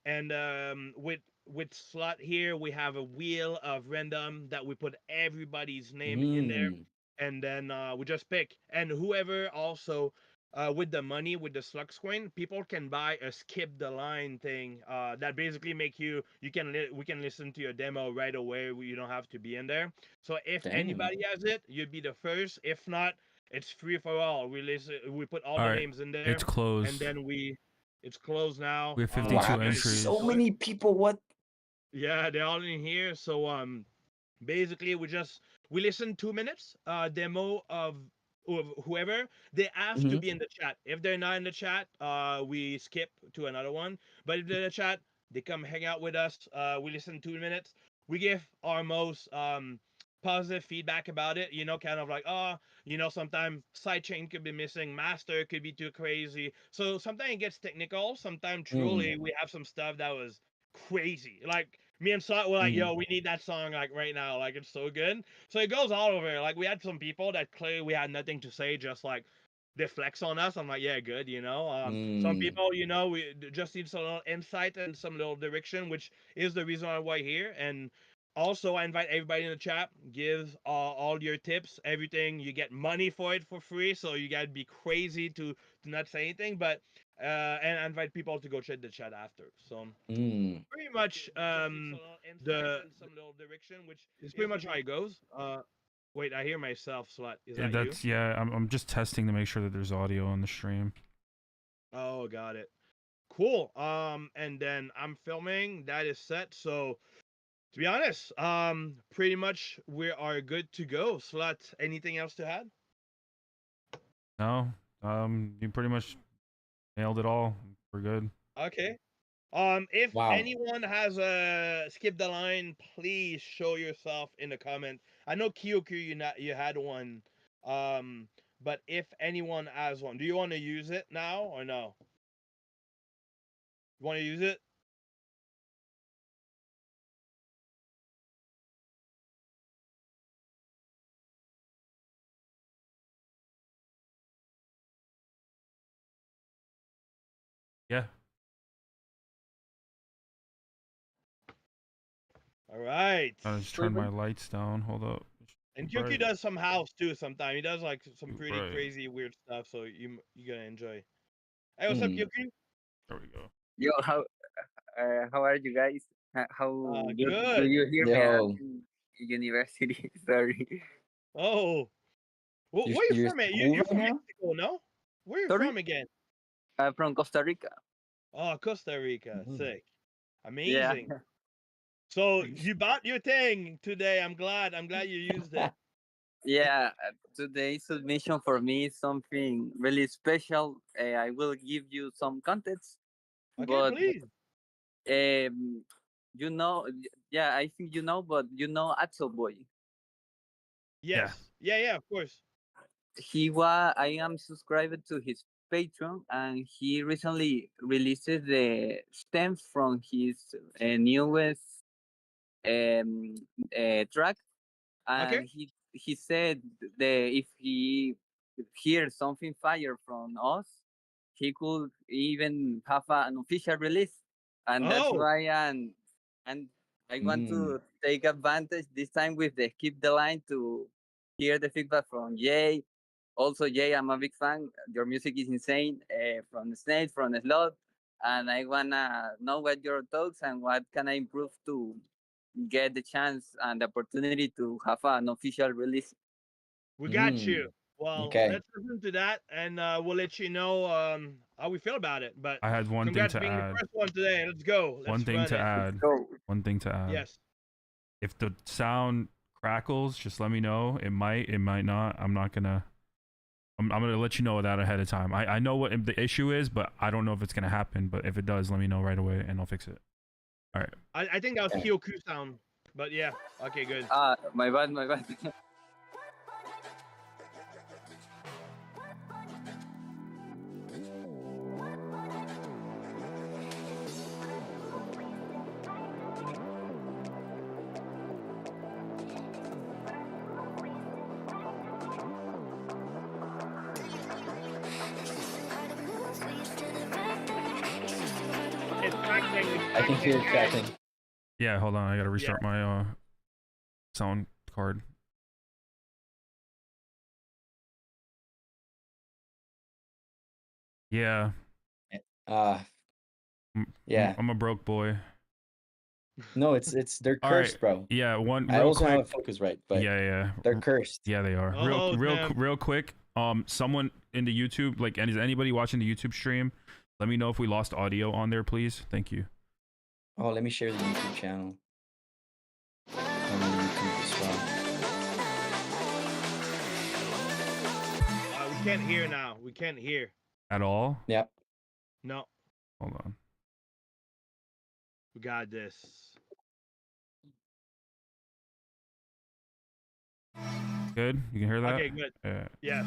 And with slot here, we have a wheel of random that we put everybody's name in there, Mm. and then we just pick. And whoever also with the money with the SLUGZ coin, people can buy a skip the line thing that basically make you can we can listen to your demo right away. You don't have to be in there. So if Damn. anybody has it, you'd be the first. If not, it's free for all. We listen. We put all All the right, names in there, it's and closed. then it's closed now. We have Wow, 52 Everybody there's can so do entries. it. many people. What? Yeah, they're all in here. So basically we listen 2 minutes demo of whoever. They have to Hmm. be in the chat. If they're not in the chat, we skip to another one. But if they're in the chat, they come hang out with us. We listen 2 minutes. We give our most positive feedback about it, kind of like, sometimes sidechain could be missing, master could be too crazy. So sometimes it gets technical. Sometimes Mm. truly we have some stuff that was crazy. Like me and Sot were like, Mm. yo, we need that song like right now. Like it's so good. So it goes all over. Like we had some people that clearly we had nothing to say, just like they flex on us. I'm like, yeah, good, Some Mm. people, we just need some little insight and some little direction, which is the reason why we're here. And also, I invite everybody in the chat. Give all your tips, everything. You get money for it for free, so you gotta be crazy to not say anything. But and I invite people to go check the chat after. So Mm. pretty much the which is pretty much how it goes. Wait, I hear myself. Slut, is Yeah, that you? that's yeah. I'm just testing to make sure that there's audio on the stream. Oh, got it. Cool. And then I'm filming. That is set. So to be honest, pretty much we are good to go. Slut, anything else to add? No, you pretty much nailed it all. We're good. Okay. If Wow. anyone has a skip the line, please show yourself in the comment. I know Kyoku, you had one. Um, but if anyone has one, do you want to use it now or no? You want to use it? Yeah. All right. I just turn my River. lights down. Hold up. It should And be Kyoku bright. does some house too sometimes. He does like some Be pretty bright. crazy weird stuff, so you gonna enjoy. Hey, what's up, Mm. Kyoku? There we go. Yo, how are you guys? How good do Good. you hear me? I'm Yo, in university. Sorry. Oh, you're where you you're at from, man? school You're right from now? Mexico, no? Where you Sorry. from again? I'm from Costa Rica. Oh, Costa Rica. Mm. Sick. Yeah. Amazing. So you bought your thing today. I'm glad. I'm glad you used it. Yeah. Today's submission for me is something really special. I will give you some context, Okay, but please. um, yeah, I think but Axel Boy. Yeah. Yes. Yeah, of course. I am subscribed to his Patreon, and he recently released the stems from his newest um, track, Okay. and he said that if he hears something fire from us, he could even have an official release, and that's Oh. why and I want Mm. to take advantage this time with the keep the line to hear the feedback from Jay. Also, Jay, I'm a big fan. Your music is insane. From the Snails, from the Slot, and I wanna know what your thoughts and what can I improve to get the chance and the opportunity to have an official release. We got you. Mm. Well, Okay. let's listen to that, and we'll let you know how we feel about it. But I had one thing congrats to being the add. first one today. Let's go. One Let's thing run to it. add. So One thing to add. Yes. If the sound crackles, just let me know. It might not. I'm not gonna. I'm gonna let you know that ahead of time. I know what the issue is, but I don't know if it's gonna happen. But if it does, let me know right away, and I'll fix it. All right. I think that was Okay. Kyoku sound. But yeah. Okay, good. my bad, my bad. It's crackling. I can hear it crackling. Yeah, hold on. I gotta restart my sound card. Yeah. Yeah. I'm a broke boy. No, they're All right. cursed, bro. Yeah, one I real also quick. have a focus right, but Yeah. they're cursed. Yeah, they are. Oh, Real quick. Someone in the YouTube, like, and is anybody watching the YouTube stream? Let me know if we lost audio on there, please. Thank you. Oh, let me share the YouTube channel. I'm on YouTube as well. We can't hear now. We can't hear. At all? Yep. No, Hold on. we got this. Good? You can hear that? Okay, good. Yeah.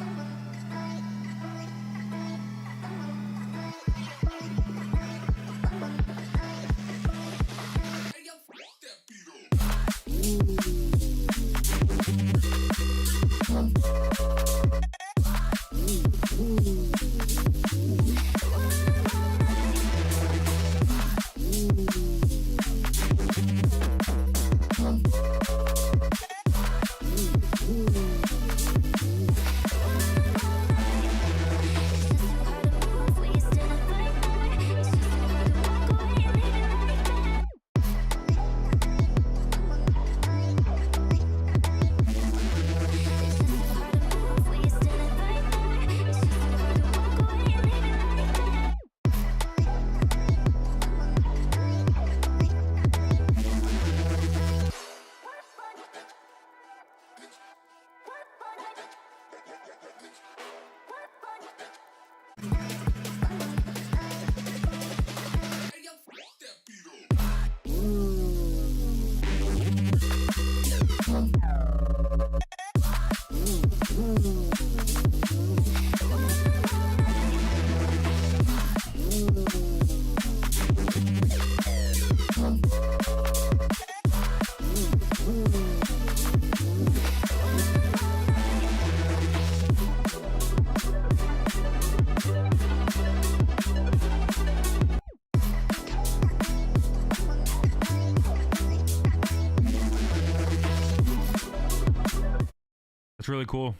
That's really cool.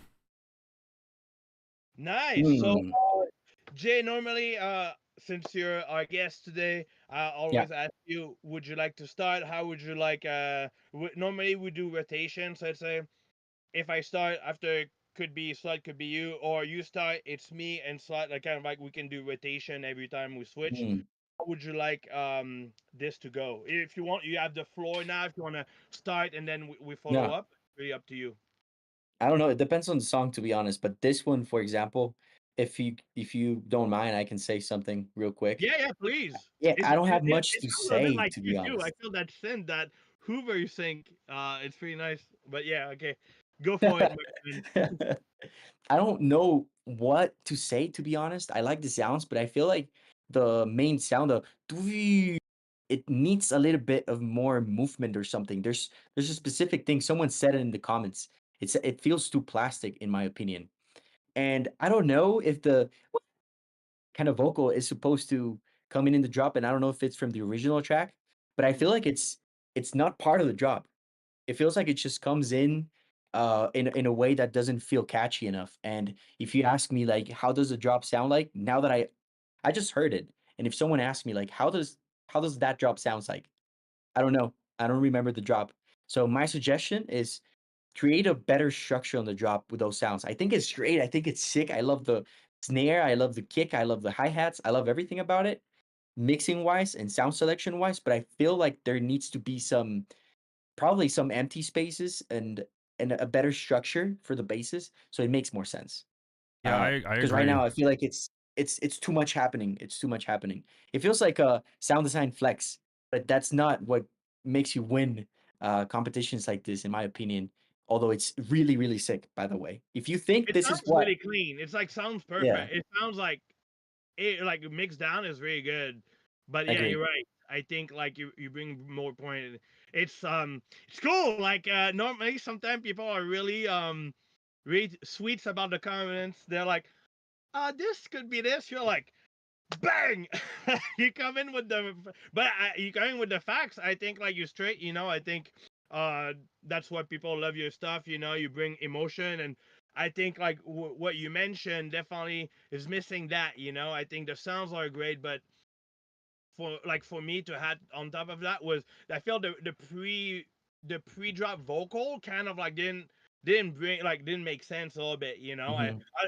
Nice. So, Jay, normally, since you're our guest today, I always ask you, would you like to start? How would you like? Normally we do rotation. So let's say if I start after, could be Slot, could be you, or you start, it's me and Slot. Like kind of like we can do rotation every time we switch. How would you like this to go? If you want, you have the floor now. If you want to start and then we follow Yeah. up, really up to you. I don't know. It depends on the song, to be honest. But this one, for example, if you don't mind, I can say something real quick. Yeah, please. Yeah, It's, I don't have it much to sounds a bit say, like to you be too. I honest. feel that synth, that Hoover you think. It's pretty nice. But yeah, okay, go for it, my friend. I don't know what to say, to be honest. I like the sounds, but I feel like the main sound of it needs a little bit of more movement or something. There's a specific thing. Someone said it in the comments. It feels too plastic, in my opinion. And I don't know if the kind of vocal is supposed to come in the drop, and I don't know if it's from the original track, but I feel like it's not part of the drop. It feels like it just comes in a way that doesn't feel catchy enough. And if you ask me like how does the drop sound like, now that I just heard it, and if someone asks me like how does that drop sounds like, I don't know. I don't remember the drop. So my suggestion is create a better structure on the drop with those sounds. I think it's great. I think it's sick. I love the snare. I love the kick. I love the hi-hats. I love everything about it, mixing wise and sound selection wise. But I feel like there needs to be probably some empty spaces and a better structure for the basses, so it makes more sense. Yeah, I Because right agree. now I feel like it's too much happening. It's too much happening. It feels like a sound design flex, but that's not what makes you win competitions like this, in my opinion. Although it's really, really sick, by the way. If you think It this is sounds what, really clean. It's like sounds yeah, perfect. It sounds like it like mixed down is really good. But yeah, agree. you're right. I think like you bring more point. It's cool. Like normally sometimes people are really sweets about the comments. They're like, this could be this. You're like, bang. You come in with the, but you come in with the facts. I think like you straight. I think that's what people love your stuff. You bring emotion, and I think like what you mentioned definitely is missing that. I think the sounds are great, but for me to add on top of that was I felt the pre-drop vocal kind of like didn't make sense a little bit.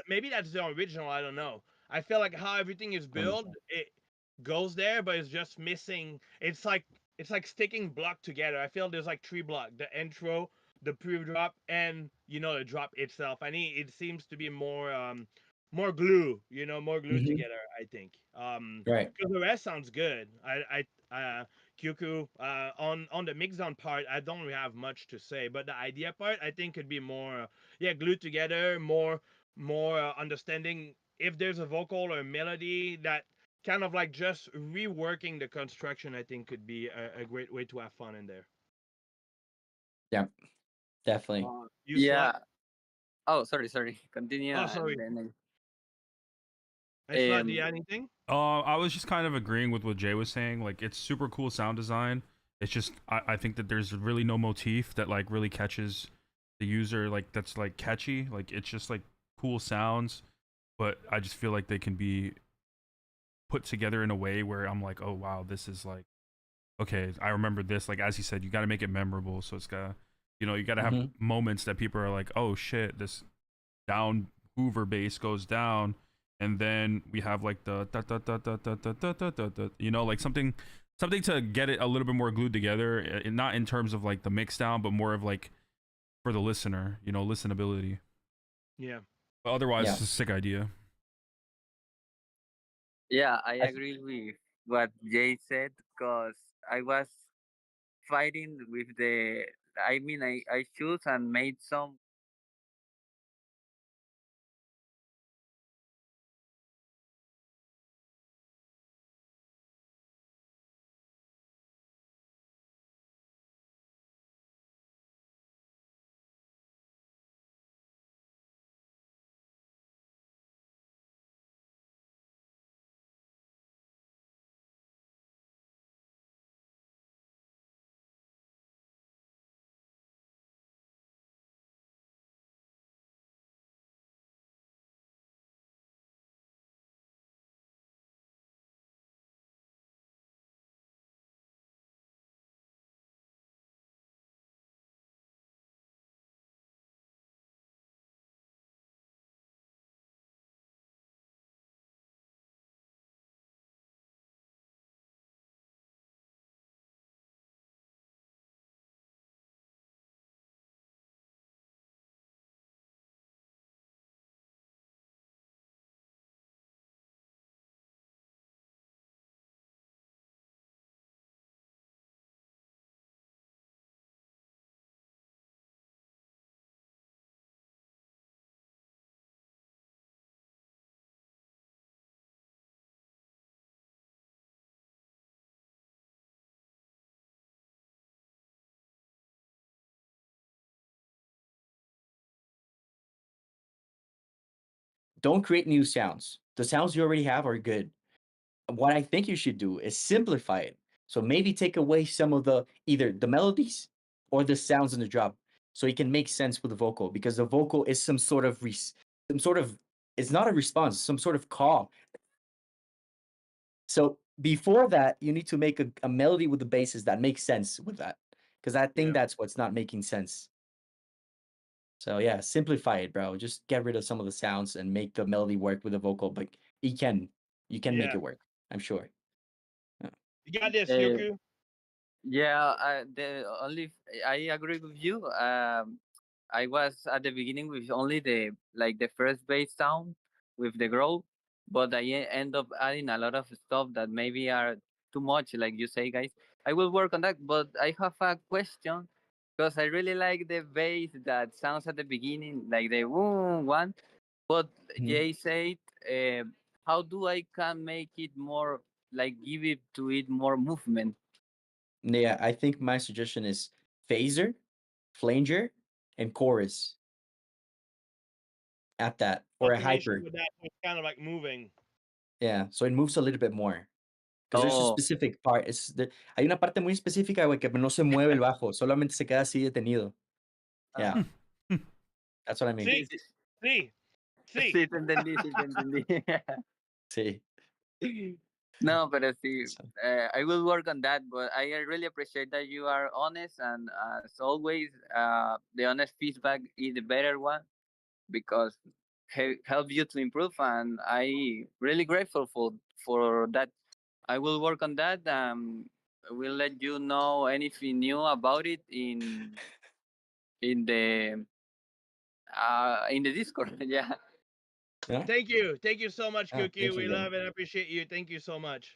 Maybe that's the original. I don't know. I feel like how everything is Um, built, it goes there, but it's just missing. It's like sticking block together. I feel there's like three block: the intro, the pre-drop, and the drop itself. It seems to be more glue. More glued mhm. together. I think. Right. Because the rest sounds good. Kyuku, on the mix-down part, I don't really have much to say, but the idea part, I think, could be more, yeah, glued together, more understanding if there's a vocal or a melody that kind of like just reworking the construction. I think could be a great way to have fun in there. Yeah, definitely. You Yeah. slut? Oh, sorry. Continue. Oh, And sorry. then I slut. Do you um, have anything? I was just kind of agreeing with what Jay was saying. Like, it's super cool sound design. It's just I think that there's really no motif that like really catches the user. Like that's like catchy. Like it's just like cool sounds, but I just feel like they can be put together in a way where I'm like, oh wow, this is like okay. I remember this. Like as you said, you got to make it memorable. So it's got you got to have Hmm. moments that people are like, oh shit, this down Hoover bass goes down, and then we have like the da da da da da da da da da da, like something to get it a little bit more glued together, not in terms of like the mix down, but more of like for the listener, listenability. Yeah. But otherwise, Yeah. it's a sick idea. yeah, I I, agree with what Jay said because I was fighting with the. I mean, I choose and made some. don't create new sounds. The sounds you already have are good. What I think you should do is simplify it. So maybe take away some of the either the melodies or the sounds in the drop, so it can make sense with the vocal because the vocal is some sort of it's not a response, some sort of call. So before that, you need to make a melody with the basses that makes sense with that, because I think Yeah. that's what's not making sense. So yeah, simplify it, bro. Just get rid of some of the sounds and make the melody work with the vocal. But you can make Yeah. it work. I'm sure. Yeah. You got this, Uh, Yoku. yeah, the only I agree with you. I was at the beginning with only the first bass sound with the growl, but end up adding a lot of stuff that maybe are too much, like you say, guys. I will work on that, but I have a question because I really like the bass that sounds at the beginning, like the woo one. But Mhm. Jay said, uh, how do I can make it more like give it to it more movement? Yeah, I think my suggestion is phaser, flanger, and chorus at that or a Automation hyper. with that was kind of like moving. Yeah, so it moves a little bit more. Because there's a Oh, specific part. Hay una parte muy específica, güey, que no se mueve el bajo, solamente se queda así detenido. Yeah, ah, that's what I mean. See, sí, see, see. sí te entendí, sí te entendí. Sí. No, pero sí, So, I will work on that. But I really appreciate that you are honest, and as always, the honest feedback is the better one because help you to improve, and I really grateful for that. I will work on that. I will let you know anything new about it in the in the Discord. Yeah. yeah. Thank you so much, Ah, Cookie. thank We you, love man. and appreciate you. Thank you so much.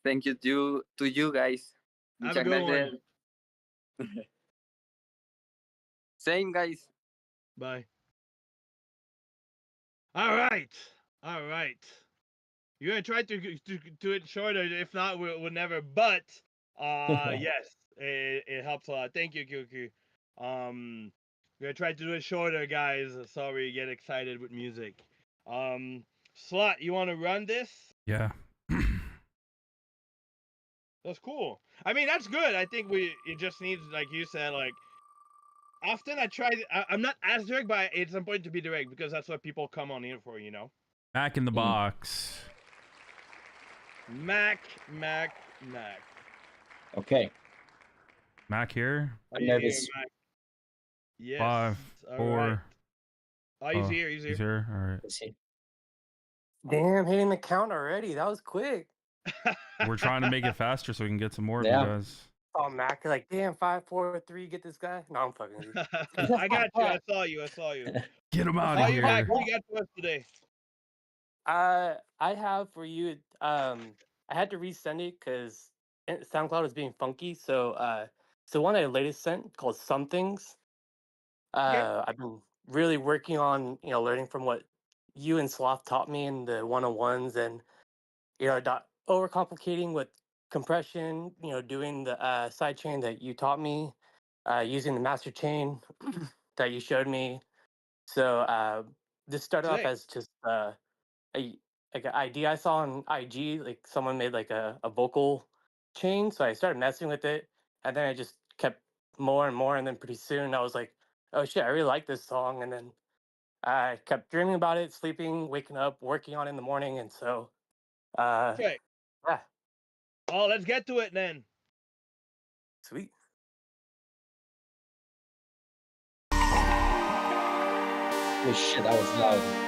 Thank you to you guys. Have a Muchas good one. gracias. Same guys. Bye. All right, all right. You're gonna try to do it shorter. If not, we'll never. But yes, it helps a lot. Thank you, Cookie. We're gonna try to do it shorter, guys. Sorry, you get excited with music. Slot, you want to run this? Yeah. That's cool. I mean, that's good. I think it just needs, like you said, like often I try. I'm not as direct, but it's important to be direct because that's what people come on here for, you know. Back in the box. Mac, Mac, Mac. Okay. Mac here. Are I'm you here, nervous. Mac? Yes. 5, All 4. right. Oh, he's Oh, here. He's he's here. here. All right. Let's see. Damn, hitting the count already. That was quick. We're trying to make it faster so we can get some more of you Yeah. guys. Oh, Mac, you're like, damn, 5, 4, 3, get this guy. No, I'm fucking with you. I got you. I saw you. I saw you. Get him out How of you, Mac? here. What you got for us today? I have for you. I had to resend it because SoundCloud is being funky. So one I latest sent called Some Things. Okay. I've been really working on learning from what you and Sloth taught me in the 101s, and not overcomplicating with compression. Doing the sidechain that you taught me, using the master chain that you showed me. So this started off Sick. as just a like an idea I saw on IG. Like someone made like a vocal chain, so I started messing with it, and then I just kept more and more, and then pretty soon I was like, oh shit, I really like this song, and then I kept dreaming about it, sleeping, waking up, working on it in the morning, and so Sick. yeah, Oh, let's get to it then. sweet. Oh shit, that was loud.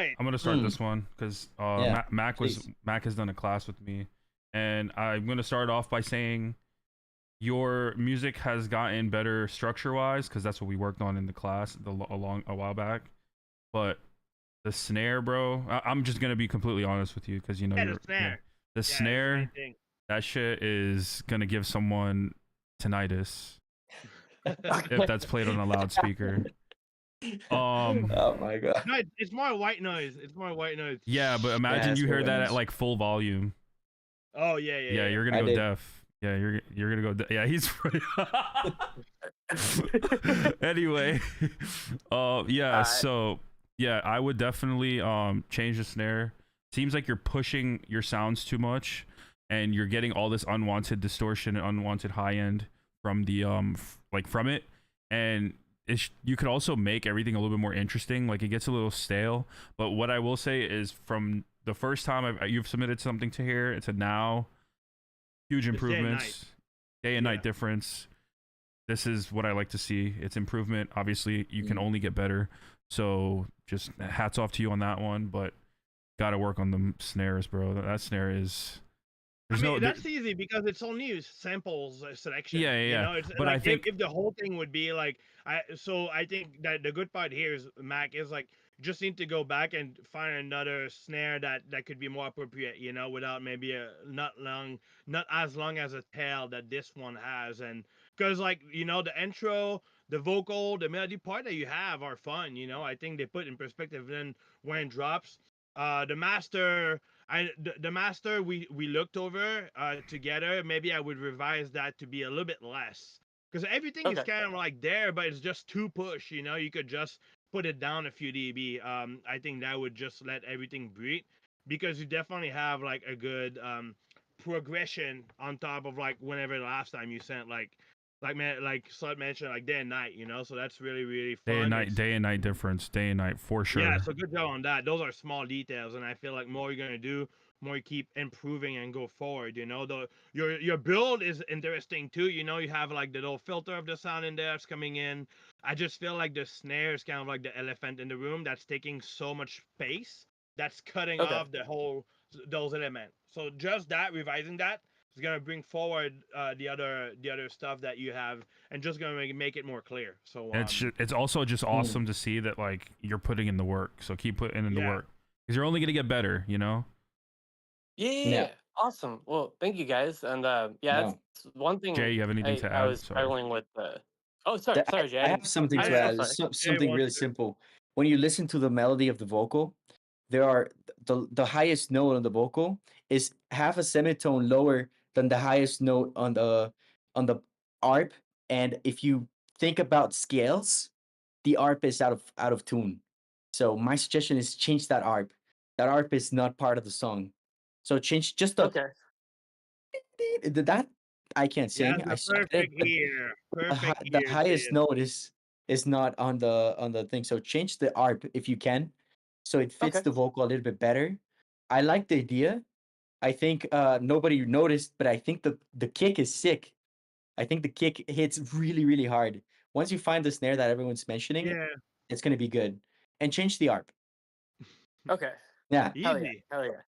right. I'm gonna start this one because Yeah, Mac Mac has done a class with me, and I'm gonna start off by saying your music has gotten better structure wise because that's what we worked on in the class a while back. But the snare, bro, I'm just gonna be completely honest with you because you know Yeah, you're the snare. the Yeah, it's the main snare. thing. That shit is gonna give someone tinnitus if that's played on a loudspeaker. Oh my god. No, it's more white noise. It's more white noise. Yeah, but imagine it's you more hear that windows. at like full volume. Oh yeah, Yeah, you're gonna I go did. deaf. Yeah, you're gonna go. Yeah, he's. Anyway, yeah. So yeah, I would definitely change the snare. Seems like you're pushing your sounds too much, and you're getting all this unwanted distortion and unwanted high end from the like from it, and you could also make everything a little bit more interesting. Like it gets a little stale. But what I will say is, from the first time you've submitted something to here to now, huge improvements, day and night difference. This is what I like to see. It's improvement. Obviously, you can only get better. So just hats off to you on that one. But got to work on the snares, bro. That snare is. That's easy because it's only samples selection. Yeah. You know, it's But like I think if the whole thing would be like, I think that the good part here is Mac is like just need to go back and find another snare that could be more appropriate. You know, without maybe not as long as a tail that this one has, and because like you know the intro, the vocal, the melody part that you have are fun. You know, I think they put in perspective. Then when it drops, the master. The master we looked over together. Maybe I would revise that to be a little bit less because everything is kind of like there, but it's just too push. You know, you could just put it down a few dB. I think that would just let everything breathe because you definitely have like a good progression on top of like whenever the last time you sent like Slut mentioned like day and night. You know, so that's really fun. day and night difference, day and night for sure. Yeah, so good job on that. Those are small details, and I feel like more you're gonna do, more you keep improving and go forward. You know, your build is interesting too. You know, you have like the little filter of the sound in there that's coming in. I just feel like the snare is kind of like the elephant in the room that's taking so much space that's cutting off the whole those elements. So just that revising that is gonna bring forward the other stuff that you have and just gonna make it more clear. So it's also just awesome to see that like you're putting in the work. So keep putting in the work because you're only gonna get better. You know. Yeah. Awesome. Well, thank you guys. And that's one thing. Jay, you have anything to add? I was struggling with. Oh, sorry, Jay. I have something to add. Something really simple. When you listen to the melody of the vocal, there are the highest note on the vocal is half a semitone lower than the highest note on the ARP. And if you think about scales, the ARP is out of tune. So my suggestion is change that ARP. That ARP is not part of the song. So change just the that I can't sing. I suck at it, but the highest note is not on the thing. So change the ARP if you can, so it fits the vocal a little bit better. I like the idea. I think nobody noticed, but I think the kick is sick. I think the kick hits really hard. Once you find the snare that everyone's mentioning, it's gonna be good. And change the ARP. Okay. Yeah. Easy. Hell yeah.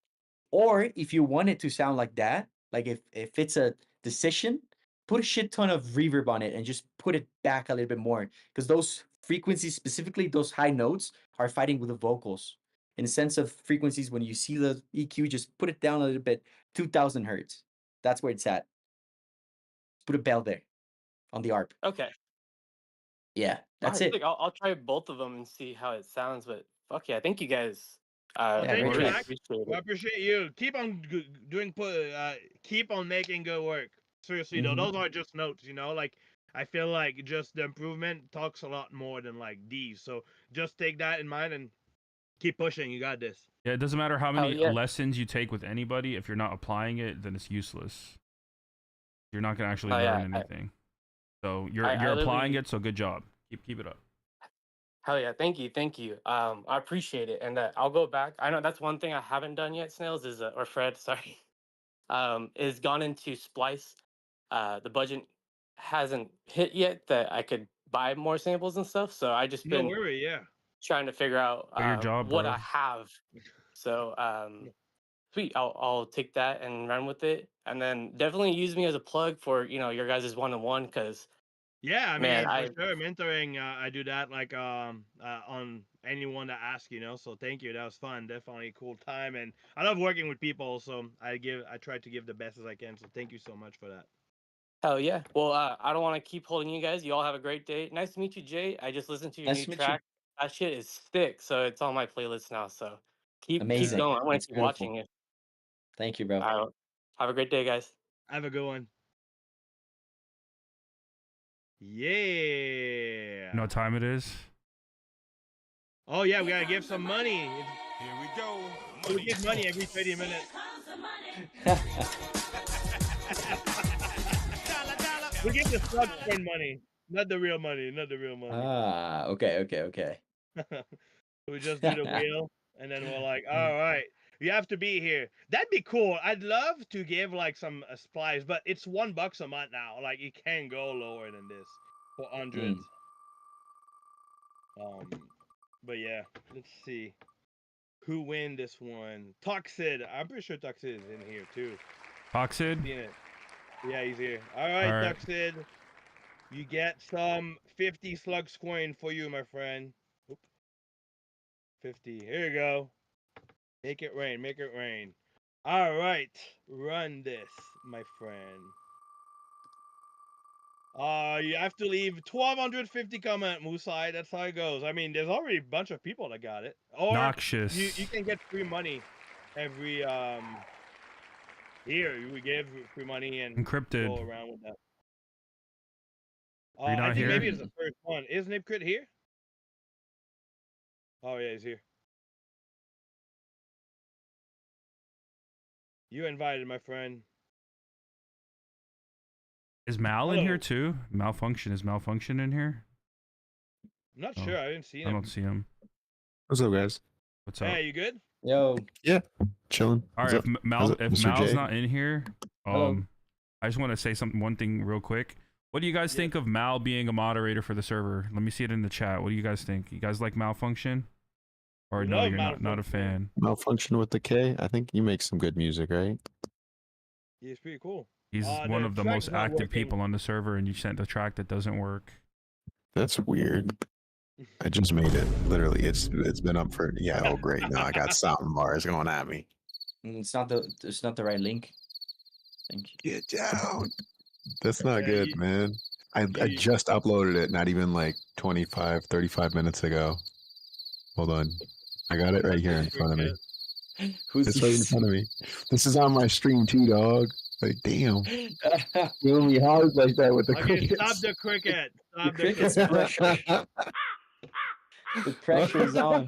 Or if you want it to sound like that, like if it's a decision, put a shit ton of reverb on it and just put it back a little bit more. Because those frequencies, specifically those high notes, are fighting with the vocals. In the sense of frequencies, when you see the EQ, just put it down a little bit, 2000 hertz. That's where it's at. Put a bell there on the ARP. Okay. Yeah, that's it. I'll try both of them and see how it sounds. But fuck yeah, thank you guys. Thank you, really Mac. appreciate it. I appreciate you. Keep on keep on making good work. Seriously though, those aren't just notes. You know, like I feel like just the improvement talks a lot more than like these. So just take that in mind and keep pushing. You got this. Yeah, it doesn't matter how many lessons you take with anybody. If you're not applying it, then it's useless. You're not gonna actually learn anything. So you're applying it. So good job. Keep it up. Hell yeah, thank you. I appreciate it, and I'll go back. I know that's one thing I haven't done yet. Snails is or Fred, sorry, is gone into Splice. The budget hasn't hit yet that I could buy more samples and stuff. So I just been trying to figure out Do your job, what bro. I have. So sweet, I'll take that and run with it, and then definitely use me as a plug for your guys' one-on-one because Yeah, I man, mean, for I sure, mentoring. I do that like on anyone that asks, So thank you. That was fun. Definitely a cool time, and I love working with people. So I try to give the best as I can. So thank you so much for that. hell yeah. Well, I don't want to keep holding you guys. You all have a great day. Nice to meet you, Jay. I just listened to your Nice new to meet you. track. That shit is thick, so it's on my playlist now. So keep Amazing. going. I want That's to keep beautiful. watching it. Thank you, bro. Have a great day, guys. Have a good one. Yeah. You know what time it is? Oh yeah, we gotta give some money. Here we go. We give money every 30 minutes. We give the SLUGZ coin money, not the real money. Ah, okay. We just do the wheel, and then we're like, all right, you have to be here. That'd be cool. I'd love to give like some supplies, but it's $1 a month now. Like you can't go lower than this for hundreds. But yeah, let's see who win this one. Toxid. I'm pretty sure Toxid is in here too. Toxid? Seen it. Yeah, he's here. All right, Toxid. You get some 50 SLUGZ coin for you, my friend. Oop. 50. Here you go. Make it rain. Make it rain. All right. Run this, my friend. You have to leave 1,250 comment, Musai. That's how it goes. I mean, there's already a bunch of people that got it. Or Noxious. you can get free money every here. We give free money and Encrypted. go around with that. Are you not I think here? maybe it's the first one. Is Nipcrit here? Oh yeah, he's here. You invited, my friend. Is Mal in Hello. here too? Malfunction. Is Malfunction in here? I'm not Oh, sure. I didn't see him. I don't see him. What's up, guys? What's up? Hey, you good? Yo. Yeah, chilling. All right, What's if up? Mal, What's up, if Mr. Mal's J? not in here, Hello. I just want to say one thing real quick. What do you guys think of Mal being a moderator for the server? Let me see it in the chat. What do you guys think? You guys like Malfunction? Or We no, love you're not a Malfunction. fan. Malfunction with the K. I think you make some good music, right? He's pretty cool. He's one The of the track's most not active working. people on the server, and you sent the track that doesn't work. That's weird. I just made it. Literally, it's been up for oh great. Now I got something bars going at me. It's not the right link. Thank you. Get down. That's not Yeah, good, man. I you- just uploaded it not even like 25, 35 minutes ago. Hold on. I got it right here in front of me. Who's It's right in front of me. This is on my stream too, dog. Like, damn. Feeling me hard like that with the Okay, crickets. stop the cricket. Stop the crickets cricket. pressure. The pressure is on.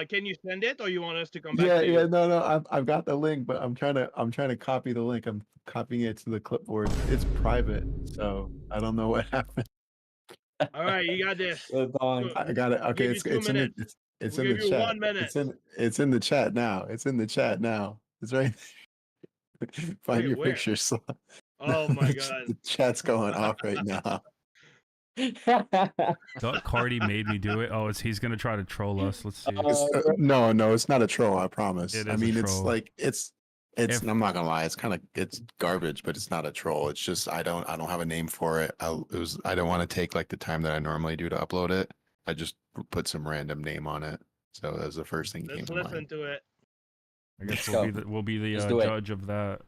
Can you send it, or you want us to come back? Yeah, to you? yeah, no, I've got the link, but I'm trying to copy the link. I'm copying it to the clipboard. It's private, so I don't know what happened. All right, you got this. Good dog. I got it. Okay, give you 2 minutes. it's We'll in give the you chat. 1 minute. It's in the chat now. It's in the chat now. It's right. Find Wait, your where? picture. Oh my god. The chat's going off right now. Cardi made me do it. Oh, he's gonna try to troll us. Let's see. No, it's not a troll. I promise. It I is a mean, it's troll. like it's. If- I'm not gonna lie. It's garbage, but it's not a troll. It's just I don't have a name for it. I don't want to take like the time that I normally do to upload it. I just put some random name on it. So that was the first thing that came Let's to listen mind. to it. I guess Let's we'll be the Let's do it. judge of that.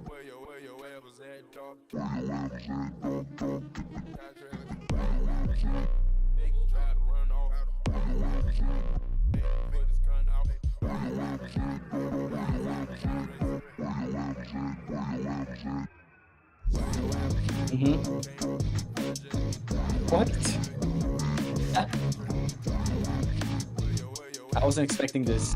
Where your What? I wasn't expecting this.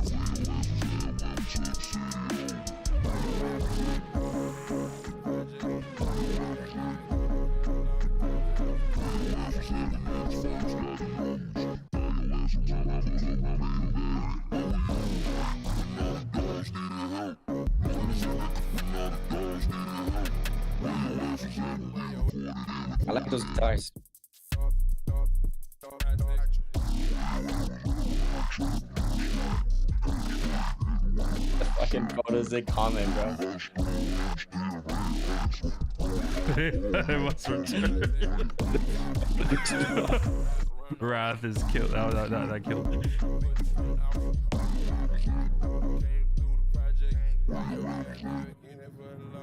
I like those guitars. The fucking photos they comment, bro. It must return. Wrath is killed. That killed me.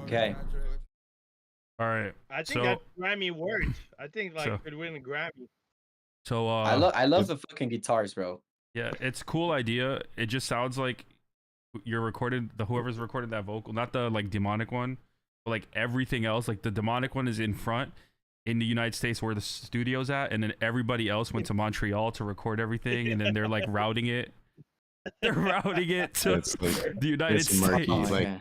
Okay. All right. I think So that Grammy worked. I think like So- could win a Grammy. so I love the fucking guitars, bro. yeah, it's a cool idea. It just sounds like you're recorded whoever's recorded that vocal, not the like demonic one, but like everything else. Like the demonic one is in front in the United States where the studio's at, and then everybody else went to Montreal to record everything, and then they're like routing it. They're routing it to It's like the United it's murky, States. like- yeah.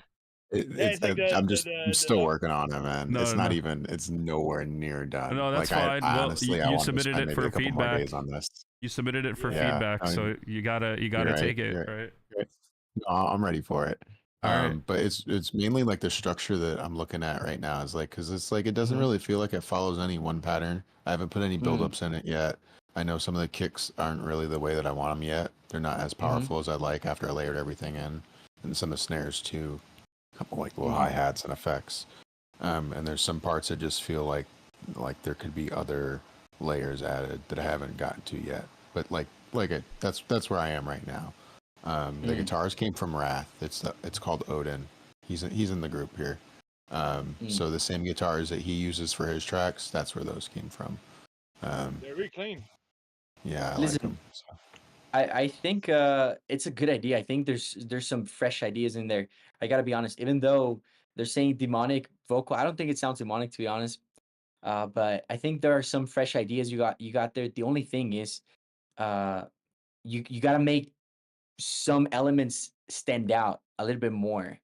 It's like I'm still working on it, man. No, it's no, not no. even. It's nowhere near done. No, that's like, fine. I Well, honestly, you I wanted to submitted spend it maybe for a couple more feedback. days on this. You submitted it for Yeah, feedback, I mean, so you gotta right, take it, you're right? No, I'm ready for it. All right. But it's mainly like the structure that I'm looking at right now is like, because it's like it doesn't Mhm. really feel like it follows any one pattern. I haven't put any Mm. buildups in it yet. I know some of the kicks aren't really the way that I want them yet. They're not as powerful as I'd like after I layered everything in, and some of the snares too, a couple like little hi hats and effects. And there's some parts that just feel like there could be other layers added that I haven't gotten to yet. But that's where I am right now. The guitars came from Wrath. It's called Odin. He's in the group here. So the same guitars that he uses for his tracks, that's where those came from. They're really clean. Yeah, I Listen, like them. So. I think it's a good idea. I think there's some fresh ideas in there. I gotta be honest. Even though they're saying demonic vocal, I don't think it sounds demonic to be honest. But I think there are some fresh ideas you got there. The only thing is, you gotta make some elements stand out a little bit more,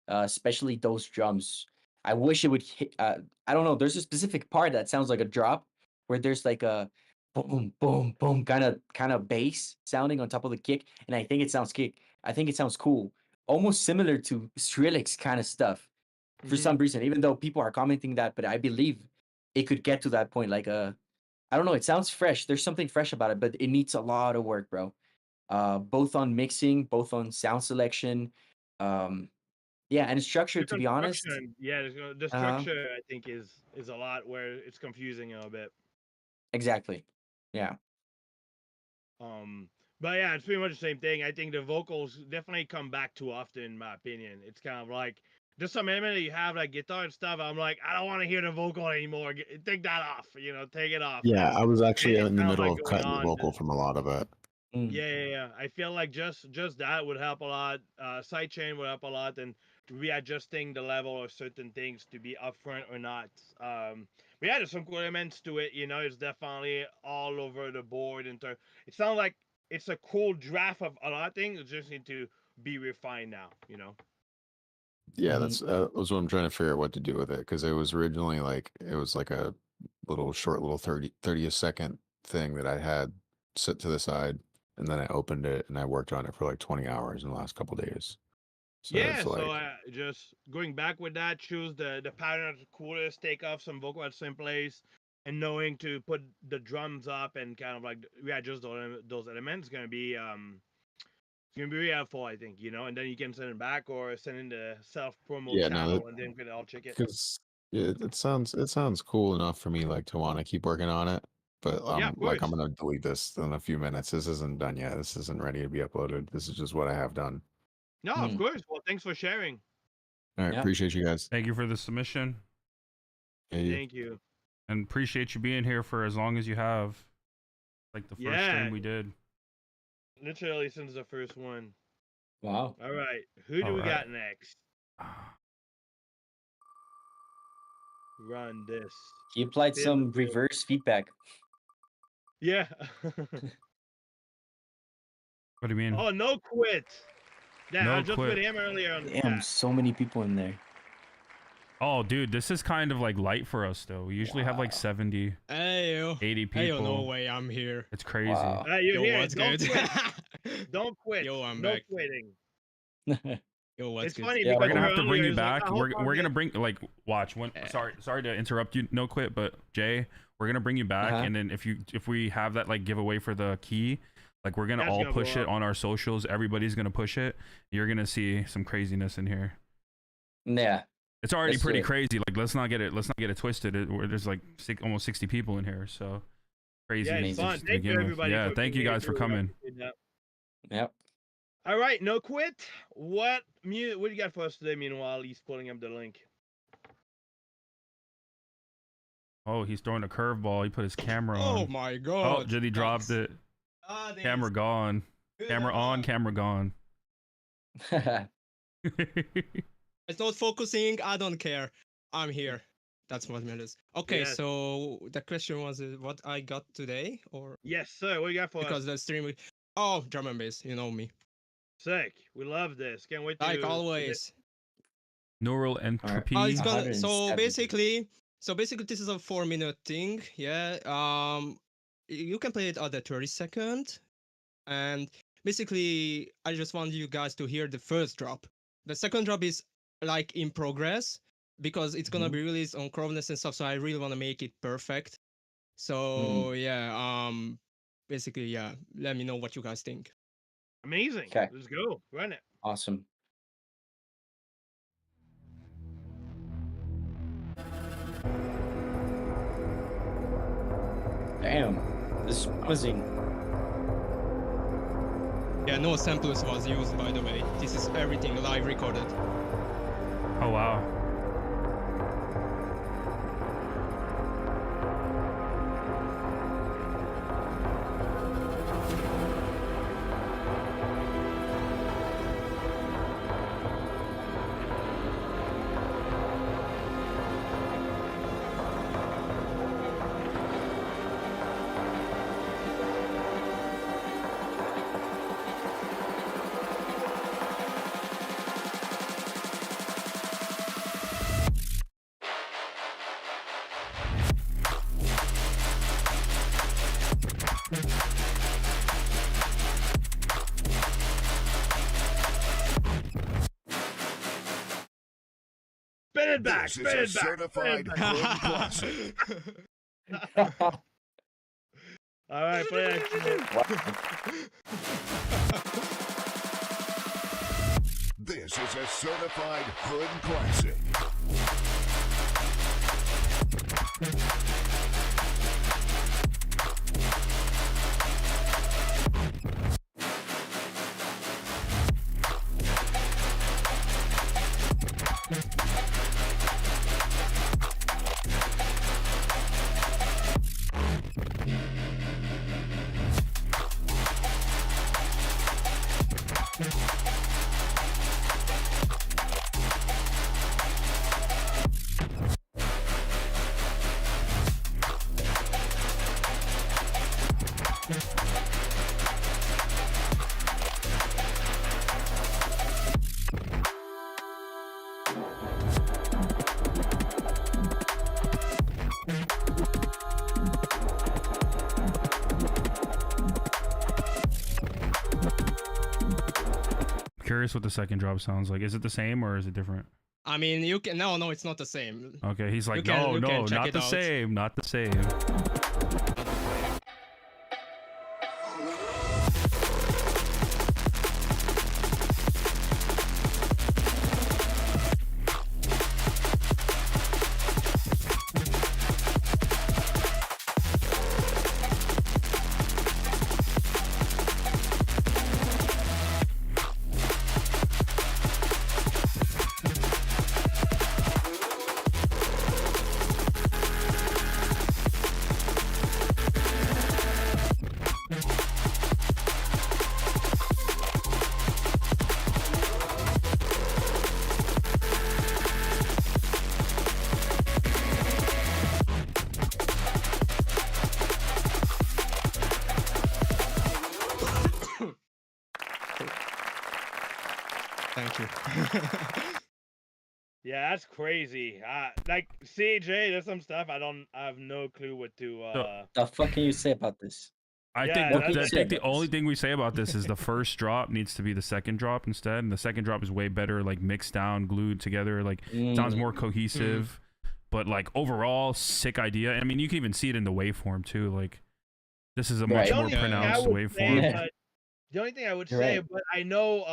especially those drums. I wish it would hit. I don't know. There's a specific part that sounds like a drop, where there's like a boom, boom, boom, kind of bass sounding on top of the kick, and I think it sounds kick. I think it sounds cool, almost similar to SkrilleX kind of stuff. For some reason, even though people are commenting that, but I believe it could get to that point. Like I don't know. It sounds fresh. There's something fresh about it, but it needs a lot of work, bro. Both on mixing, both on sound selection, um, yeah, and structure. The To be honest, construction, yeah, the structure I think is a lot where it's confusing a little bit. exactly. Yeah. But yeah, it's pretty much the same thing. I think the vocals definitely come back too often, in my opinion. It's kind of like just some element that you have like guitar and stuff. I'm like, I don't want to hear the vocal anymore. Take that off, take it off. Yeah, I was actually it's in the kinda middle like of going cutting the on, vocal from a lot of it. Yeah. I feel like just that would help a lot. Sidechain would help a lot, and readjusting the level of certain things to be upfront or not. But yeah, there's some cool elements to it. It's definitely all over the board. It sounds like it's a cool draft of a lot of things. It just need to be refined now. Yeah, that's what I'm trying to figure out what to do with it, because it was originally it was like a short little 30th second thing that I had set to the side, and then I opened it and I worked on it for like 20 hours in the last couple days. So Yeah, it's so just going back with that, choose the pattern that's the coolest, take off some vocal at some place, and knowing to put the drums up and kind of like readjust those elements is gonna be it's gonna be really helpful, I think, and then you can send it back or send in the self promo Yeah, no, channel, and then we can all check it. because it sounds cool enough for me to want to keep working on it. But Yeah, of I'm course. gonna delete this in a few minutes. This isn't done yet. This isn't ready to be uploaded. This is just what I have done. No, of course. Well, thanks for sharing. All right, Yeah. appreciate you guys. Thank you for the submission, Yeah, you. Thank you. and appreciate you being here for as long as you have. Like the first Yeah. stream we did. Literally since the first one. Wow. All right. Who do we got next? Run this. He applied Feel some the feel. reverse feedback. Yeah. What do you mean? Oh, no quit. Yeah, No I just quit. with him earlier on the Damn, chat. so many people in there. Oh, dude, this is kind of like light for us though. We usually have like Wow. 70, Hey, 80 hey, yo, no people. way, I'm here. It's crazy. Wow. You're Yo, here. what's Don't good? quit. Don't quit. Yo, I'm no back. quitting. Yo, what's It's good? funny Yeah, because We're gonna have to earlier bring you he's like, back. I hope We're I'm gonna in. bring like watch one. Sorry to interrupt you. No quit, but Jay, we're gonna bring you back, Uh-huh. and then if we have that like giveaway for the key, like we're gonna That's all gonna push blow it up. on our socials. Everybody's gonna push it. You're gonna see some craziness in here. Yeah. It's already Let's do pretty it. crazy. Like let's not get it twisted. There's like almost 60 people in here, so crazy. Yeah, it's Amazing. fun. to Thank you, begin with. everybody. Yeah, for thank you being guys for here. coming. Yep. All right, no quit. What do you got for us today? Meanwhile, he's pulling up the link. Oh, he's throwing a curveball. He put his camera on. Oh my Oh, god. Jitty dropped it. Camera gone. Camera on, camera gone. It's not focusing. I don't care. I'm here. That's what matters. Okay, Yes. so the question was what I got today, or Yes, sir. What you got for because us? the stream. Oh, drum and bass. You know me. Sick. We love this. Can't wait to. Like always. Neural entropy. It's gonna. So 170. basically, this is a 4-minute thing. Yeah. You can play it at the 30-second, and basically, I just want you guys to hear the first drop. The second drop is like in progress because it's gonna be released on Chromeness and stuff. So I really want to make it perfect. So yeah. Basically, yeah. Let me know what you guys think. Amazing. Okay. Let's go. Run it. Awesome. Damn. This is buzzing. Yeah, no samplers was used, by the way. This is everything live recorded. Oh wow. Spin it back. This Spin is a it back. Spin certified it back. hood classic. All right, play that shit. This is a certified hood classic. Curious what the second drop sounds like. Is it the same or is it different? I mean, you can. No, it's not the same. Okay, he's like, You can no, check not it the out. same, not the same. Thank you. Yeah, that's crazy. Like CJ, there's some stuff I have no clue what to. The fuck can you say about this? I Yeah, think What the, can you I say think the about only this? thing we say about this is the first drop needs to be the second drop instead, and the second drop is way better, like mixed down, glued together, like sounds more cohesive. But like overall, sick idea. I mean, you can even see it in the waveform too. Like this is a much Right. more the only thing I pronounced would say, waveform. but the only thing I would You're say, right. but I know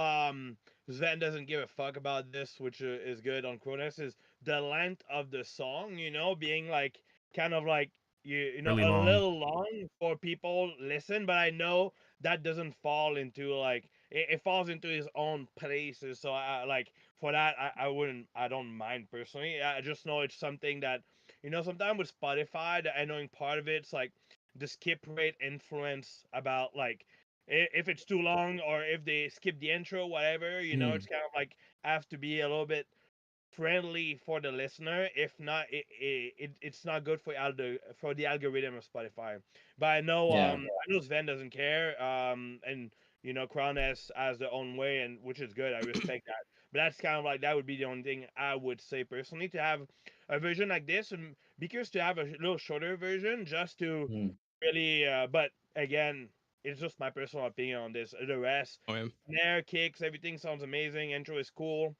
Sven doesn't give a fuck about this, which is good on Cronus, is the length of the song. You know, being like kind of like you know Really a long. little long for people listen, but I know that doesn't fall into like it falls into his own places. So I like for that I don't mind personally. I just know it's something that sometimes with Spotify, I knowing part of it's like the skip rate influence about like if it's too long or if they skip the intro, whatever, it's kind of like have to be a little bit friendly for the listener. If not, it's not good for the algorithm of Spotify. But Yeah. I know Sven doesn't care. And Crown has their own way, and which is good. I respect that. But that's kind of like that would be the only thing I would say personally to have a version like this, and because to have a little shorter version just to Mm. really. But again, it's just my personal opinion on this. The rest, Oh, yeah. snare kicks, everything sounds amazing. Intro is cool.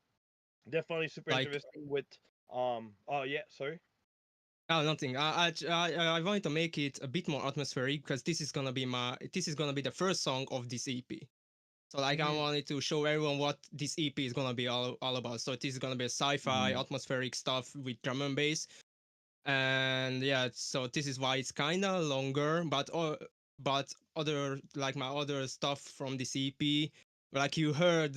Definitely super Like- interesting with oh yeah, sorry. Oh, nothing. I wanted to make it a bit more atmospheric because this is gonna be the first song of this EP. So like I wanted to show everyone what this EP is gonna be all about. So this is gonna be a sci-fi atmospheric stuff with drum and bass. And yeah, so this is why it's kinda longer, but other like my other stuff from this EP, like you heard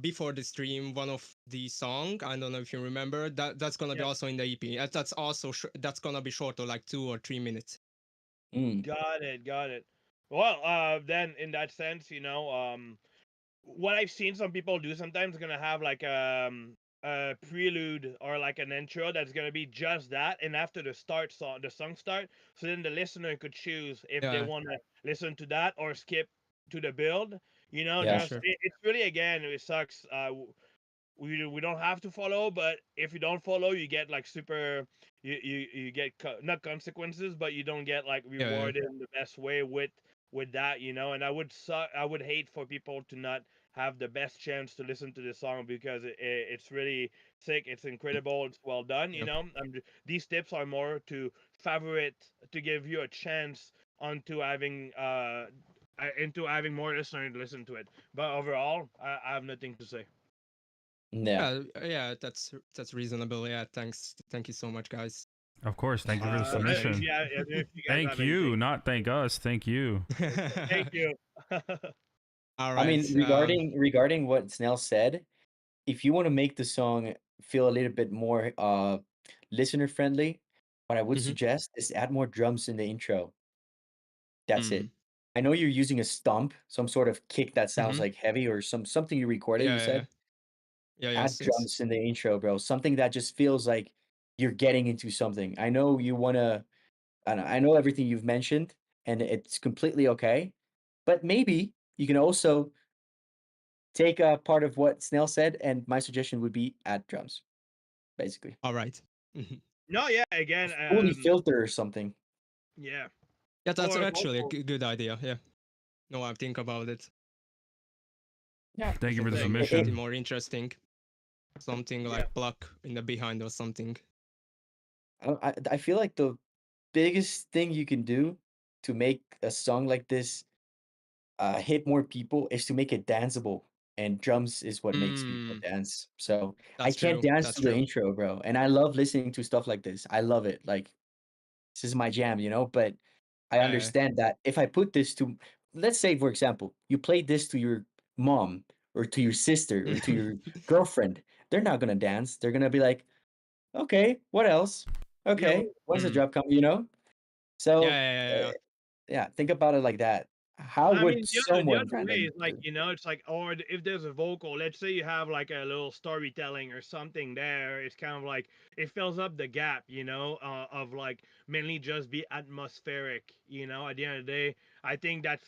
before the stream, one of the song. I don't know if you remember that's gonna be Yeah. also in the EP. That's also that's gonna be shorter, like 2 or 3 minutes. Got it. Well, then in that sense, what I've seen some people do sometimes gonna have like a prelude or like an intro that's gonna be just that, and after the song start, so then the listener could choose if they Yeah. want to listen to that or skip to the build. Yeah. Just Sure. it's really again it sucks. We don't have to follow, but if you don't follow, you get like super you get not consequences, but you don't get like Yeah. rewarded in the best way with that, and I would hate for people to not have the best chance to listen to this song because it's really sick, it's incredible, it's well done. Yep. These tips are more to favorite to give you a chance onto having into having more listeners to listen to it. But overall, I have nothing to say. Yeah. Yeah, that's reasonable. Yeah, thank you so much, guys. Of course. Thank you for the Thank submission. Yeah, if you guys Thank have you, anything. not thank us. Thank you. Thank you. All I right. mean, regarding what Snell said, if you want to make the song feel a little bit more listener friendly, what I would Mhm. suggest is add more drums in the intro. That's it. Mm. I know you're using a stomp, some sort of kick that sounds Mhm. like heavy or something you recorded, you Yeah, said. yeah, Add yes. drums in the intro, bro. Something that just feels like you're getting into something. I know you wanna I know everything you've mentioned, and it's completely okay. But maybe you can also take a part of what Snail said, and my suggestion would be add drums, basically. All right. Mhm. No, yeah, A again, fully filter or something. yeah. Yeah, that's Or actually a vocal. good idea. Yeah. No, I think about it. Yeah. Thank you for the Make it submission. more interesting. Something Yeah. like pluck in the behind or something. I feel like the biggest thing you can do to make a song like this hit more people is to make it danceable. And drums is what makes people dance. So I That's can't true. dance That's to the true. intro, bro. And I love listening to stuff like this. I love it. Like this is my jam, But I Yeah. understand that if I put this to, let's say, for example, you play this to your mom or to your sister or to your girlfriend, they're not gonna dance. They're gonna be like, okay, what else? Yeah, Okay, when's the Mm. drop coming? Yeah, So yeah, yeah, yeah. yeah, think about it like that. How I would mean, the someone other way is like, random? it's like, or if there's a vocal, let's say you have like a little storytelling or something there, it's kind of like it fills up the gap, of like mainly just be atmospheric, at the end of the day. I think that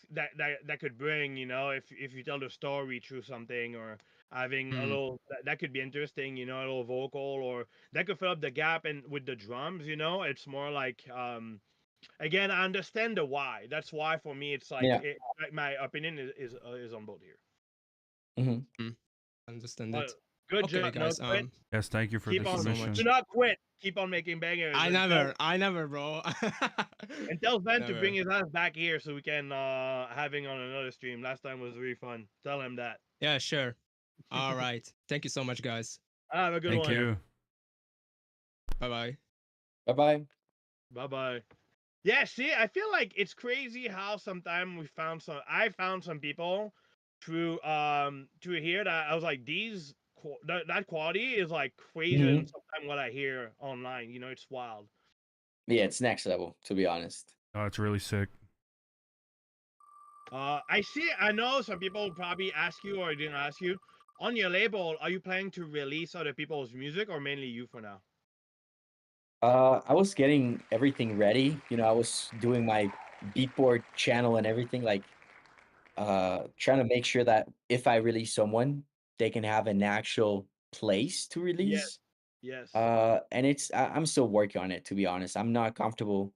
could bring, if you tell the story through something or having a little that could be interesting, a little vocal or that could fill up the gap and with the drums, it's more like again, I understand the why. That's why for me, it's like, Yeah. like my opinion is on both here. Hmm. Understand But it. good Okay, job, guys. no quit. Yes, thank you for Keep the Thank you so submission. much. Do not quit. Keep on making bangers. I never, bro. And tell Ben to Never. bring his ass back here so we can have him on another stream. Last time was really fun. Tell him that. Yeah, sure. All right. Thank you so much, guys. Have a good Thank one. you. Bye bye. Bye bye. Bye bye. Yeah, see, I feel like it's crazy how sometimes I found some people through here that I was like that quality is like crazier than sometimes what I hear online. It's wild. Yeah, it's next level, to be honest. Oh, it's really sick. I know some people probably ask you or didn't ask you. On your label, are you planning to release other people's music or mainly you for now? I was getting everything ready. I was doing my beatboard channel and everything, like trying to make sure that if I release someone, they can have an actual place to release. Yes. And I'm still working on it, to be honest. I'm not comfortable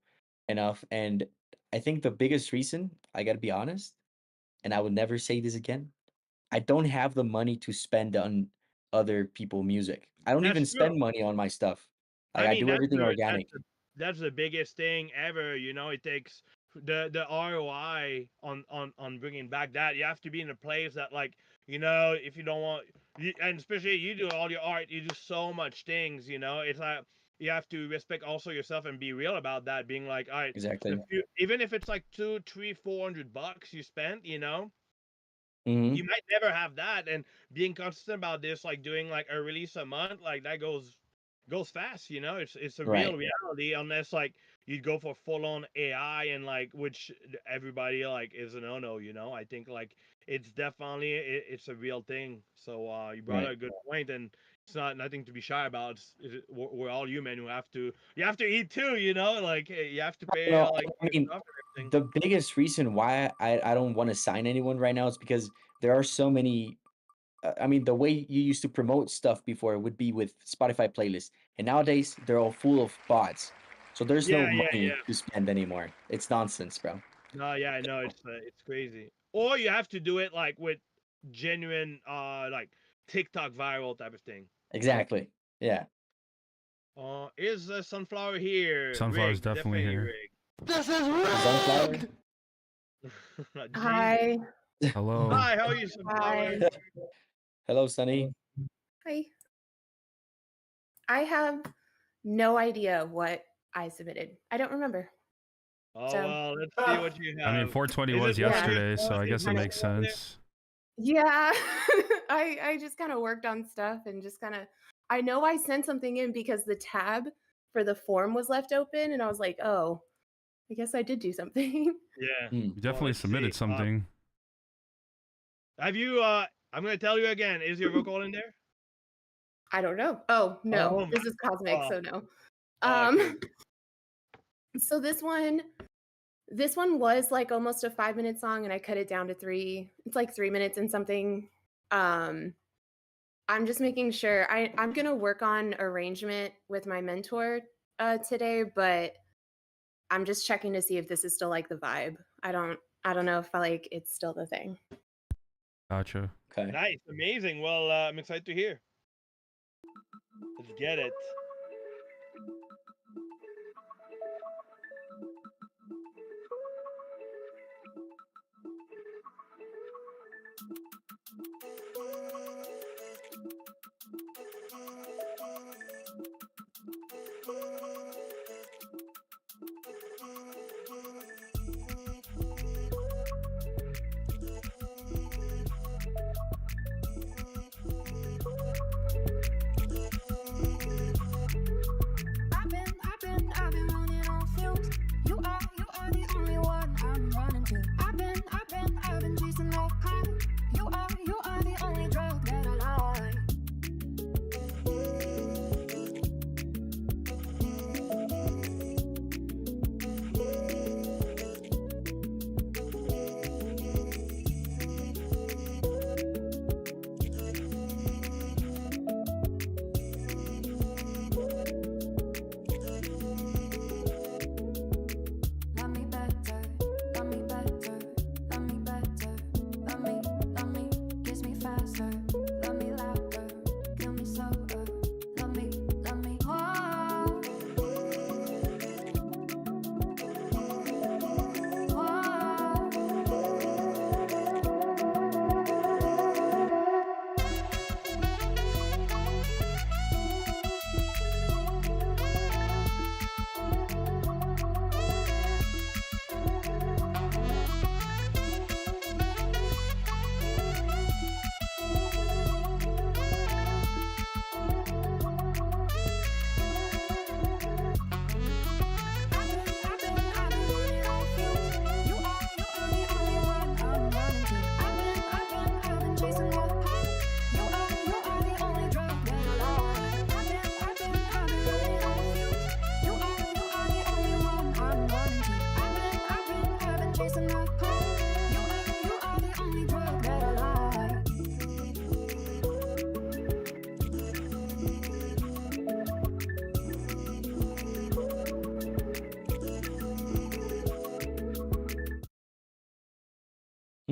enough, and I think the biggest reason, I gotta be honest, and I will never say this again, I don't have the money to spend on other people music. I don't That's even true. spend money on my stuff. Like I I mean, do everything that's organic. that's the biggest thing ever. It takes the ROI on bringing back that. You have to be in a place that like if you don't want and especially you do all your art, you do so much things. It's like you have to respect also yourself and be real about that. Being like, all right, Exactly. even if it's like $200, $300, $400 you spent, Hmm. you might never have that. And being consistent about this, like doing like a release a month, like that goes fast. It's a real Right. reality unless like you go for full on AI and like which everybody like is a no. I think like it's definitely it's a real thing. So you brought Right. a good point, and it's not nothing to be shy about. We're all human who you have to eat too. Like you have to pay No, like I your mean, stuff and everything. the biggest reason why I don't want to sign anyone right now is because there are so many. I mean, the way you used to promote stuff before would be with Spotify playlists, and nowadays they're all full of bots. So there's no Yeah. money to spend anymore. It's nonsense, bro. No, yeah, I know it's crazy. Or you have to do it like with genuine like TikTok viral type of thing. Exactly. Yeah. Is Sunflower here? Sunflower is Rigged, definitely here. This is Sunflower. rigged! Rigged. Hi. Hello. Hi, how are you, Sunflower? Hello, Sunny. Hi. I have no idea what I submitted. I don't remember. Oh So- well, let's see what you have. I mean, 420 Is was it- yeah. yesterday, so I guess it Is it- makes sense. Yeah. I just kind of worked on stuff and just kind of I know I sent something in because the tab for the form was left open and I was like, "Oh, I guess I did do something." Yeah. Hmm. You definitely let's submitted see. something. Have you? I'm gonna tell you again. Is your vocal in there? I don't know. Oh, no. Oh, This is cosmic, oh. so no. Oh, okay. So this one was like almost a 5-minute song and I cut it down to 3. It's like 3 minutes and something. I'm just making sure I'm going to work on arrangement with my mentor today, but I'm just checking to see if this is still like the vibe. I don't know if like it's still the thing. Gotcha. Okay. Nice, amazing. Well, I'm excited to hear. Let's get it.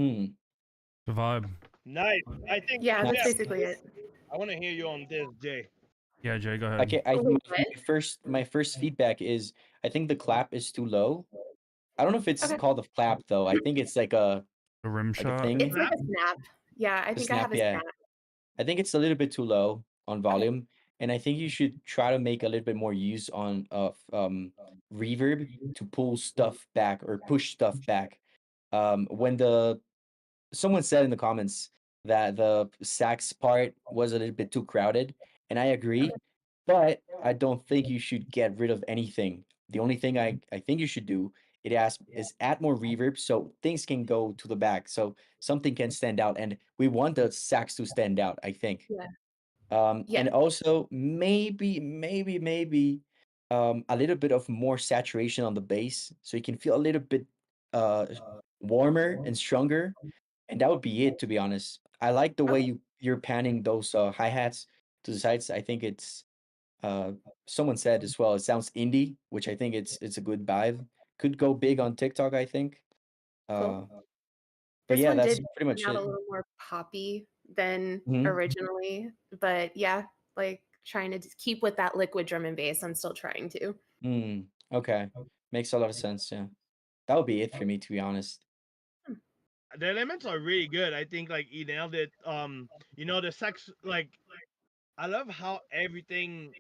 Hmm. The vibe. Nice. I think. Yeah, that's Yeah, basically it. I want to hear you on this, Jay. Yeah, Jay, go ahead. Okay, Oh, wait, what? my first feedback is I think the clap is too low. I don't know if it's Okay. called a clap though. I think it's like a The rim shot. thing. It's like a snap. Yeah, I The think I have snap, a yeah. snap. I think it's a little bit too low on volume, and I think you should try to make a little bit more use on of reverb to pull stuff back or push stuff back. When someone said in the comments that the sax part was a little bit too crowded, and I agree, but I don't think you should get rid of anything. The only thing I think you should do is add more reverb so things can go to the back, so something can stand out, and we want the sax to stand out, I think. Yeah. And Yeah. also maybe a little bit of more saturation on the bass, so you can feel a little bit uh warmer and stronger, and that would be it, to be honest. I like the way Okay. you're panning those hi-hats to the sides. I think it's uh someone said as well, it sounds indie, which I think it's a good vibe. Could go big on TikTok, I think. Cool. Uh but This yeah, one that's did pretty much come out a it. little more poppy than Mhm. originally, but yeah, like trying to just keep with that liquid drum and bass. I'm still trying to. Okay. Makes a lot of sense, yeah. That would be it for me, to be honest. The elements are really good. I think like he nailed it. The sex, like, I love how everything.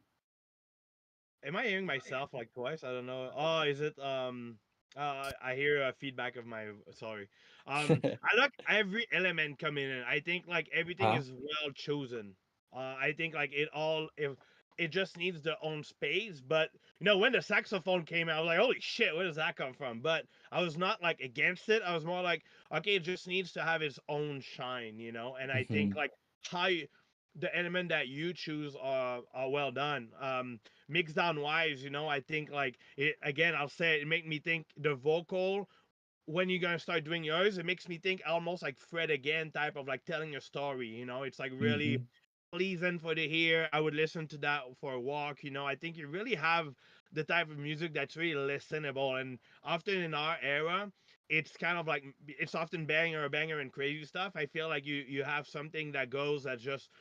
Am I hearing myself like twice? I don't know. Oh, is it I hear a feedback of my sorry. I like every element coming in. I think like everything Huh? is well chosen. I think like if it just needs their own space, but when the saxophone came out, I was like, holy shit, where does that come from? But I was not like against it. I was more like, okay, it just needs to have its own shine. And I think Mhm. like how the element that you choose are well done. Mixed down wise, I think like it again. I'll say it make me think the vocal when you're gonna start doing yours. It makes me think almost like Fred again type of like telling a story. It's like really Mhm. pleasing for the ear. I would listen to that for a walk. I think you really have the type of music that's really listenable, and often in our era. It's kind of like it's often banger and crazy stuff. I feel like you have something that goes that just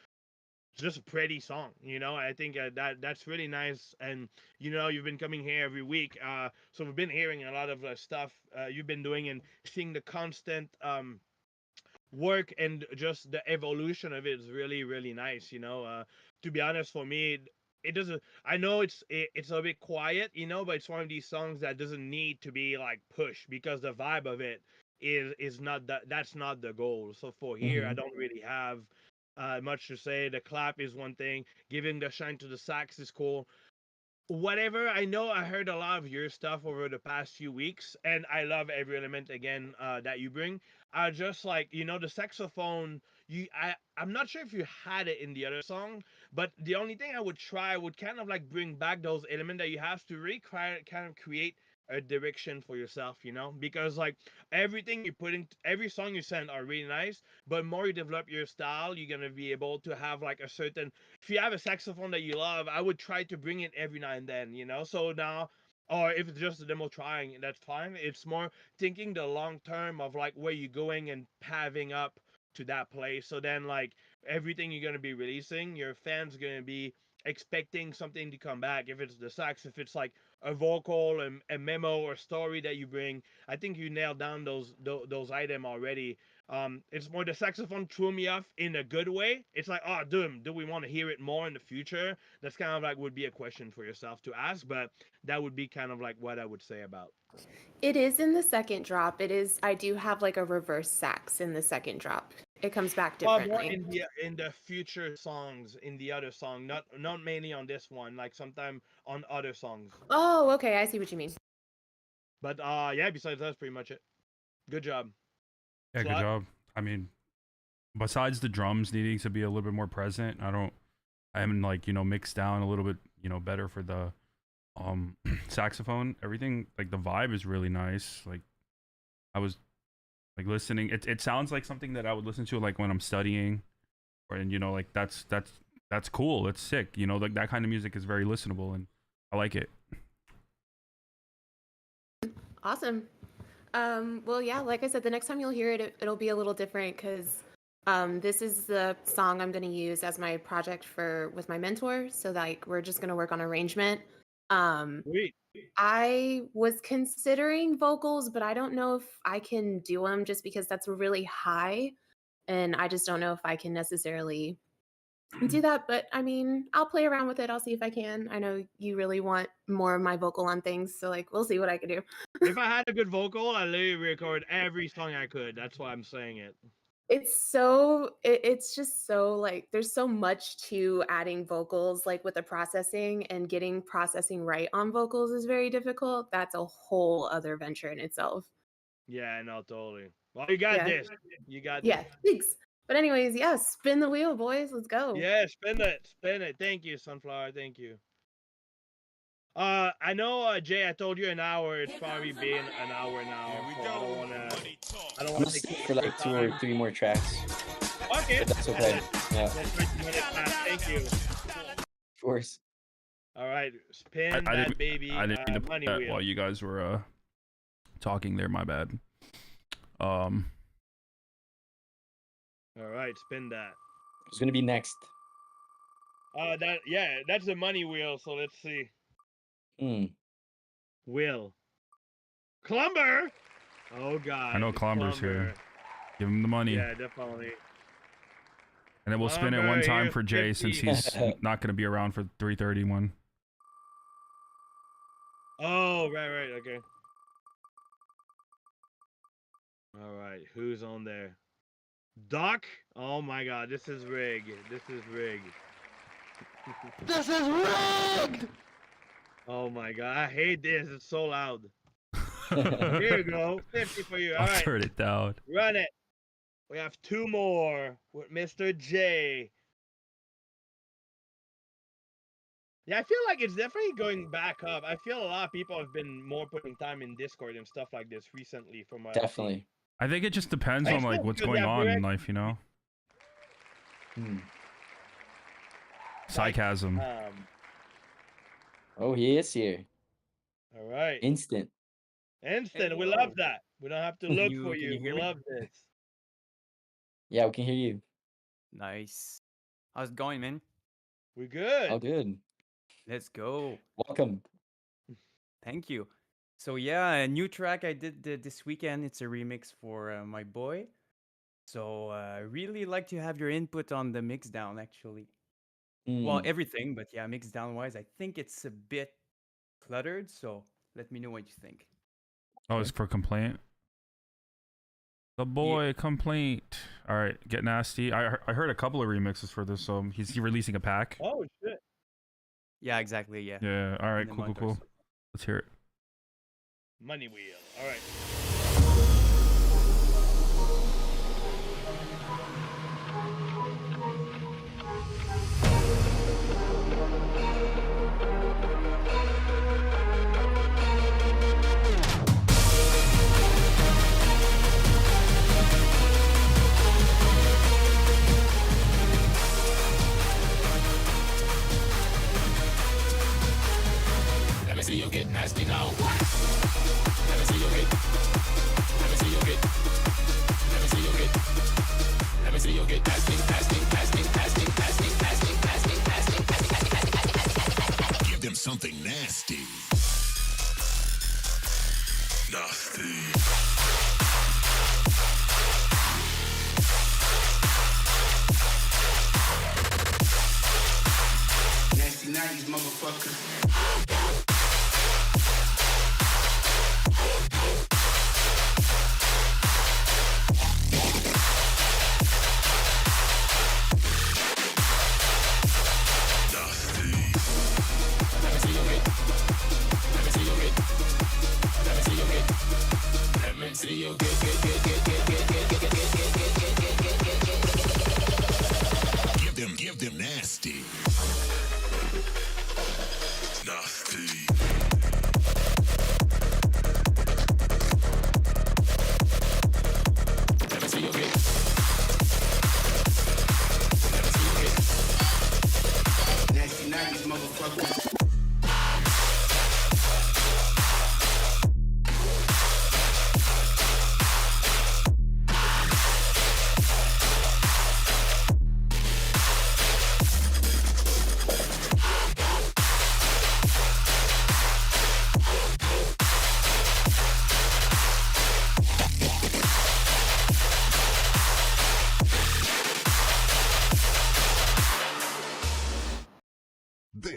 a pretty song. I think that's really nice, and you've been coming here every week, so we've been hearing a lot of stuff you've been doing and seeing the constant work and just the evolution of it is really really nice. To be honest, for me it doesn't. I know it's a bit quiet, but it's one of these songs that doesn't need to be like pushed because the vibe of it is not that's not the goal. So for here I Mhm. don't really have much to say. The clap is one thing, giving the shine to the sax is cool. Whatever, I know I heard a lot of your stuff over the past few weeks, and I love every element again that you bring. I just like the saxophone. I'm not sure if you had it in the other song, but the only thing I would try would kind of like bring back those elements that you have to really kind of create a direction for yourself, because like everything you put in every song you send are really nice, but more you develop your style, you're gonna be able to have like a certain. If you have a saxophone that you love, I would try to bring it every now and then. So now, or if it's just a demo trying, that's fine. It's more thinking the long term of like where you're going and paving up to that place. So then, like everything you're gonna be releasing, your fans gonna be expecting something to come back. If it's the sax, if it's like a vocal, a memo or story that you bring, I think you nailed down those items already. It's more the saxophone threw me off in a good way. It's like, oh, do we want to hear it more in the future? That's kind of like would be a question for yourself to ask, but that would be kind of like what I would say about. It is in the second drop. It is. I do have like a reverse sax in the second drop. It comes back More differently. in the future songs in the other song, not mainly on this one, like sometime on other songs. Oh, okay. I see what you mean. But yeah, besides that's pretty much it. Good job. Yeah, good Slot. job. I mean, besides the drums needing to be a little bit more present, I haven't like, mixed down a little bit, better for the saxophone. Everything, like the vibe is really nice. Like I was like listening. It sounds like something that I would listen to like when I'm studying, or and like that's cool. It's sick. Like that kind of music is very listenable, and I like it. Awesome. Well, yeah, like I said, the next time you'll hear it, it'll be a little different because this is the song I'm going to use as my project with my mentor. So like we're just going to work on arrangement. Sweet. I was considering vocals, but I don't know if I can do them just because that's really high, and I just don't know if I can necessarily do that. But I mean, I'll play around with it. I'll see if I can. I know you really want more of my vocal on things, so like we'll see what I can do. If I had a good vocal, I'd literally record every song I could. That's why I'm saying it. It's just so like there's so much to adding vocals, like with the processing, and getting processing right on vocals is very difficult. That's a whole other venture in itself. Yeah, no, totally. Well, you got Yeah. this. You got Yeah, this. thanks. But anyways, yeah, spin the wheel, boys. Let's go. Yeah, spin it. Spin it. Thank you, Sunflower. Thank you. I know, Jay, I told you an hour. It's probably been an hour now. So I don't wanna I'm take gonna stick for like 2 or 3 more tracks. Okay. But that's okay. Yeah, That's 20 minutes past. Thank you. of course. All right, spin I that didn't, baby. I didn't mean to put money that wheel. while you guys were talking there. My bad. All right, spin that. Who's gonna be next? That's the money wheel. So let's see. Will. Clumber. Oh God. I know it's Clumber's here. Give him the money. Yeah, definitely. And then we'll spin it one Clumber, time here's for Jay 50. since he's not going to be around for 3:31. Oh, right, okay. All right, who's on there? Doc? Oh my God, this is rigged. This is rigged. This is rigged! Oh my God, I hate this. It's so loud. Here you go, 50 for you. All I'll right, turn it down. run it. We have 2 more with Mr. J. Yeah, I feel like it's definitely going back up. I feel a lot of people have been more putting time in Discord and stuff like this recently. From what I've seen. Definitely. I think it just depends I on like still what's feel going that on in direct- life, you know. Hmm. Sarcasm. Oh, he is here. All right. Instant. Instant. We Hello. love that. We don't have to look you- for can you. you We hear me? love this. Yeah, we can hear you. Nice. How's it going, man? We're good. All good. Let's go. Welcome. Thank you. So yeah, a new track I did this weekend. It's a remix for my boy. So I really like to have your input on the mix down, actually. Well, Mm. everything, but yeah, mix down wise, I think it's a bit cluttered. So let me know what you think. Oh, it's for complaint. The boy complaint. All right, get nasty. I heard a couple of remixes for this, so he's releasing a pack. Oh shit. Yeah, exactly. Yeah. Yeah. All right. In a Cool. month or Cool. so. Let's hear it. Money wheel. All right. Let me see you get nasty now. Let me see you get. Let me see you get. Let me see you get. Let me see you get nasty, nasty, nasty, nasty, nasty, nasty, nasty, nasty, nasty. Give them something nasty. Nasty. Nasty night, motherfucker. Give them nasty. Nasty.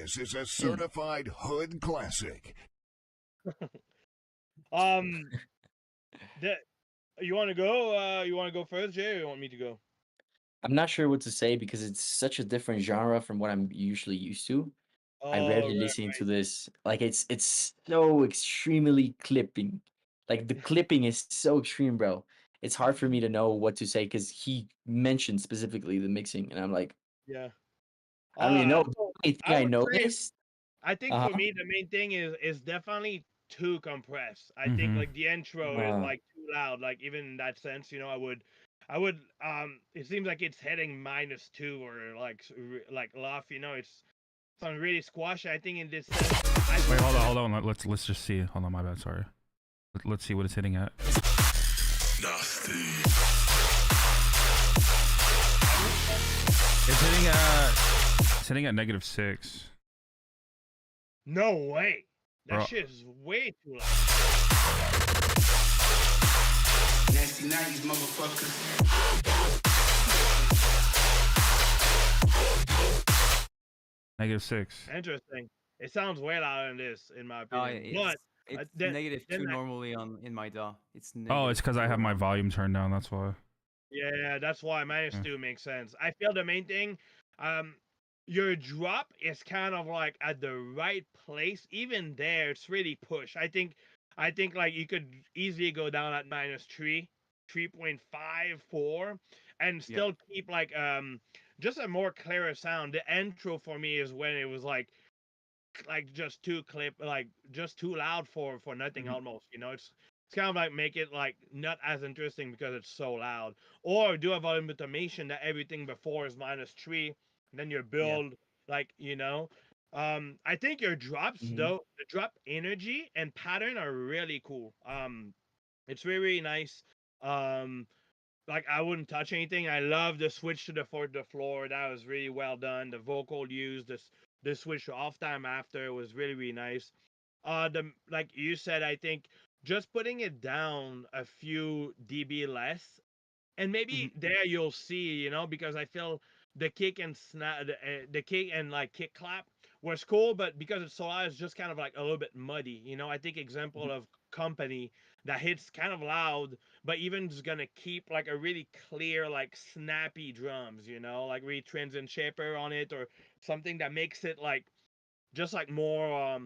This is a certified hood classic. You want to go? You want to go first, Jay, or you want me to go? I'm not sure what to say because it's such a different genre from what I'm usually used to. I Oh, rarely right. listen to this. Like it's so extremely clipping. Like the clipping is so extreme, bro. It's hard for me to know what to say because he mentioned specifically the mixing, and I'm like, Yeah. I don't even know. The So only thing I I would say, noticed, I think for uh-huh. me the main thing is definitely too compressed. I think Mm-hmm. like the intro is like too loud. Like even in that sense, I would it seems like it's heading -2 or like laugh. It's sounds really squashy. I think in this sense. Wait, hold on. Let's just see. Hold on, my bad. Sorry. Let's see what it's hitting at. It's hitting at -6. No way. That Bro. shit is way too loud. Nasty night, motherfucker. -6. Interesting. It sounds way louder than this, in my Oh, opinion. But it's then -2 I, normally in my DAW. It's Oh, it's because I have my -2 volume turned down. That's why. yeah, that's why Yeah. -2 makes sense. I feel the main thing, your drop is kind of like at the right place. Even there, it's really push. I think like you could easily go down at -3, 3.54, and Yeah. still keep like just a more clearer sound. The intro for me is when it was like just just too loud for nothing almost. It's kind of like make it like not as interesting because it's so loud, or do a volume automation that everything before is -3, and then your build I think your drops Mhm. though, the drop energy and pattern are really cool. It's really, really nice. Like I wouldn't touch anything. I love the switch to the fourth to floor. That was really well done. The vocal used the switch to off time after was really, really nice. The like you said, I think just putting it down a few dB less, and maybe there you'll see, because I feel the kick and snap, the kick and like kick clap was cool, but because it's so loud, it's just kind of like a little bit muddy. I think example of company that hits kind of loud, but even is gonna keep like a really clear, like snappy drums. Like really transient shaper on it or something that makes it like just like more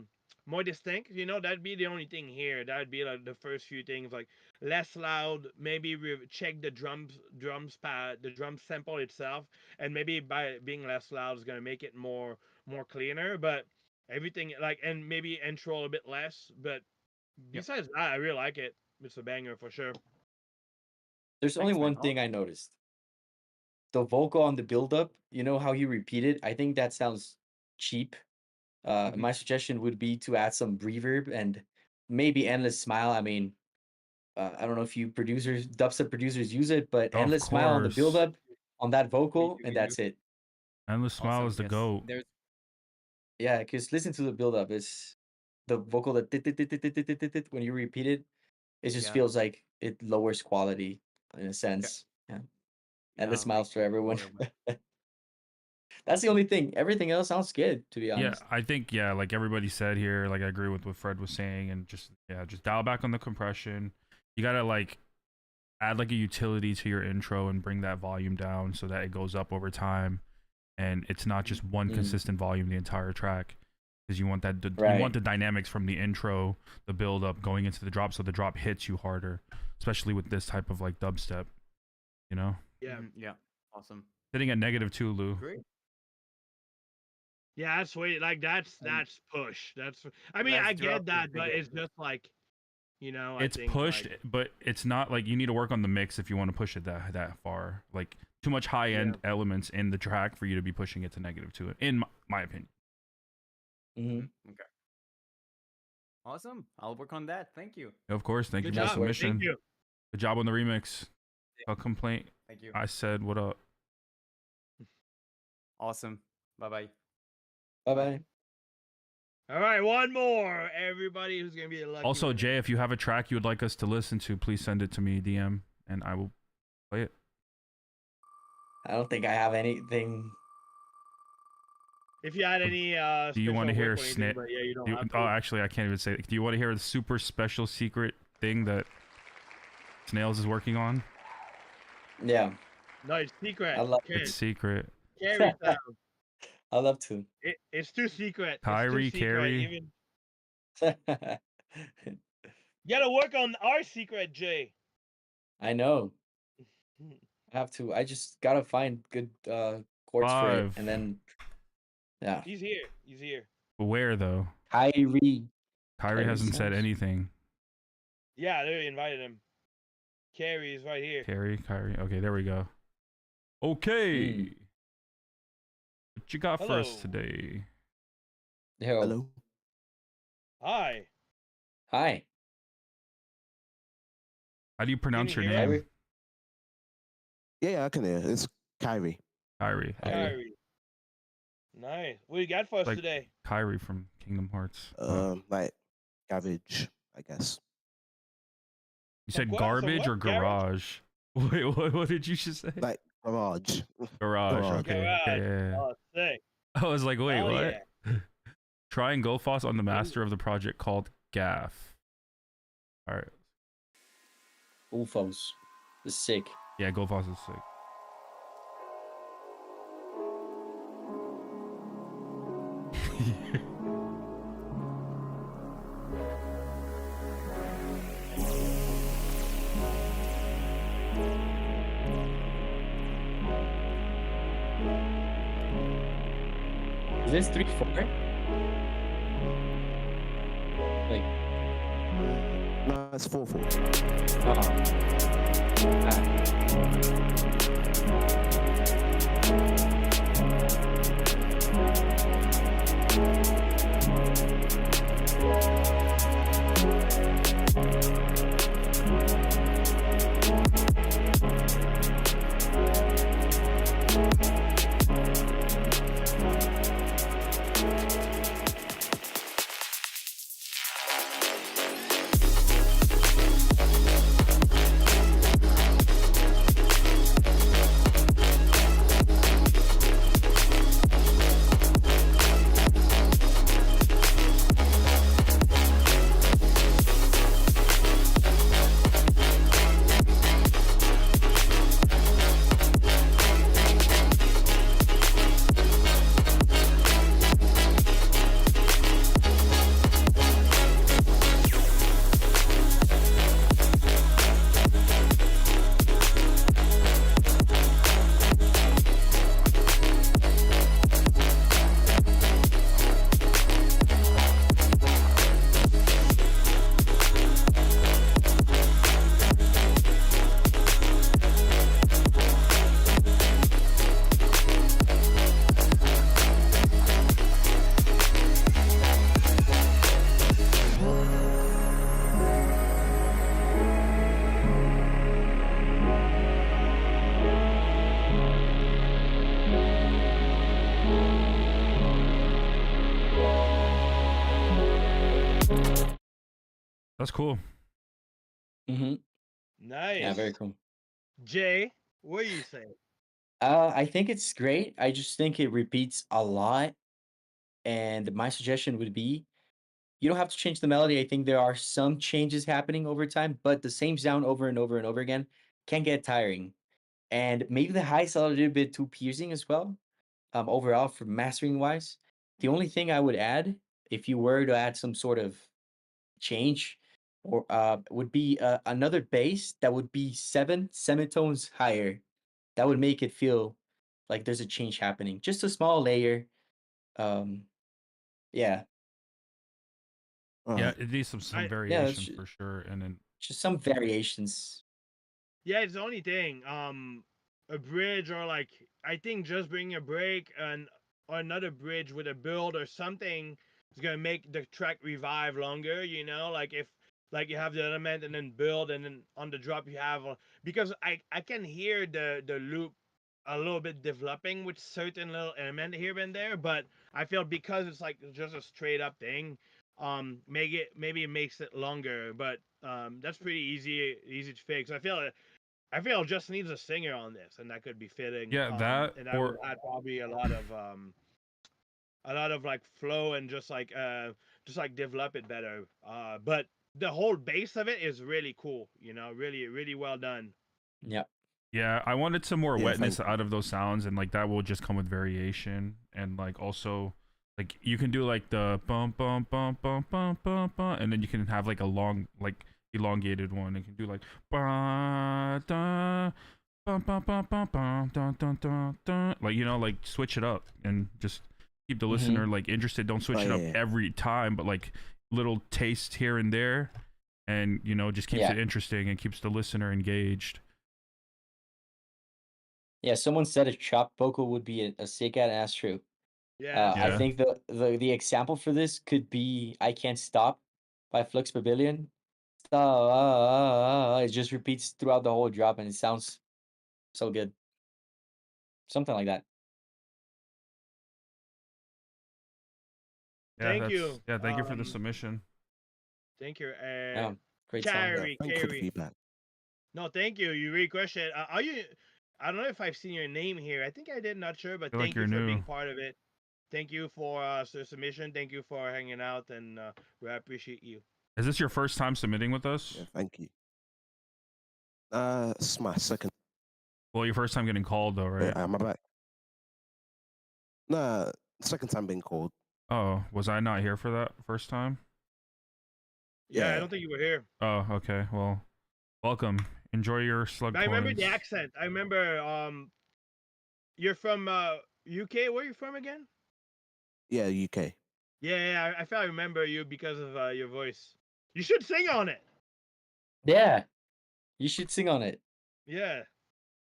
distinct. That'd be the only thing here. That'd be like the first few things, like less loud. Maybe check the drums pad, the drum sample itself, and maybe by being less loud is gonna make it more cleaner. But everything like, and maybe intro a bit less. But besides that, I really like it. It's a banger for sure. There's only Thanks, man. one thing I noticed. The vocal on the build up, you know how he repeated? I think that sounds cheap. My suggestion would be to add some reverb and maybe endless smile. I mean, I don't know if you producers, dubstep producers use it, but Of endless smile on the build course. up on that vocal, do, and we do. that's it. Endless Smile Awesome. is the Yes. goat. There's Yeah, because listen to the build up. It's the vocal that when you repeat it, it just yeah. feels like it lowers quality in a sense. Yeah. Endless Makes smiles for it everyone. lower, That's the only thing. Everything else sounds good, to be Yeah, honest. I think like everybody said here, like I agree with what Fred was saying, and just dial back on the compression. You gotta like add like a utility to your intro and bring that volume down so that it goes up over time, and it's not just one consistent volume the entire track, because you want that you want the dynamics from the intro, the build up going into the drop, so the drop hits you harder, especially with this type of like dubstep. Yeah. Yeah. Awesome. Sitting at -2, Lou. Great. Yeah, that's sweet. Like that's push. I mean, Last I drop get is that, the but goat. it's just like, I It's think pushed, like, but it's not like you need to work on the mix if you want to push it that far. Like too much high end elements in the track for you to be pushing it to -2, in my opinion. Okay. Awesome. I'll work on that. Thank you. Of course, thank Good you for the job. submission. Thank you. Good job on the remix. A complaint. Thank you. I said, what up? Awesome. Bye-bye. Bye-bye. All right, one more. Everybody who's gonna be a lucky Also, winner. Jay, if you have a track you would like us to listen to, please send it to me DM and I will play it. I don't think I have anything. If you had any Do you want to special hear work or anything, Snail? but yeah, you don't have Oh, to. actually, I can't even say it. Do you want to hear the super special secret thing that Snails is working on? Yeah, No, it's secret. I love It's Can't secret. carry sound. I love to. It's too secret. It's too Kyrie, secret. Carrie. Even you gotta work on our secret, Jay. I know. I have to. I just gotta find good chords for it, 5. and then yeah, He's here. He's here. Where though? Kyrie. Kyrie hasn't said sounds. anything. Yeah, they invited him. Carrie is right here. Kyrie. Okay, there we go. Okay. Mm. What you got for us Hello. today? Yo. Hello. Hi. Hi. How do you pronounce Can your you hear name? Kyrie. Yeah, I can hear. It's Kyrie. Kyrie. Okay. Kyrie. Nice. What you got for us Like today? Kyrie from Kingdom Hearts. Oh. Like garbage, I guess. You said Some garbage what? or garage? Wait, what did you just say? Like garage. Garage. garage. Okay. Garage. Okay. Yeah. Oh, sick. I was like, wait, Hell what? yeah. Try and GoFoss on the master of the project called Gaff. All right. Ufos. This is sick. Yeah, GoFoss is sick. Is this 3/4? Like, No, it's 4/4. That's cool. Mm-hmm. Nice. Yeah, very cool. Jay, what do you say? I think it's great. I just think it repeats a lot. And my suggestion would be you don't have to change the melody. I think there are some changes happening over time, but the same sound over and over and over again can get tiring. And maybe the highs are a little bit too piercing as well. Overall, for mastering wise, the only thing I would add, if you were to add some sort of change, or would be another bass that would be 7 semitones higher. That would make it feel like there's a change happening. Just a small layer. Um, yeah, Yeah, Alright. it needs some I- yeah, variations for sure. And then just some variations. Yeah, it's the only thing. A bridge or like I think just bringing a break and or another bridge with a build or something is gonna make the track revive longer. You know, like if like you have the element and then build and then on the drop you have because I can hear the loop a little bit developing with certain little element here and there, but I feel because it's like just a straight up thing, maybe it makes it longer, but that's pretty easy to fix. I feel it just needs a singer on this, and that could be fitting. yeah, that and I or would add probably a lot of a lot of like flow and just like develop it better. But the whole base of it is really cool. You know, really well done. Yeah. Yeah, I wanted some more Yeah, wetness thank you. out of those sounds, and like that will just come with variation, and like also, like you can do like the bum bum bum bum bum bum bum, and then you can have like a long, like elongated one. You can do like ba da bum bum bum bum bum dun dun dun dun, like like switch it up and just keep the listener like interested. Don't switch it up every time, but like little taste here and there, and just keeps it interesting and keeps the listener engaged. Yeah, someone said a chop vocal would be a sick ad, and that's true. Yeah. I think the example for this could be "I Can't Stop" by Flux Pavilion. It just repeats throughout the whole drop, and it sounds so good. Something like that. Yeah, Thank you. Yeah, thank you for the submission. Thank you. Yeah, great song. Carrie, Thank you for the Carrie. feedback. No, thank you. You really crushed it. Are you? I don't know if I've seen your name here. I think I did. Not sure, but Feel like thank you you're for new. being part of it. Thank you for the submission. Thank you for hanging out, and we appreciate you. Is this your first time submitting with us? Yeah, thank you. It's my second. Well, your first time getting called though, right? Am I back? Nah, second time being called. Oh, was I not here for that first time? Yeah, I don't think you were here. Oh, okay. Well, welcome. Enjoy your slug. I remember the coins. accent. I remember. You're from UK. Where are you from again? Yeah, UK. Yeah, I felt I remember you because of your voice. You should sing on it. Yeah, you should sing on it. Yeah.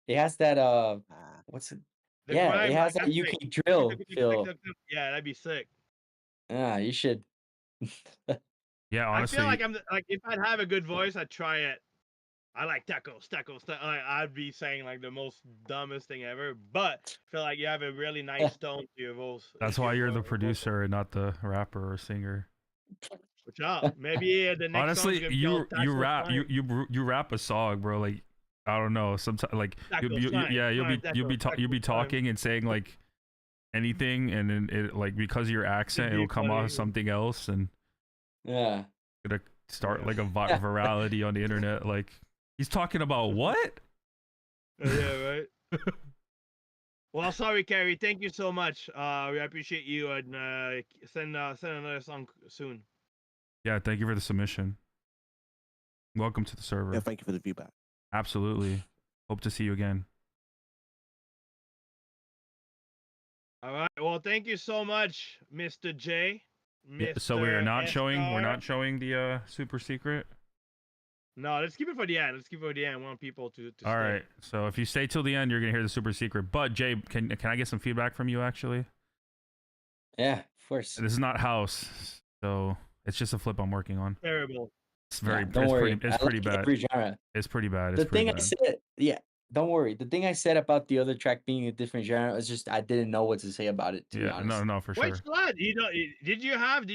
It has that what's it? The Yeah, grime, it has like, that that's UK drill feel. Yeah, that'd be sick. Yeah, you should. Yeah, I honestly, feel like I'm like if I'd have a good voice, I'd try it. I like tacos. I'd be saying like the most dumbest thing ever, but I feel like you have a really nice tone to your voice. that's why you're the producer and not the rapper or singer. Watch out. Maybe the next song's Honestly, gonna be you called Taco rap Slime. you rap a song, bro. Like I don't know. Sometimes like Taco you'll Slime, be Taco talking and saying like anything, and then it like because of your accent, be it'll come off funny. as something else, and Yeah. gonna start like a virality on the internet. Like he's talking about what? Yeah, right. Well, sorry, Carrie. Thank you so much. We appreciate you, and send another song soon. Yeah, thank you for the submission. Welcome to the server. Yeah, thank you for the feedback. Absolutely. Hope to see you again. All right. Well, thank you so much, Mr. J. Yeah, so we're not showing SR. the super secret. No, let's keep it for the end. Let's keep it for the end. I want people to All stay. right. So if you stay till the end, you're gonna hear the super secret. But Jay, can I get some feedback from you actually? Yeah, of course. This is not house, so it's just a flip I'm working on. Terrible. It's very, Don't worry. it's I pretty like bad. every genre. It's pretty bad. The It's pretty thing I bad. said, yeah, don't worry. The thing I said about the other track being a different genre was just I didn't know what to say about it. To be Yeah, honest. no, for Wait, sure. Slud, did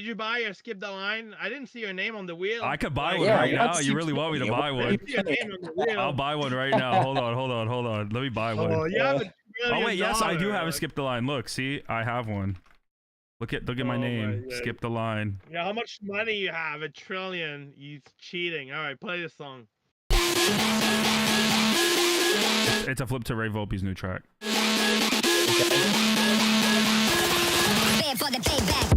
you buy or skip the line? I didn't see your name on the wheel. I could buy Like, one Yeah, right once now. you You really want me to play it, buy what I one? see your name on the wheel. I'll buy one right now. Hold on. Let me buy one. Oh, you have $1 Oh trillion. wait, yes, I do have a skip the line. Look, see, I have one. Look at my Oh my name. God. Skip the line. Yeah, how much money you have? $1 trillion. You cheating. All right, play this song. It's a flip to Ray Volpe's new track. For the payback.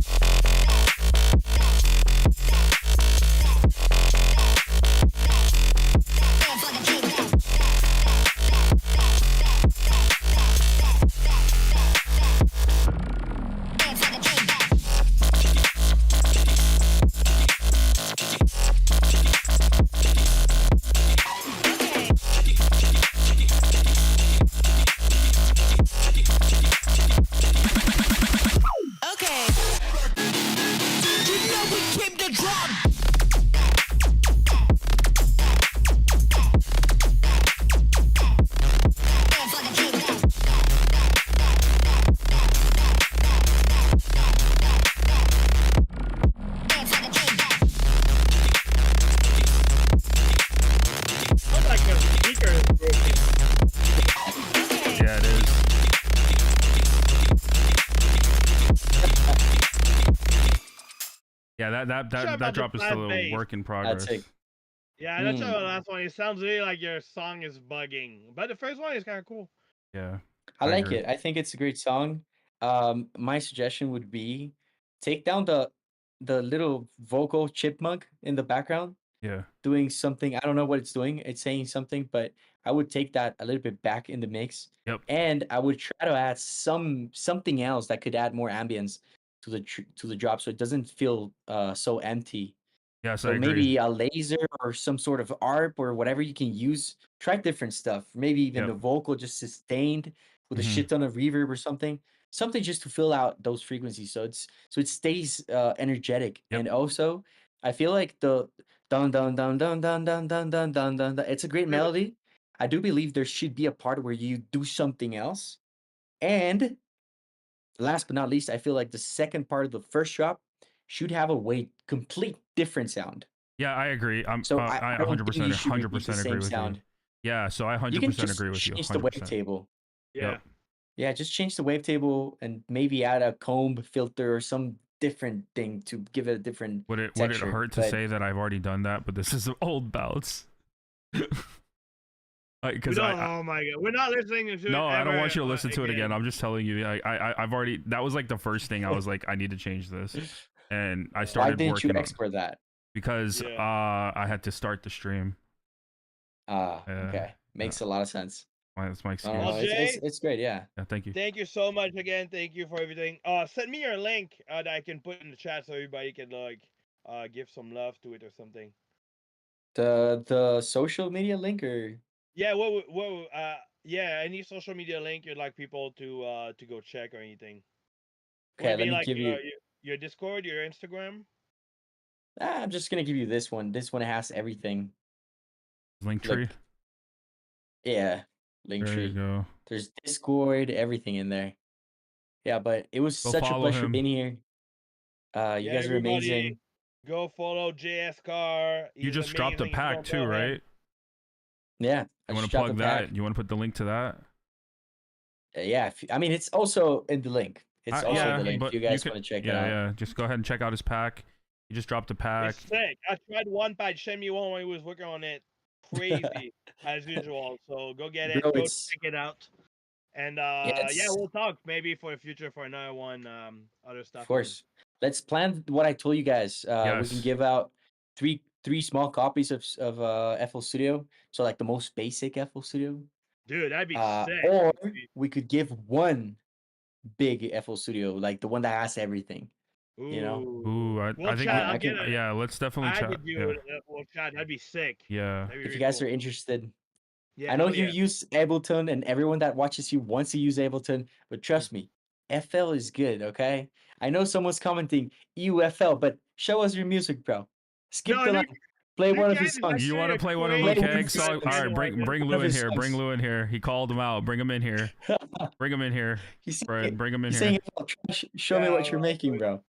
Yeah, Sure that about the drop is flat still a bass. work in That's progress. it. Yeah, that's Mm. the last one. It sounds really like your song is bugging, but the first one is kind of cool. Yeah, I like agree. it. I think it's a great song. My suggestion would be take down the little vocal chipmunk in the background Yeah, doing something. I don't know what it's doing. It's saying something, but I would take that a little bit back in the mix. Yep. And I would try to add something else that could add more ambience to the drop, so it doesn't feel so empty. yes, I So agree. maybe a laser or some sort of ARP or whatever you can use. Try different stuff. Maybe even the Yep. vocal just sustained with a Mhm. shit ton of reverb or something. Something just to fill out those frequencies so it stays energetic. Yep. And also, I feel like the dun dun dun dun dun dun dun dun dun dun. It's a great melody. I do believe there should be a part where you do something else. And last but not least, I feel like the second part of the first drop should have a complete different sound. Yeah, I agree. So I I don't think 100% you should repeat the 100% agree same with you. sound. Yeah, so I You can 100% just agree with you. change the 100%. wavetable. Yeah. Yep. Yeah, just change the wavetable and maybe add a comb filter or some different thing to give it a different Would it texture. hurt to But say that I've already done that? But this is an old bounce. Because Oh my god, we're not listening to it. no, I don't ever, want you to listen to it again. again. I'm just telling you. I've already. That was like the first thing I was like, I need to change this, and I why started didn't you working on export that? because Yeah. I had to start the stream. Ah, Yeah. okay. Makes a lot of sense. That's my excuse. Well, Jay, It's great, yeah. Yeah, thank you. Thank you so much again. Thank you for everything. Send me your link that I can put in the chat so everybody can like give some love to it or something. The social media link or Yeah, yeah, any social media link you'd like people to go check or anything. Would okay, it be let me like give you your Discord, your Instagram? I'm just gonna give you this one. This one has everything. Linktree. Look, yeah, There you Linktree. go. There's Discord, everything in there. Yeah, but it was Go such a follow pleasure him. being here. You Yeah, guys are everybody, amazing. go follow JS Car. You He's just dropped a amazing. If you pack don't too, know him- right? Yeah, I You want just to dropped plug the that? pack. You want to put the link to that? Yeah, I mean it's also in the link. It's also yeah, in the link. but If you guys could- want to check it yeah, out. yeah. Just go ahead and check out his pack. He just dropped a pack. It's sick. I tried one patch. Send me one when he was working on it. Crazy as usual. So go get it. Bro, Go it's check it out. And yeah, yeah, it's we'll talk maybe for the future for another one. Other stuff. of course. Let's plan what I told you guys. We can Yes. give out three small copies of FL Studio. So like the most basic FL Studio. Dude, that'd be sick. Or we could give one big FL Studio, like the one that has everything. You know? Ooh, I We'll think chat. I I'll can- get it. yeah, let's definitely I chat. could do Yeah. it. We'll chat. That'd be sick. Yeah. That'd be If you really guys cool. are interested. Yeah, I know hell you yeah. use Ableton and everyone that watches you wants to use Ableton, but trust me, FL is good, okay? I know someone's commenting EUFL, but show us your music, bro. Skip No, the Luke- line. Play one of Luke his Cage is songs. You want to play one of Play Luke one of Hagg's his songs? songs. All right, bring One Lou of in his here. Bring songs. Lou in here. He called him out. Bring him in here. Bring him in here. He's Fred, saying, bring him in he's here. saying FL trash. Show me what you're making, bro.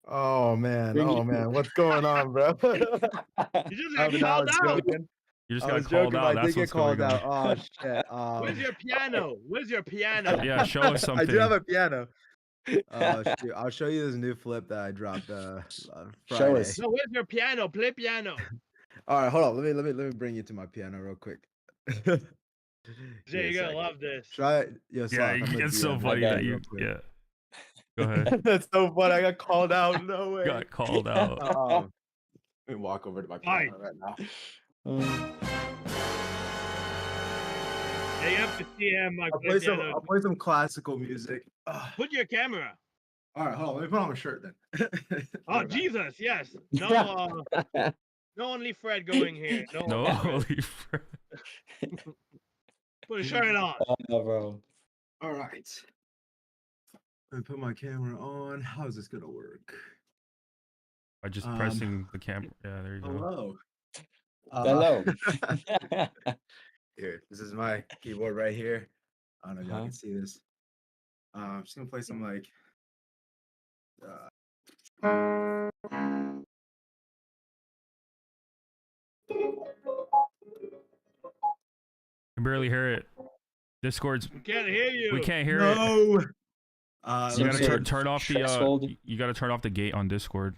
Oh man, Bring oh it. man, what's going on, bro? You just got I called was out. joking. You just I got was called joking, out. but I That's did what's get called going out. on. Oh shit. Where's your piano? Where's your piano? Yeah, show us I do something. have a piano. Shoot, I'll show you this new flip that I dropped Show Friday. us. No, where's your piano? Play piano. All right, hold on. Let me bring you to my piano real quick. Give me Jay, a you're gonna second. love this. Try it. Yo, Yeah, Slav, I'm gonna it's so DM funny you that real you. quick. Yeah. Go ahead. That's so funny. I got called out. No way. Got called out. Let me walk over to my Fine. piano right now. Yeah, you have to see him like I'll play play some. piano. I'll play some classical music. Put your camera. All right, hold on. Let me put on my shirt then. Oh Jesus, yes. No, no only Fred going here. No, No, only Fred. only Put a shirt on. Oh, bro. All right. Let me put my camera on. How is this gonna work? by just pressing the camera. Yeah, there you go. Hello. Hello. Here, this is my keyboard right here. I don't know if y'all can see this. I'm just gonna play some like. I can barely hear it. Discord's. We can't hear you. We can't hear it. No. You gotta turn off the. threshold. You gotta turn off the gate on Discord.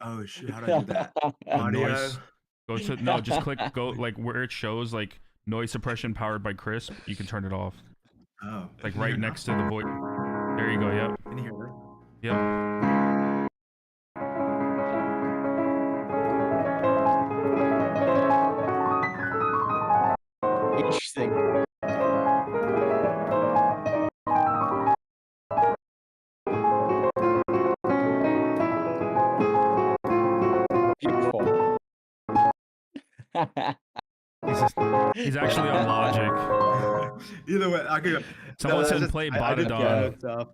Oh shoot, how do I do that? Audio. Noise. Go to no, just click go like where it shows like noise suppression powered by Crisp. You can turn it off. Oh. Like can you right hear next to now? the voice. There you go. Yep. Can you hear me? Yep. Interesting. Beautiful. He's actually on Logic. Either way, I could go. Someone that's said just- play I just piano Batadon. stuff.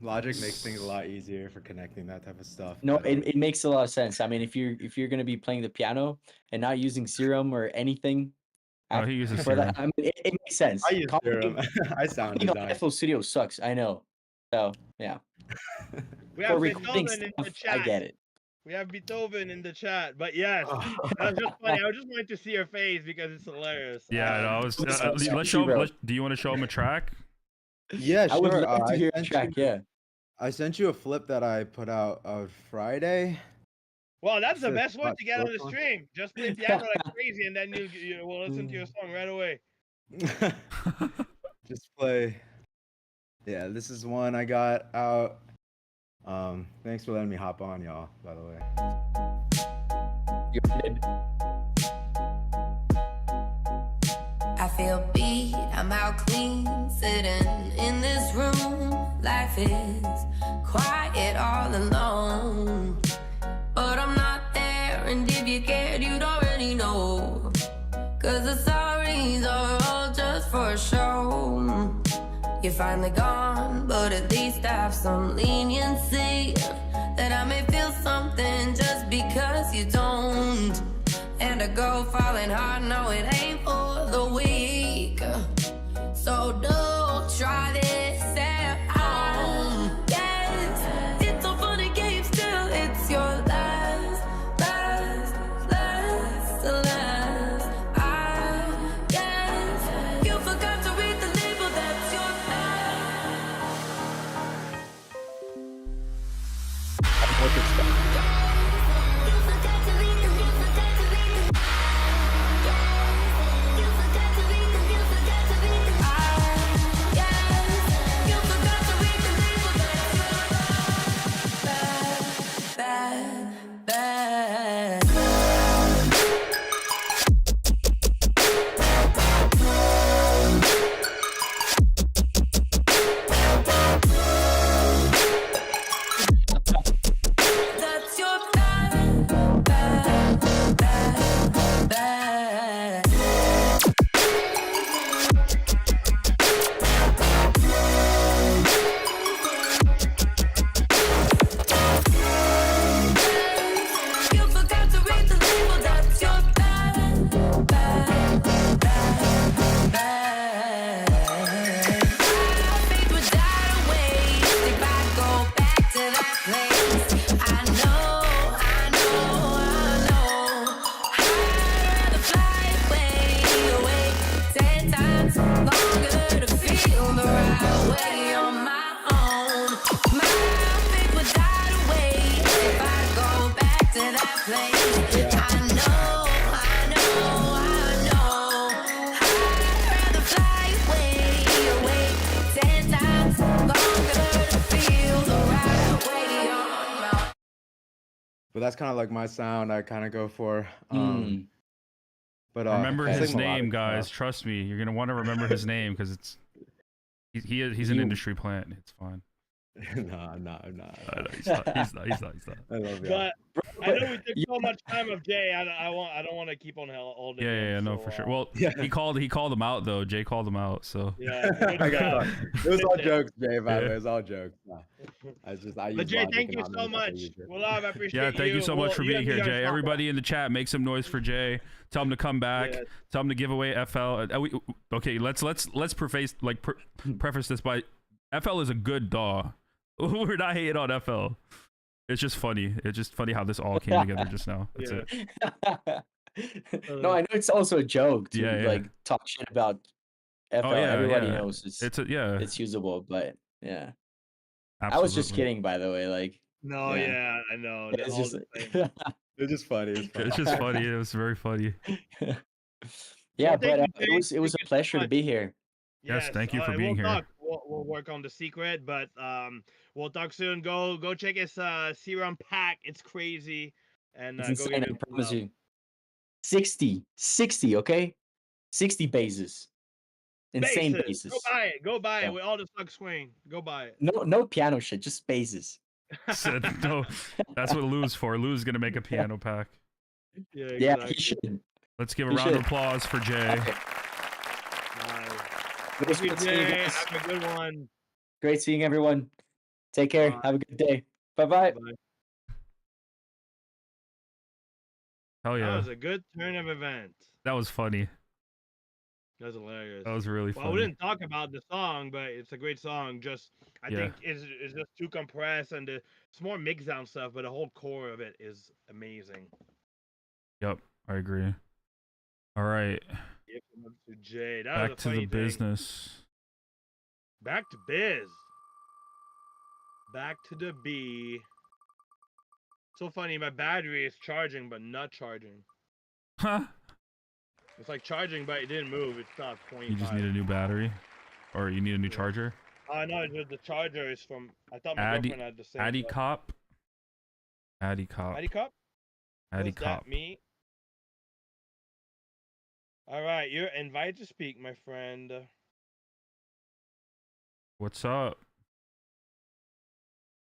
Logic makes things a lot easier for connecting that type of stuff. No, but, it makes a lot of sense. I mean, if you're gonna be playing the piano and not using Serum or anything No, he uses for that, Serum. I mean, it makes sense. I use Serum. I sound Copying on design. FL Studio sucks. I know. So yeah, We for have recording Beethoven in the stuff, I chat. get it. We have Beethoven in the chat. But yes, that was just funny. I was just wanting to see your face because it's hilarious. Yeah, no, I was, let's you, show him. bro. Do you want to show him a track? Yeah, I would sure. love to I hear a sent track. you- Yeah. I sent you a flip that I put out on Friday. Well, that's the Says best one hot to get on the silicone. stream. Just play piano like crazy, and then you will listen to your song right away. Just play. Yeah, this is one I got out. Thanks for letting me hop on, y'all. By the way. You did. I feel beat, I'm out clean, sitting in this room. Life is quiet all alone, but I'm not there, and if you cared, you'd already know. Cause the stories are all just for a show. You're finally gone, but at least I have some leniency, that I may feel something just because you don't. And a girl falling hard, no, it ain't for the weak. So don't try this at home. Yes, it's a funny game still. It's your last. I guess you forgot to read the label. That's your That's your bad. You forgot to read the label. That's your bad. My faith would die to waste if I go back to that place. I know. I'd rather fly away 10 times longer to feel the right way on my own. My faith would die to waste if I go back to that place. I know. I'd rather fly away 10 times longer to feel the right way on my own. But that's kind of like my sound. I kind of go for. Mm. But Remember I his sing melodic name, guys. stuff. Trust me, you're gonna want to remember his name because it's he's an You- industry plant. It's fine. No, I'm not. I know, he's not. I love you. But I know we took Yeah. so much time of Jay. I don't want to keep on all day. Yeah, no, so, for sure. Well, he called him out though. Jay called him out. So Yeah. I got caught. It was all jokes, Jay. By the Yeah. way, it was all jokes. No, I use But Jay, Logic thank and you not so many people much. use it. Well, I appreciate yeah, thank you so much for You being and here, me are Jay. top- Everybody in the chat, make some noise for Jay. Tell him to come back. Yes. Tell him to give away FL. Okay, let's preface this by FL is a good DAW. We're not hating on FL. It's just funny. It's just funny how this all came together just now. That's Yeah. it. No, I know it's also a joke to Yeah, yeah. like talk shit about FL. Oh, yeah, Everybody yeah. knows It's a, yeah. it's usable, but yeah. I Absolutely. was just kidding, by the way. Like, No, Yeah. yeah, I know. Yeah, They're it's all just the like- same. It's just funny. It's funny. It's just funny. It was very funny. Yeah, Well, thank but you, it Jay. was Thank a you so pleasure to much. be here. Yes, thank you for we'll being here. talk. We'll work on the secret, but we'll talk soon. Go check his serum pack. It's crazy, and It's go insane, give I him some promise love. you. 60, okay? 60 bases. Insane Bases. bases. Go buy Yeah. it with all the suck swing. Go buy it. No piano shit, just bases. Said, no, that's what Lou's for. Lou's gonna make a piano pack. Yeah, Yeah, exactly. he should. Let's give a He round should. of applause for Jay. Okay. Nice. It was Thank you, good seeing you Jay. guys. Have a good one. Great seeing everyone. Take care. Bye. Have a good day. Bye-bye. Bye. Hell That yeah, was a good turn of events. that was funny. That was hilarious. That was really Well, we funny. didn't talk about the song, but it's a great song. Just I Yeah. think it's just too compressed, and it's more mix down stuff, but the whole core of it is amazing. Yep, I agree. All right, Give it up to Jay. That back was a to the funny thing. business. Back to biz. Back to the B. So funny, my battery is charging but not charging. Huh? It's like charging but it didn't move. It's not 0.5. You just need a new battery, or you need a new charger. No, the charger is from. I thought my Addy, girlfriend had the same. Addy stuff. Cop. Addy Cop. Addy Cop? Addy Was Cop. that me? All right, you're invited to speak, my friend. What's up?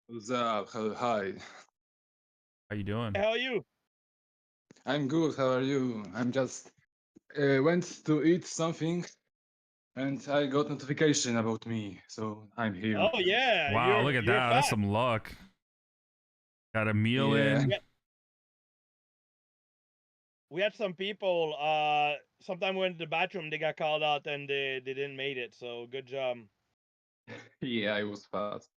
What's up? Hi. How you doing? How are you? I'm good. How are you? I'm just went to eat something, and I got notification about me, so I'm here. Oh yeah. Wow, look at you're that. That's fat. some luck. Got a meal Yeah. in. We had some people. Sometime went to the bathroom. They got called out and they didn't make it. So good job. Yeah, I was fast.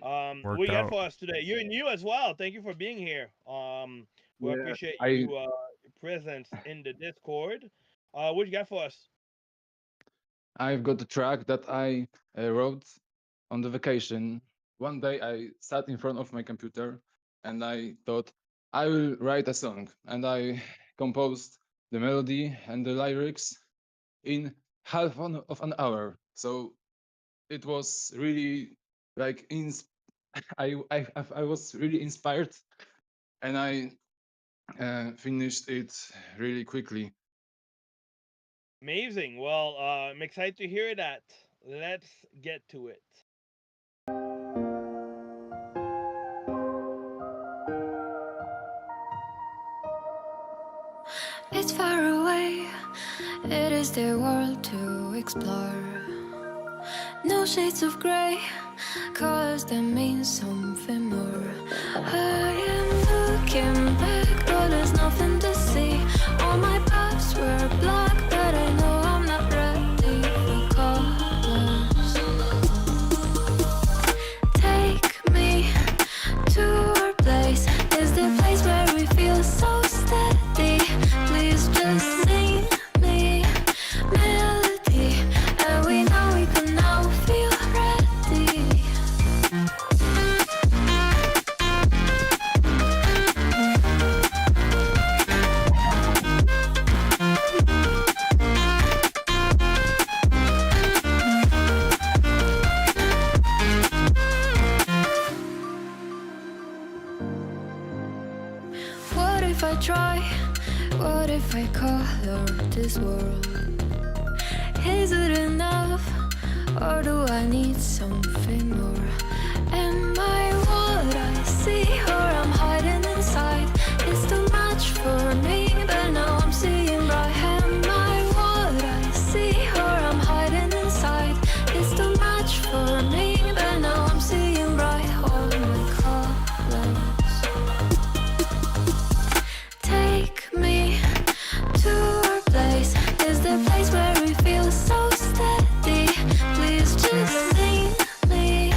What Worked you got out. for us today? You and you as well. Thank you for being here. We Yeah, appreciate I- you presence in the Discord. What you got for us? I've got a track that I wrote on the vacation. One day I sat in front of my computer and I thought I will write a song, and I composed the melody and the lyrics in half of an hour. So it was really like I was really inspired, and I finished it really quickly. Amazing. Well, I'm excited to hear that. Let's get to it. It's far away, it is their world to explore. No shades of grey, cause that means something more. I am looking back, but there's nothing to see. All my paths were black, but I know I'm not ready for colors. Take me to our place. Is the place where we feel so steady? Please just sing me melody, and we know we can now feel ready. What if I try? What if I color this world? Is it enough? Or do I need something more? Am I what I see? Or I'm hiding inside? It's too much for me, but now I'm seeing right. Am I what I see? Or I'm hiding inside? It's too much for me, but now I'm seeing right. All my colors. Take me to our place. Is the place where we feel so steady? Please just sing me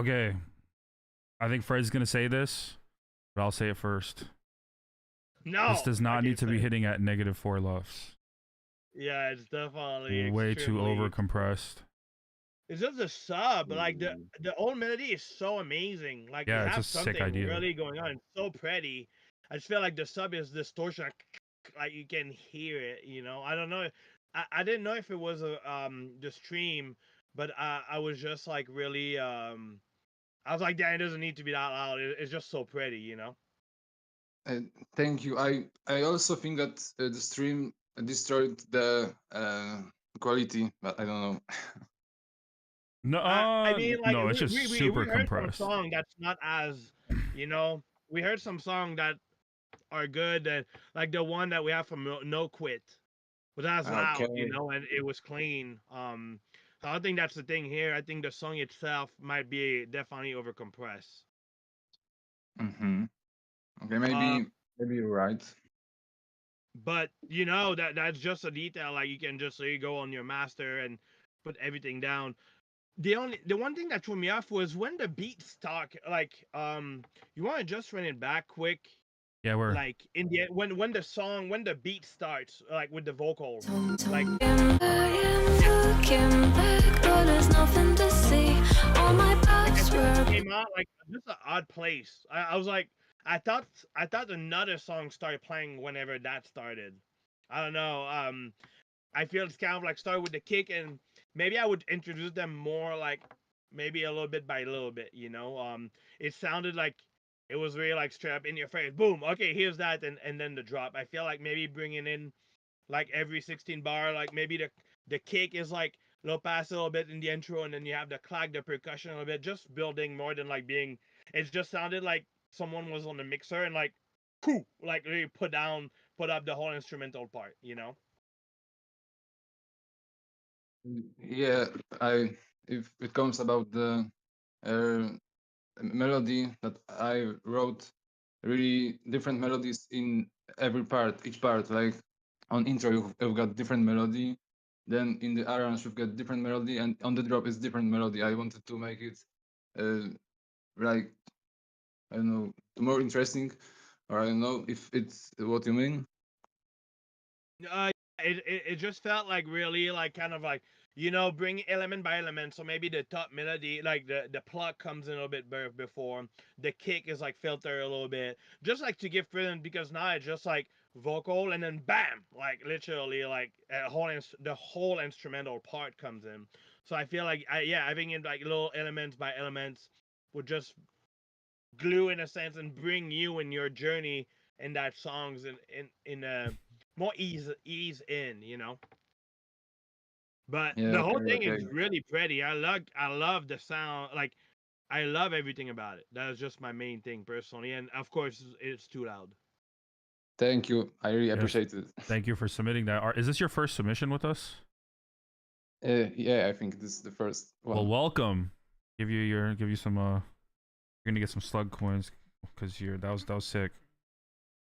Okay. I think Fred's gonna say this, but I'll say it first. No. This does not okay, need to be say it. hitting at -4 LUFS. Yeah, it's definitely Way too extremely- over compressed. It's just a sub. Like the old melody is so amazing. Like Yeah, you it's have a sick something idea. really going on. It's so pretty. I just feel like the sub is distortion. Like you can hear it. You know. I don't know. I didn't know if it was a the stream, but I was just like really I was like, damn, it doesn't need to be that loud. It's just so pretty. You know. Thank you. I also think that the stream destroyed the quality, but I don't know. No, I mean, like no, it's just super we heard compressed. some song that's not as, you know, we heard some song that are good, and like the one that we have from No Quit, but that's loud, you Okay. know, and it was clean. So I think that's the thing here. I think the song itself might be definitely over compressed. Mm-hmm. Okay, maybe you're right. But you know that's just a detail. Like you can just say go on your master and put everything down. The one thing that threw me off was when the beats start. Like you want to just run it back quick. Yeah, we're Like in the when the beat starts, like with the vocals, like came out like just an odd place. I was like, I thought another song started playing whenever that started. I don't know. I feel it's kind of like start with the kick, and maybe I would introduce them more like maybe a little bit by little bit, you know. It sounded like it was really like straight up in your face, boom. Okay, here's that, and then the drop. I feel like maybe bringing in like every 16 bar, like maybe the kick is like a little past a little bit in the intro, and then you have the clack, the percussion a little bit, just building more than like being. It just sounded like someone was on the mixer and like, poof, like really put up the whole instrumental part, you know. Yeah, if it comes about the uh, melody that I wrote, really different melodies in each part. Like on intro, you've got different melody. Then in the arrange, you've got different melody, and on the drop, it's different melody. I wanted to make it like I don't know, more interesting, or I don't know if it's what you mean. It just felt like really like kind of like, you know, bring element by element. So maybe the top melody, like the pluck comes in a little bit before the kick is like filter a little bit, just like to give rhythm, because now it's just like vocal and then bam, like literally like the whole instrumental part comes in. So I feel like having it like little elements by elements would just glue in a sense and bring you in your journey in that songs in a more ease in, you know. But Yeah, the whole okay, thing is okay. really pretty. I love the sound. Like I love everything about it. That is just my main thing personally, and of course it's too loud. Thank you. I really Yes. appreciate it. Thank you for submitting that. Is this your first submission with us? Yeah, I think this is the first one. Well, welcome. Give you some you're gonna get some slug coins because that was sick.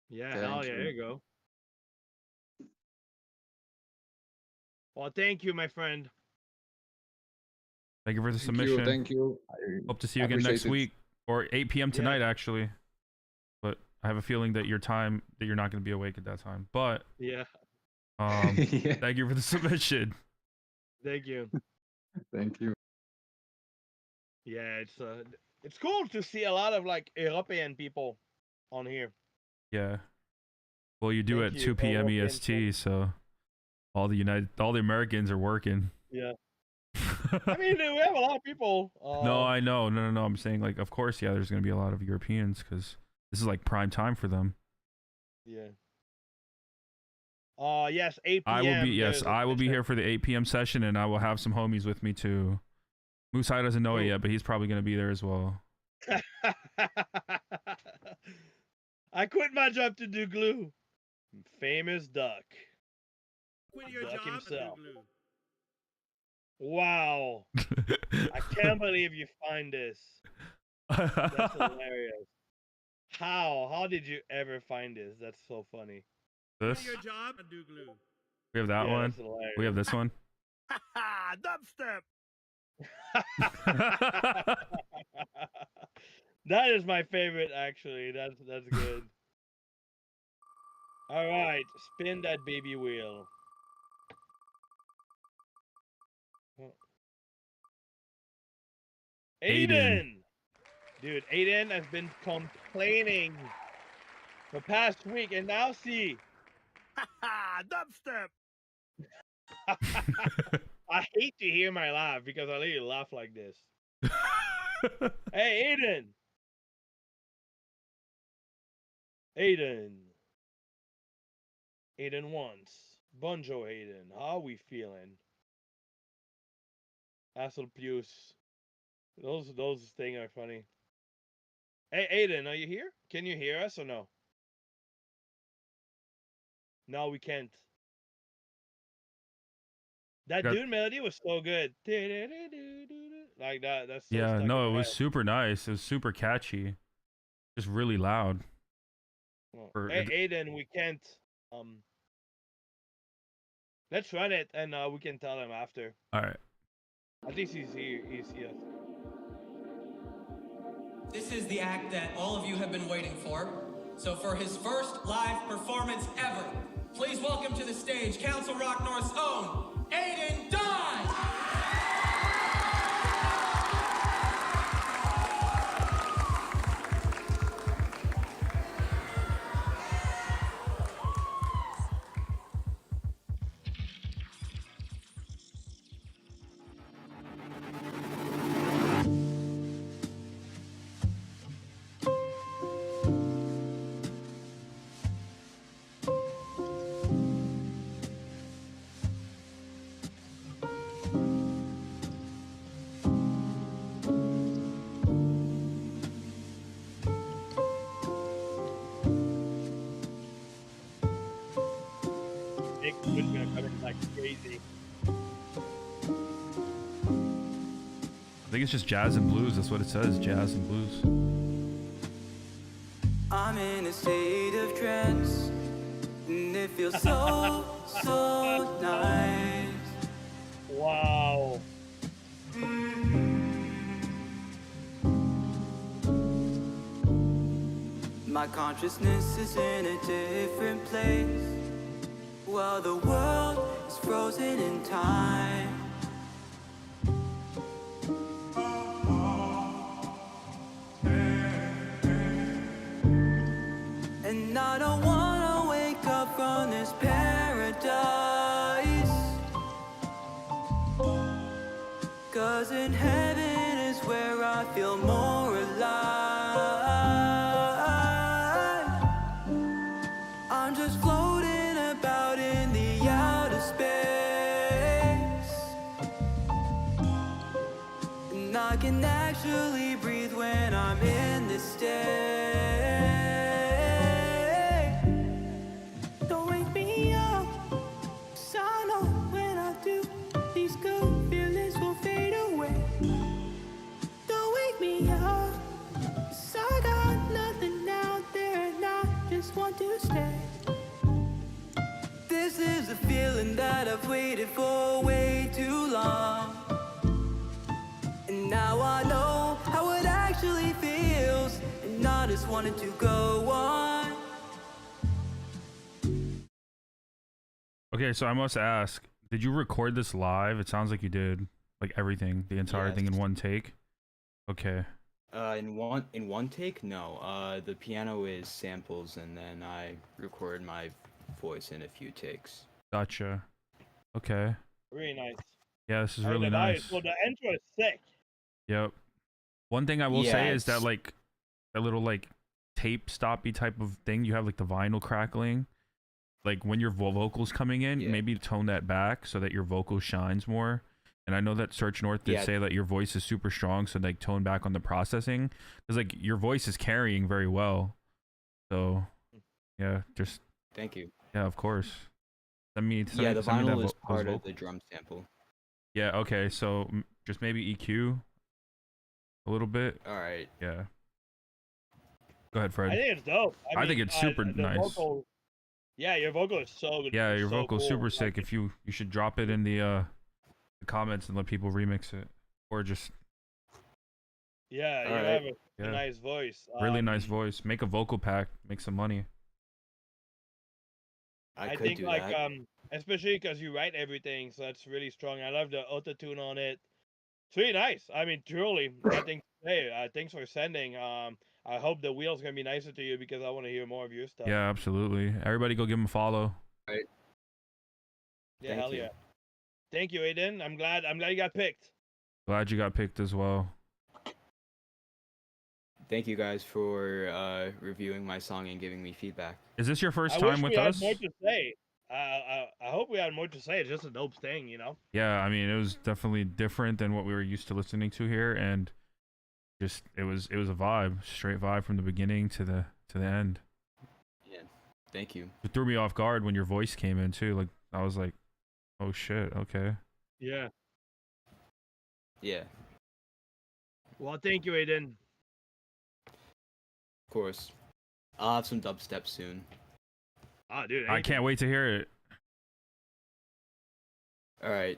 Yeah, Thank hell yeah, you. there you go. Well, thank you, my friend. Thank you for the Thank submission. you. Thank you. I Hope to see you again appreciate next it. week or 8 p.m. Yeah. tonight, actually. But I have a feeling that you're not going to be awake at that time. But Yeah, Yeah. thank you for the submission. thank you. Thank you. Yeah, it's cool to see a lot of like European people on here. Yeah. Well, you do Thank at you 2 for p.m. working EST, so all the Americans are working. Yeah. I mean, we have a lot of people. No, I know. No. I'm saying, like, of course, yeah, there's going to be a lot of Europeans because this is like prime time for them. Yeah. Yes, 8 p.m. I will be here for the 8 p.m. session, and I will have some homies with me too. Musai doesn't know it yet, but he's probably going to be there as well. I quit my job to do glue. Famous duck. Quit your Duck job himself. and do glue. Wow. I can't believe you find this. That's hilarious. How did you ever find this? That's so funny. This? Quit your job and do glue. We have that Yeah, one. that's hilarious. We have this one. Ha ha! Dubstep. That is my favorite, actually. That's good. All right, spin that baby wheel. Aiden! Dude, Aiden has been complaining the past week, and now see. Dubstep. I hate to hear my laugh because I literally laugh like this. Hey, Aiden! Aiden once. Bonjo Aiden. How we feeling? Hasselpius. Those things are funny. Hey, Aiden, are you here? Can you hear us or no? No, we can't. That dude melody was so good. Like that. That's so Yeah, stuck no, in it my was head. super nice. It was super catchy. Just really loud. Hey, Aiden, we can't. Let's run it and we can tell him after. All right. I think he's here. He's here. This is the act that all of you have been waiting for. So for his first live performance ever, please welcome to the stage Council Rock North's own Aiden Dye! Nick was gonna come in like crazy. I think it's just jazz and blues. That's what it says, jazz and blues. I'm in a state of trance, and it feels so, so nice. Wow. My consciousness is in a different place, while the world is frozen in time. And I don't wanna wake up from this paradise, 'cause in heaven is where I feel more alive. I'm just floating about in the outer space, and I can actually breathe when I'm in this state. Don't wake me up, 'cause I know when I do, these good feelings will fade away. Don't wake me up, 'cause I got nothing out there and I just want to stay. This is a feeling that I've waited for way too long, and now I know how it actually feels, and I just wanted to go on. Okay, so I must ask, did you record this live? It sounds like you did. Like everything, the entire thing in one take? Okay. In one take, no. The piano is samples, and then I record my voice in a few takes. Gotcha. Okay. Really nice. Yeah, this is And really the nice. Well, the intro is sick. Yep. One thing I will say Yeah, is that it's- like that little like tape stoppy type of thing, you have like the vinyl crackling. Like when your vocals coming in, maybe tone that back so that your vocal shines more. And I know that Search North did say that your voice is super strong, so like tone back on the processing, because like your voice is carrying very well. So yeah, just Thank you. yeah, of course. Send me The send me that vinyl is those part of vocals. the drum sample. Yeah, okay, so just maybe EQ a little bit. All right. Yeah. Go ahead, Fred. I think it's dope. I mean, think it's super the nice. Vocal, yeah, your vocal is so good. Yeah, your so vocal's cool. super sick. If you should drop it in the comments and let people remix it, or just Yeah, you Alright. have a Yeah. nice voice. Really nice voice. Make a vocal pack. Make some money. I could think do like that. especially because you write everything, so that's really strong. I love the auto tune on it. It's really nice. I mean, truly, nothing to say. Thanks for sending. I hope the wheel's gonna be nicer to you because I want to hear more of your stuff. Yeah, absolutely. Everybody go give him a follow. Right. Yeah, Thank hell you. yeah. Thank you, Aiden. I'm glad you got picked. Glad you got picked as well. Thank you guys for reviewing my song and giving me feedback. Is this your first I time wish with we us? had more to say. I hope we had more to say. It's just a dope thing, you know. Yeah, I mean, it was definitely different than what we were used to listening to here, and just it was a vibe, straight vibe from the beginning to the end. Yeah. Thank you. It threw me off guard when your voice came in too. Like I was like, oh shit, okay. Yeah. Yeah. Well, thank you, Aiden. Of course. I'll have some dubstep soon. Ah, dude. I can't wait to hear it. All right.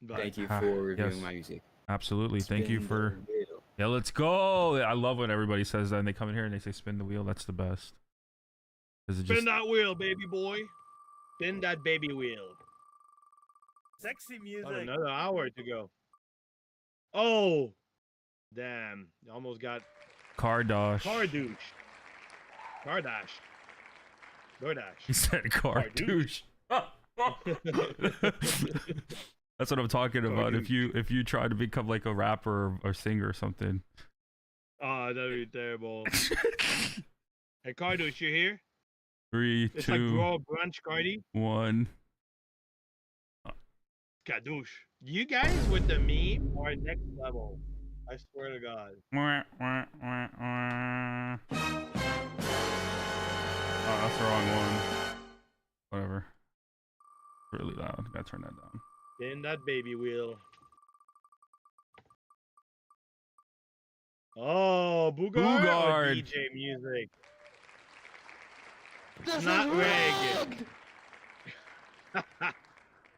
Bye. Thank you Ah, for reviewing yes. my music. Absolutely. Thank you Spin for. the wheel. Yeah, let's go. I love when everybody says that and they come in here and they say spin the wheel. That's the best. 'Cause it Spin just that wheel, baby boy. Spin that baby wheel. Sexy Got music. another hour to go. Oh, damn! You almost got Cardosh. Cardouche. Cardash. He DoorDash. said cartouche. That's what I'm talking about. If you try to become like a rapper or singer or something. Oh, that'd be terrible. Hey, Cardouche, you here? 3, It's like 2, bro brunch, Cardi. 1. Kadoosh. You guys with the meme are next level. I swear to God. Oh, that's the wrong one. Whatever. Really loud. Gotta turn that down. Spin that baby wheel. Oh, Bugard. or Bugard. DJ music. Not reg.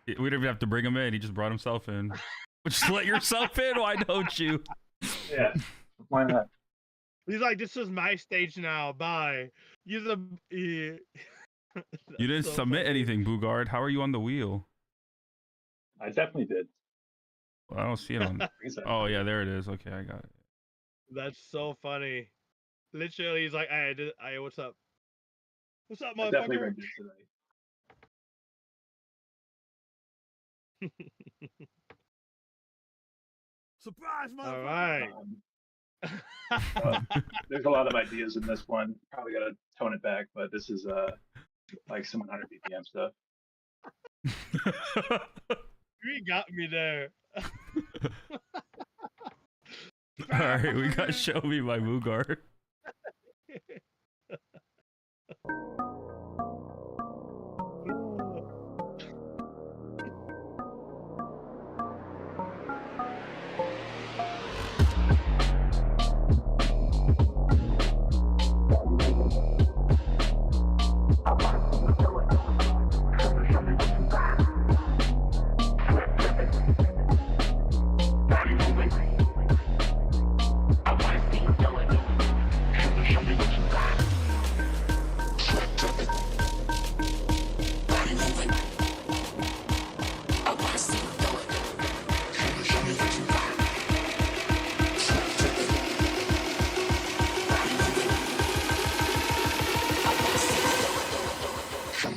We didn't even have to bring him in. He just brought himself in. Just let yourself in. Why don't you? Yeah. Why not? He's like, this is my stage now. Bye. You're the. Yeah. You didn't so submit funny. anything, Bugard. How are you on the wheel? I definitely did. Well, I don't see it on. Oh yeah, there it is. Okay, I got it. That's so funny. Literally, he's like, "Hey, what's up? What's up, I definitely motherfucker?" read this today. Surprise, All motherfucker. right. There's a lot of ideas in this one. Probably gotta tone it back, but this is like some 100 BPM stuff. You got me there. All right, we got Show Me by Bugard.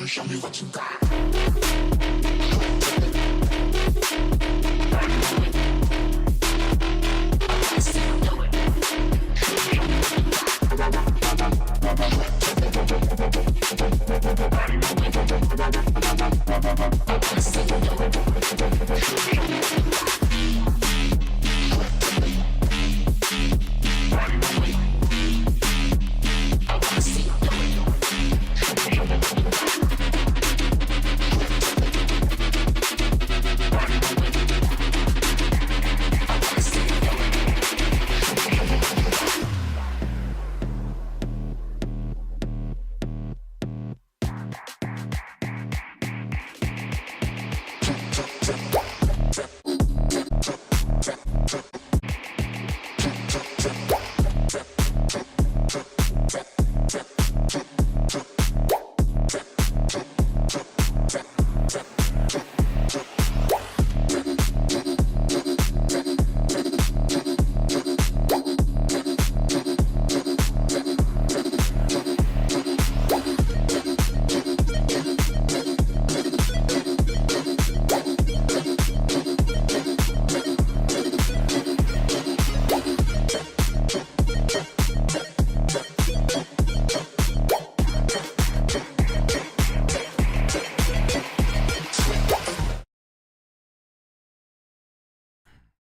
Show me what you got.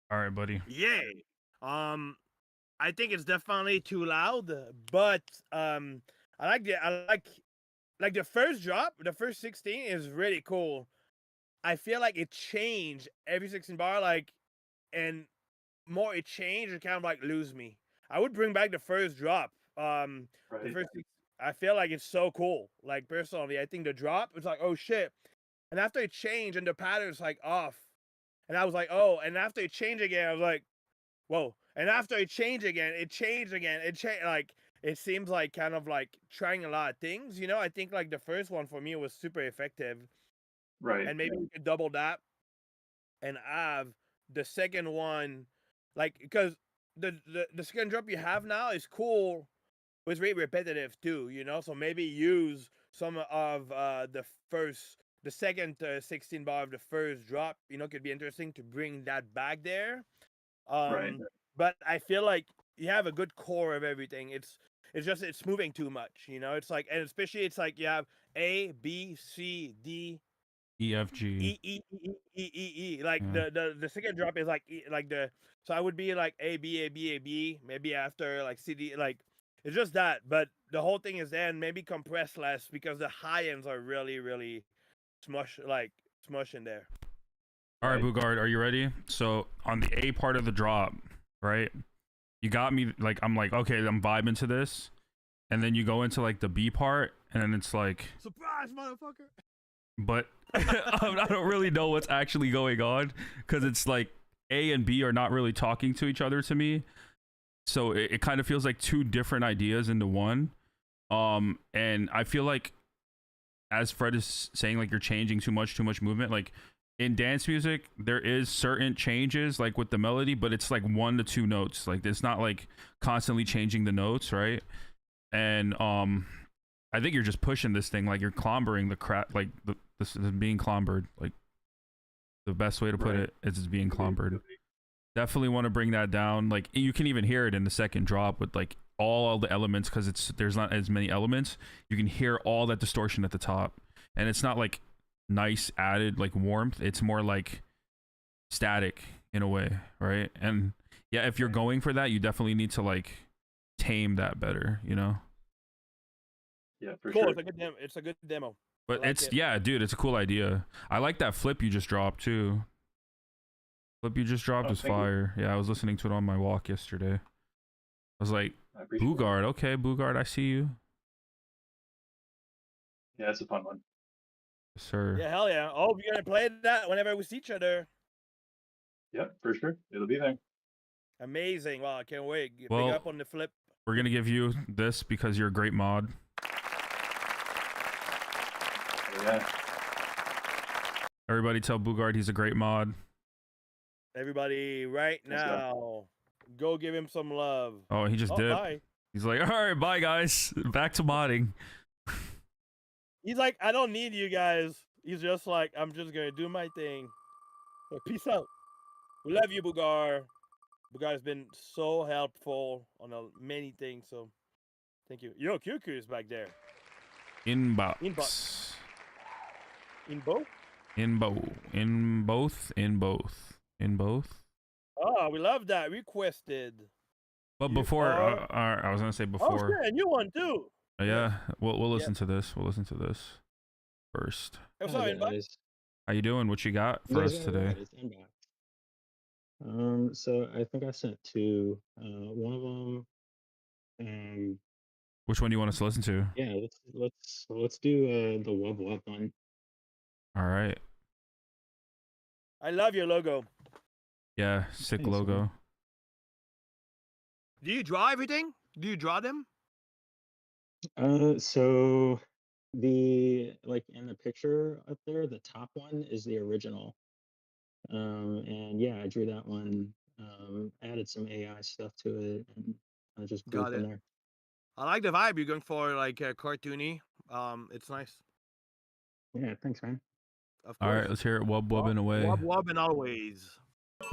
All right, buddy. Yay. I think it's definitely too loud, but I like the first drop, the first 16 is really cool. I feel like it changed every 16 bar, like, and more it changed, it kind of like lose me. I would bring back the first drop. The Right. first, I feel like it's so cool. Like personally, I think the drop was like, oh shit, and after it changed and the pattern's like off, and I was like, oh, and after it changed again, I was like, whoa, and after it changed again, it changed again, it changed like. It seems like kind of like trying a lot of things, you know. I think like the first one for me was super effective, Right. and maybe we could double that and have the second one, like, because the second drop you have now is cool, but it's really repetitive too, you know. So maybe use some of the second 16 bar of the first drop, you know, could be interesting to bring that back there. Right. But I feel like you have a good core of everything. It's just it's moving too much, you know. It's like, and especially it's like you have A, B, C, D, EFG. E. Like Yeah. the second drop is like like the, so I would be like A B A B A B. Maybe after like C D, like it's just that. But the whole thing is then maybe compress less because the high ends are really smush in there. All right, Bugard, are you ready? So on the A part of the drop, right? You got me, like, I'm like, okay, I'm vibing to this. And then you go into like the B part, and then it's like, Surprise, motherfucker. but I don't really know what's actually going on, because it's like A and B are not really talking to each other to me. So it kind of feels like two different ideas into one. And I feel like, as Fred is saying, like, you're changing too much movement. Like in dance music, there is certain changes, like with the melody, but it's like 1 to 2 notes. Like it's not like constantly changing the notes, right? And I think you're just pushing this thing, like you're clombering the crap, like this is being clombered. Like the best way to put it is it's being clombered. Definitely want to bring that down. Like you can even hear it in the second drop with like all the elements, because there's not as many elements. You can hear all that distortion at the top, and it's not like nice added like warmth. It's more like static in a way, right? And yeah, if you're going for that, you definitely need to like tame that better, you know. Yeah, for Cool. sure. It's a good demo. But I like it's it. yeah, dude, it's a cool idea. I like that flip you just dropped too. Flip you just dropped Oh, was thank you. fire. Yeah, I was listening to it on my walk yesterday. I was like, I appreciate it. Bugard, okay, Bugard, I see you. Yeah, it's a fun one. Yes, sir. Yeah, hell yeah. Oh, we're gonna play that whenever we see each other. Yep, for sure. It'll be there. Amazing. Wow, I can't wait. Big Well, up on the flip. We're gonna give you this because you're a great mod. Yeah. Everybody tell Bugard he's a great mod. Everybody, right Let's go. now, go give him some love. Oh, he just dipped. Bye. He's like, all right, bye guys, back to modding. He's like, I don't need you guys. He's just like, I'm just gonna do my thing. So peace out. We love you, Bugar. Bugar's been so helpful on many things. So thank you. Yo, QQ is back there. Inbox. Inbox. In both? In both. Oh, we love that. Requested. But before, are- I was gonna say Oh, before. shit, a new one too. Yeah, we'll listen to this. We'll listen to this first. What's Hi up, Inbox? guys. How you doing? What you got You for guys us got today? it. It's inbox. So I think I sent two. One of them. Which one do you want us to listen to? Yeah. Let's do the Wub Wub one. All right. I love your logo. Yeah, sick Thanks, man. logo. Do you draw everything? Do you draw them? So the like in the picture up there, the top one is the original. And yeah, I drew that one. Added some AI stuff to it, and I just grew Got from it. there. I like the vibe you're going for, like cartoony. It's nice. Yeah, thanks, man. Of All course. right, let's hear it. Wub wubbing away. Wob wobbing always.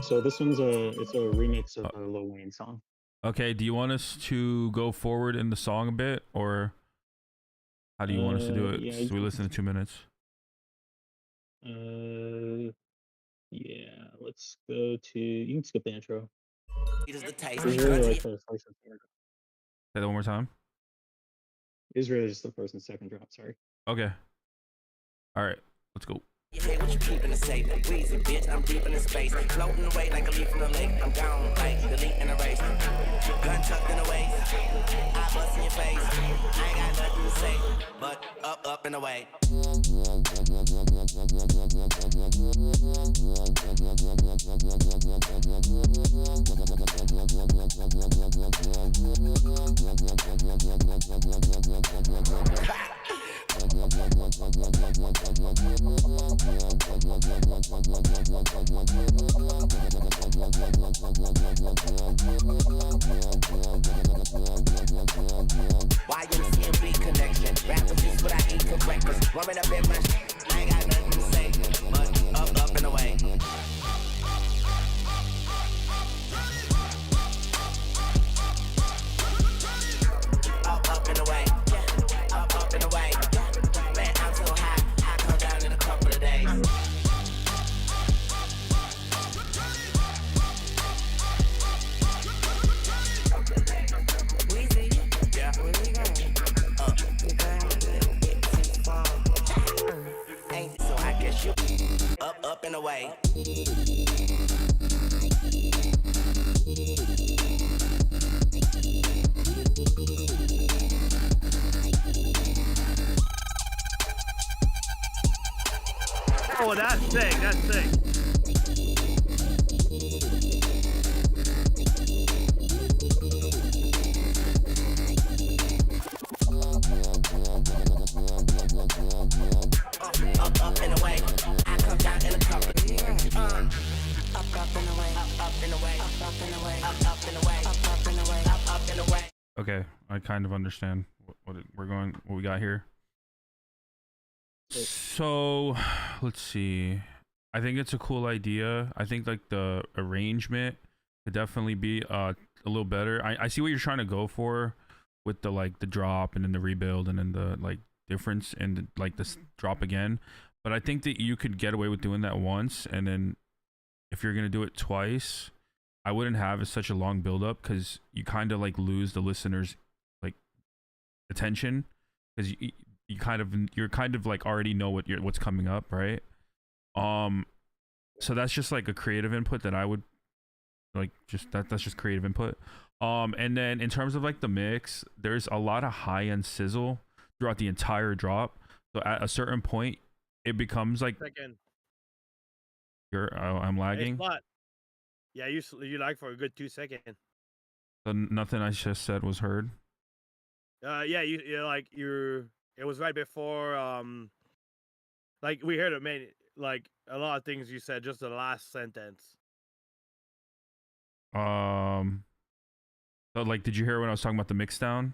So this one's it's a remix of a Lil Wayne song. Okay, do you want us to go forward in the song a bit, or how do you want us to do it? Yeah, So we listen to 2 minutes. Yeah, let's go to. You can skip the intro. It is the taste. It's really like the first and second. Say that one more time. It's really just the first and second drop. Sorry. Okay. All right, let's go. You hate what you keep in the safe. Wheezy, bitch, I'm deep in the space. Floating away like a leaf from the lake. I'm gone, like delete in a race. Gun tucked in the waist. I bust in your face. I ain't got nothing to say, but up and away. YMCMB connection. Rappers is what I eat for breakfast. Warming up in my I ain't got nothing to say, but up and away. Up and away. Up and away. Man, I'm so high, I come down in a couple of days. Yeah. Where we going? Ain't so I guess you up and away. Oh, that's sick. That's sick. Up and away. I come down in a couple. Up and away. Up and away. Up and away. Up and away. Up and away. Up and away. Okay, I kind of understand what we got here. So, let's see. I think it's a cool idea. I think like the arrangement could definitely be a little better. I see what you're trying to go for with the like the drop and then the rebuild and then the like difference and like this drop again. But I think that you could get away with doing that once, and then if you're gonna do it twice, I wouldn't have such a long build up, because you kind of like lose the listener's like attention, because you're kind of like already know what's coming up, right? So that's just like a creative input that I would like, that's just creative input. And then in terms of like the mix, there's a lot of high end sizzle throughout the entire drop. So at a certain point, it becomes like Second. I'm Hey, lagging. Slut. Yeah, you like for a good 2 seconds. So nothing I just said was heard. Yeah, you're like it was right before like we heard it, man, like a lot of things you said, just the last sentence. So like, did you hear when I was talking about the mix down?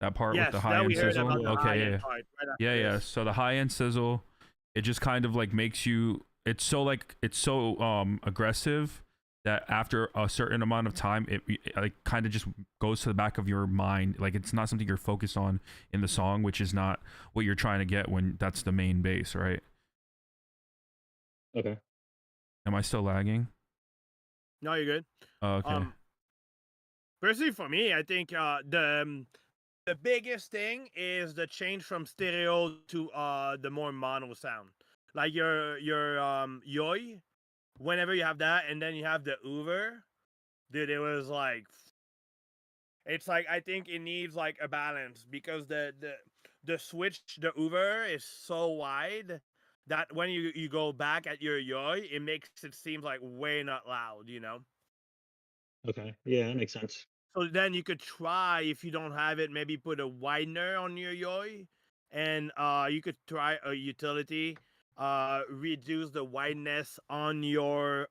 That part with Yes, the that high end we heard sizzle. about the Okay, high-end yeah, part right after yeah. this. So the high end sizzle, it just kind of like makes you. It's so aggressive that after a certain amount of time, it like kind of just goes to the back of your mind. Like it's not something you're focused on in the song, which is not what you're trying to get when that's the main bass, right? Okay. Am I still lagging? No, you're good. Okay. Personally, for me, I think the biggest thing is the change from stereo to the more mono sound. Like your yoi, whenever you have that, and then you have the Uber, dude, it was like, it's like, I think it needs like a balance, because the switch, the Uber is so wide that when you go back at your yoi, it makes it seem like way not loud, you know? Okay. Yeah, that makes sense. So then you could try, if you don't have it, maybe put a widener on your yoi, and you could try a utility, reduce the wideness on your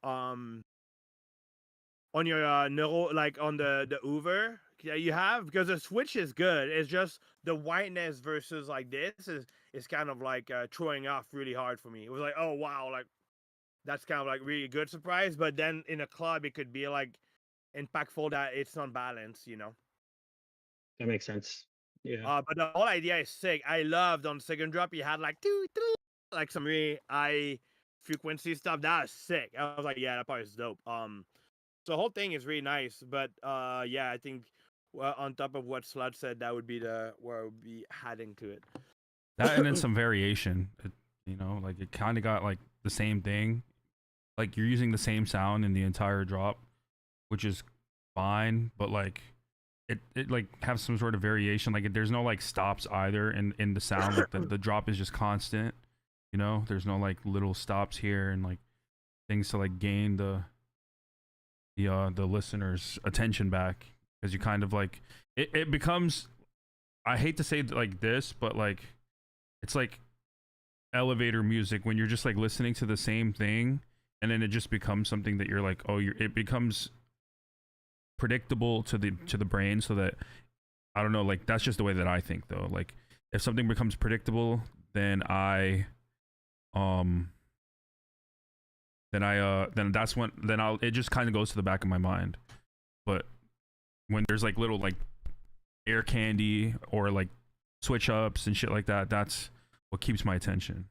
neuro, like on the Uber that you have, because the switch is good. It's just the whiteness versus like this is kind of like throwing off really hard for me. It was like, oh wow, like that's kind of like really good surprise. But then in a club, it could be like impactful that it's not balanced, you know. That makes sense. Yeah. But the whole idea is sick. I loved on second drop you had like like some really high frequency stuff. That was sick. I was like, yeah, that part is dope. So the whole thing is really nice. But yeah, I think on top of what SLUGZ said, that would be where I would be adding to it. That and then some variation. You know, like it kind of got like the same thing. Like you're using the same sound in the entire drop, which is fine, but like it like have some sort of variation. Like there's no like stops either in the sound. Like the drop is just constant. You know, there's no like little stops here and like things to like gain the listener's attention back, because you kind of like it becomes, I hate to say it like this, but like it's like elevator music when you're just like listening to the same thing, and then it just becomes something that you're like, oh, it becomes predictable to the brain, so that I don't know, like that's just the way that I think though. Like if something becomes predictable, then then that's when it just kind of goes to the back of my mind. But when there's like little like air candy or like switch ups and shit like that, that's what keeps my attention.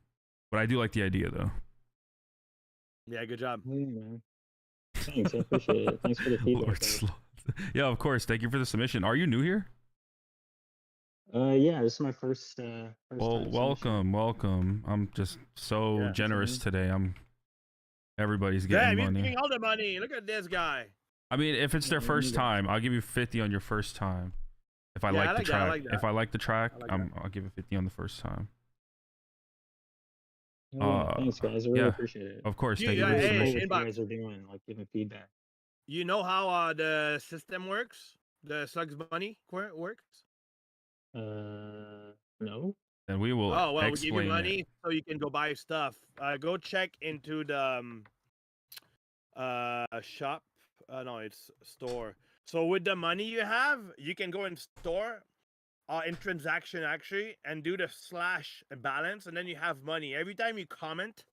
But I do like the idea though. Yeah, good job. Yeah, man. Thanks, I appreciate it. Thanks for the feedback. Yeah, of course. Thank you for the submission. Are you new here? Yeah, this is my first Well, time welcome. I'm just so generous today. Everybody's Damn, getting you're money. getting all the money. Look at this guy. I mean, if it's their Yeah, first you time, I'll give you 50 on your first time. If I Yeah, like I the like that, I track, like that. if I like the track, I like that. I'll give it 50 on the first time. Oh, yeah, thanks, guys. I really yeah, appreciate it. of course. You- Thank you yeah, for the hey, submission. What you inbox. guys are doing, like giving feedback. You know how the system works? The SLUGZ money works? No. And we will Oh, well, we give you explain money it. so you can go buy stuff. Go check into the shop. No, it's store. So with the money you have, you can go in store, in transaction actually, and do the slash balance, and then you have money. Every time you comment,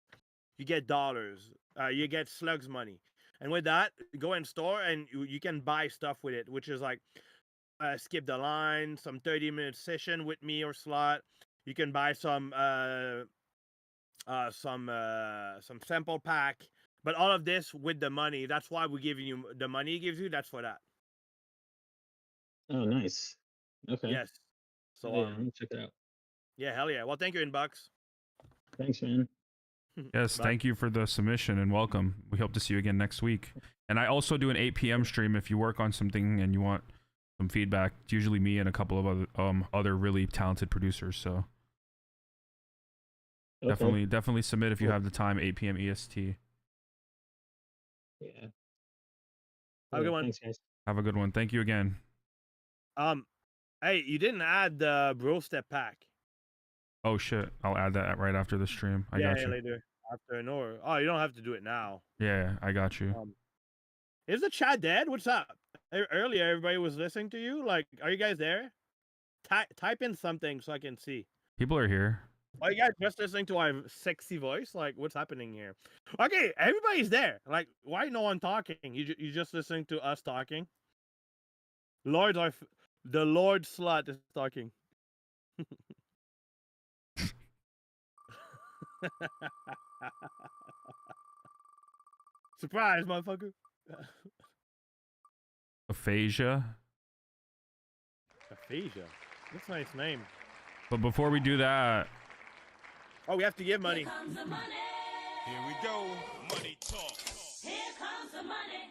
you get dollars. You get SLUGZ money. And with that, go in store and you can buy stuff with it, which is like skip the line, some 30-minute session with me or slot. You can buy some sample pack, but all of this with the money. That's why we're giving you the money. He gives you. That's for that. Oh, nice. Okay. Yes. So Yeah, I'm gonna check it out. yeah, hell yeah. Well, thank you, Inbox. Thanks, man. Yes, Bye. thank you for the submission and welcome. We hope to see you again next week. And I also do an 8 p.m. stream if you work on something and you want some feedback. It's usually me and a couple of other really talented producers. So Okay. definitely submit if you Cool. have the time. 8 p.m. EST. Yeah. Have a good one. Thanks, guys. Have a good one. Thank you again. Hey, you didn't add the bro step pack. Oh shit! I'll add that right after the stream. I yeah, got you. later after an hour. Oh, you don't have to do it now. Yeah, I got you. Is the chat dead? What's up? Earlier, everybody was listening to you. Like, are you guys there? Type in something so I can see. People are here. Are you guys just listening to our sexy voice? Like, what's happening here? Okay, everybody's there. Like, why no one talking? You just listening to us talking? The Lord Slut is talking. Surprise, motherfucker. Aphasia. Aphasia. That's a nice name. But before we do that, Oh, we have to give money. Here we go. Money talk. Here comes the money.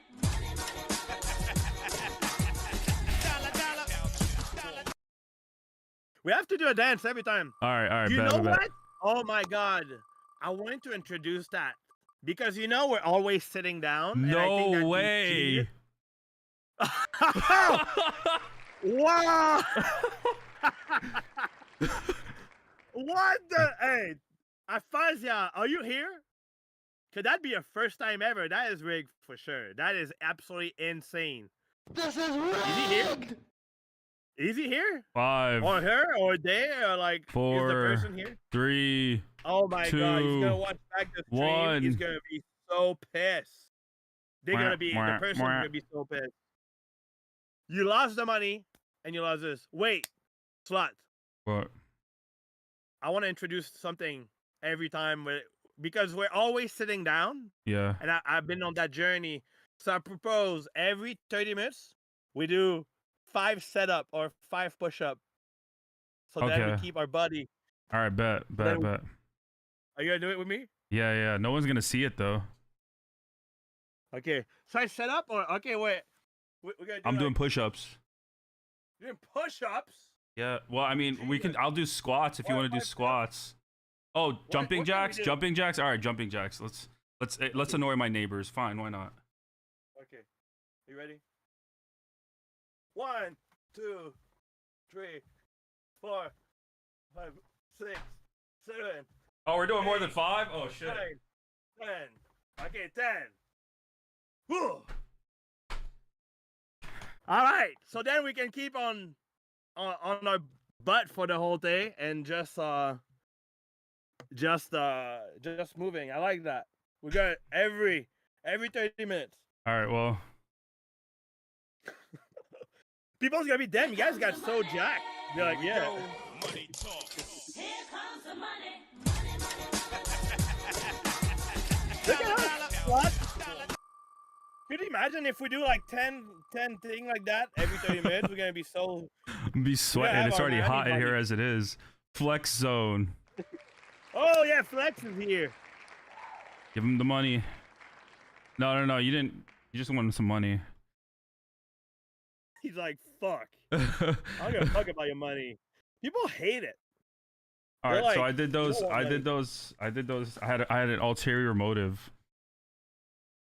We have to do a dance every time. all right, You bet, know bet, bet. what? Oh my god. I wanted to introduce that. Because we're always sitting down. and I think No that'd be way. genius. Wow! What the? Hey, Afazia, are you here? Could that be a first time ever? That is rigged for sure. That is absolutely insane. This is Is he here? Is he here? 5, Or her? Or they? Or like, is the 4, person here? 3, Oh my 2, god, he's gonna watch back the stream. 1. He's gonna be so pissed. They're gonna be, the person's gonna be so pissed. You lost the money, and you lost this. Wait, Slut. What? I want to introduce something every time because we're always sitting down. Yeah. And I've been on that journey. So I propose every 30 minutes, we do 5 setup or 5 push-up. So that we Okay. keep our body. All right, bet. Are you gonna do it with me? Yeah. No one's gonna see it though. Okay. So I set up or okay, wait. We're gonna do I'm doing like- push-ups. Doing push-ups? Yeah. Well, I mean, I'll do squats if you want to do squats. Oh, jumping what can we jacks. do? Jumping jacks. All right, jumping jacks. Let's annoy my neighbors. Fine, why not? Okay. You ready? 1, 2, 3, 4, 5, 6, 7. Oh, we're doing more than 5. Oh shit. 9, 10. Okay, 10. Whew. All right. So then we can keep on our butt for the whole day and just moving. I like that. We got every 30 minutes. All right. Well, People's gonna be damn. You guys got so jacked. They're like, yeah. Look at us. What? Could you imagine if we do like 10 thing like that every 30 minutes? We're gonna be so. be sweating. have It's our already hot in money here buddy. as it is. Flex zone. Oh yeah, Flex is here. Give him the money. No. You didn't. You just wanted some money. He's like, fuck. I'm gonna talk about your money. People hate it. All They're right, so like, I did those. "You want I money." did those. I had an ulterior motive.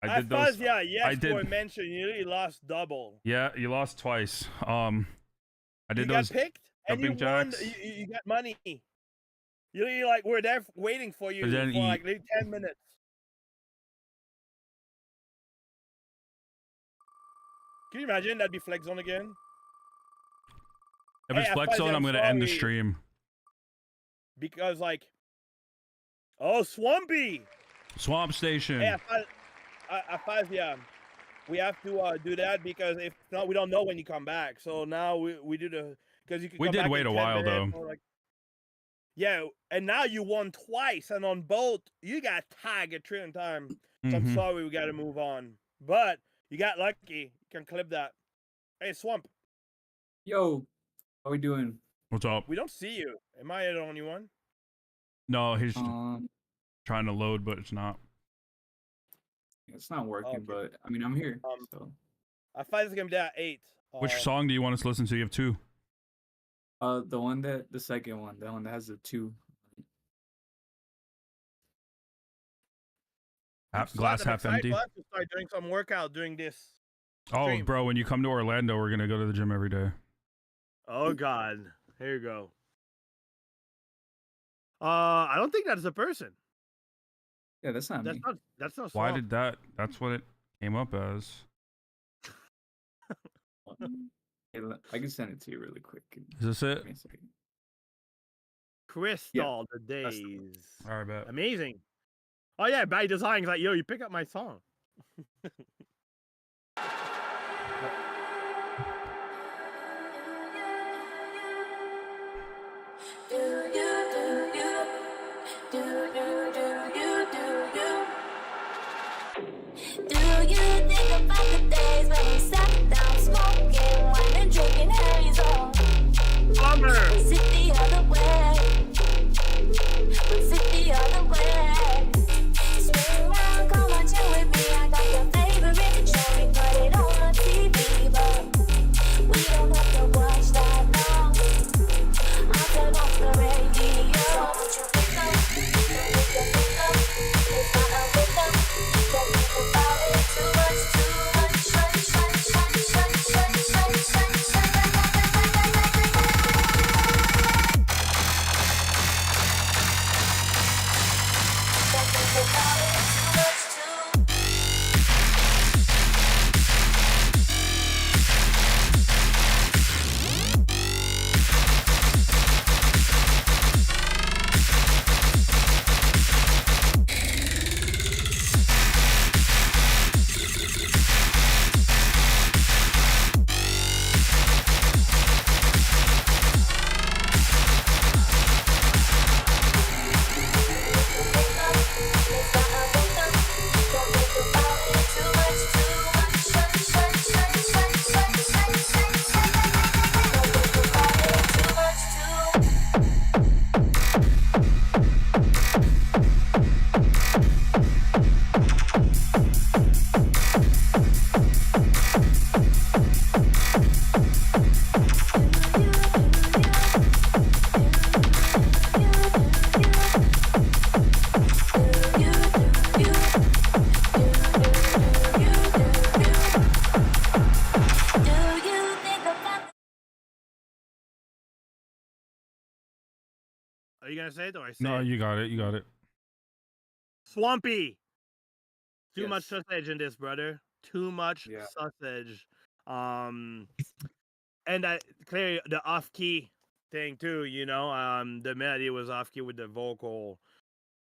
I did Fuzz, those. yeah, yes, I did. for mention, you really lost double. Yeah, you lost twice. I did You those got picked and you jumping won. jacks. You got money. You really like we're there waiting for you But then for like maybe 10 minutes. Can you imagine that'd be Flex Zone again? If it's Hey, flex Fuzzy, zone, I'm gonna end the sorry. stream. Because like, oh Swampy. Swamp Station. Hey, Afazia, we have to do that because if not, we don't know when you come back. So now we do the because you can. We come did back wait in a 10 while, minutes though. or, like, yeah, and now you won twice, and on both you got tagged a trillion times. So I'm Mhm. sorry, we got to move on. But you got lucky. You can clip that. Hey, Swamp, Yo, how we doing? What's up? we don't see you. Am I the only one? No, he's Um, trying to load, but it's not. it's not working, Okay. but I mean, I'm here. Um, So, Afazia gonna be at 8. Which song do you want us to listen to? You have 2. the second one, the one that has the 2. Glass I'm half excited empty. for us to start doing some workout doing this. Oh, stream. bro, when you come to Orlando, we're gonna go to the gym every day. Oh God, here you go. I don't think that's a person. Yeah, that's not That's me. not. That's not. Why Swamp. did that? That's what it came up as. I can send it to you really quick. Is this it? Give me a second. Crystal the that's the days? All right, bet. Amazing. Oh yeah, by design. He's like, yo, you pick up my song. Do you think about the days when we sat down smoking wine and drinking hazel? Was it the other way? Was it the other way? Swing around, come on, chill with me. I got your favorite show, we put it on TV, but we don't have to watch that now. I'll turn off the radio. Are you gonna say it or I say No, it? you got it. You got it. Swampy. Too much Yes. sausage in this, brother. Too much Yeah. sausage. And clearly the off key thing too. You know, the melody was off key with the vocal.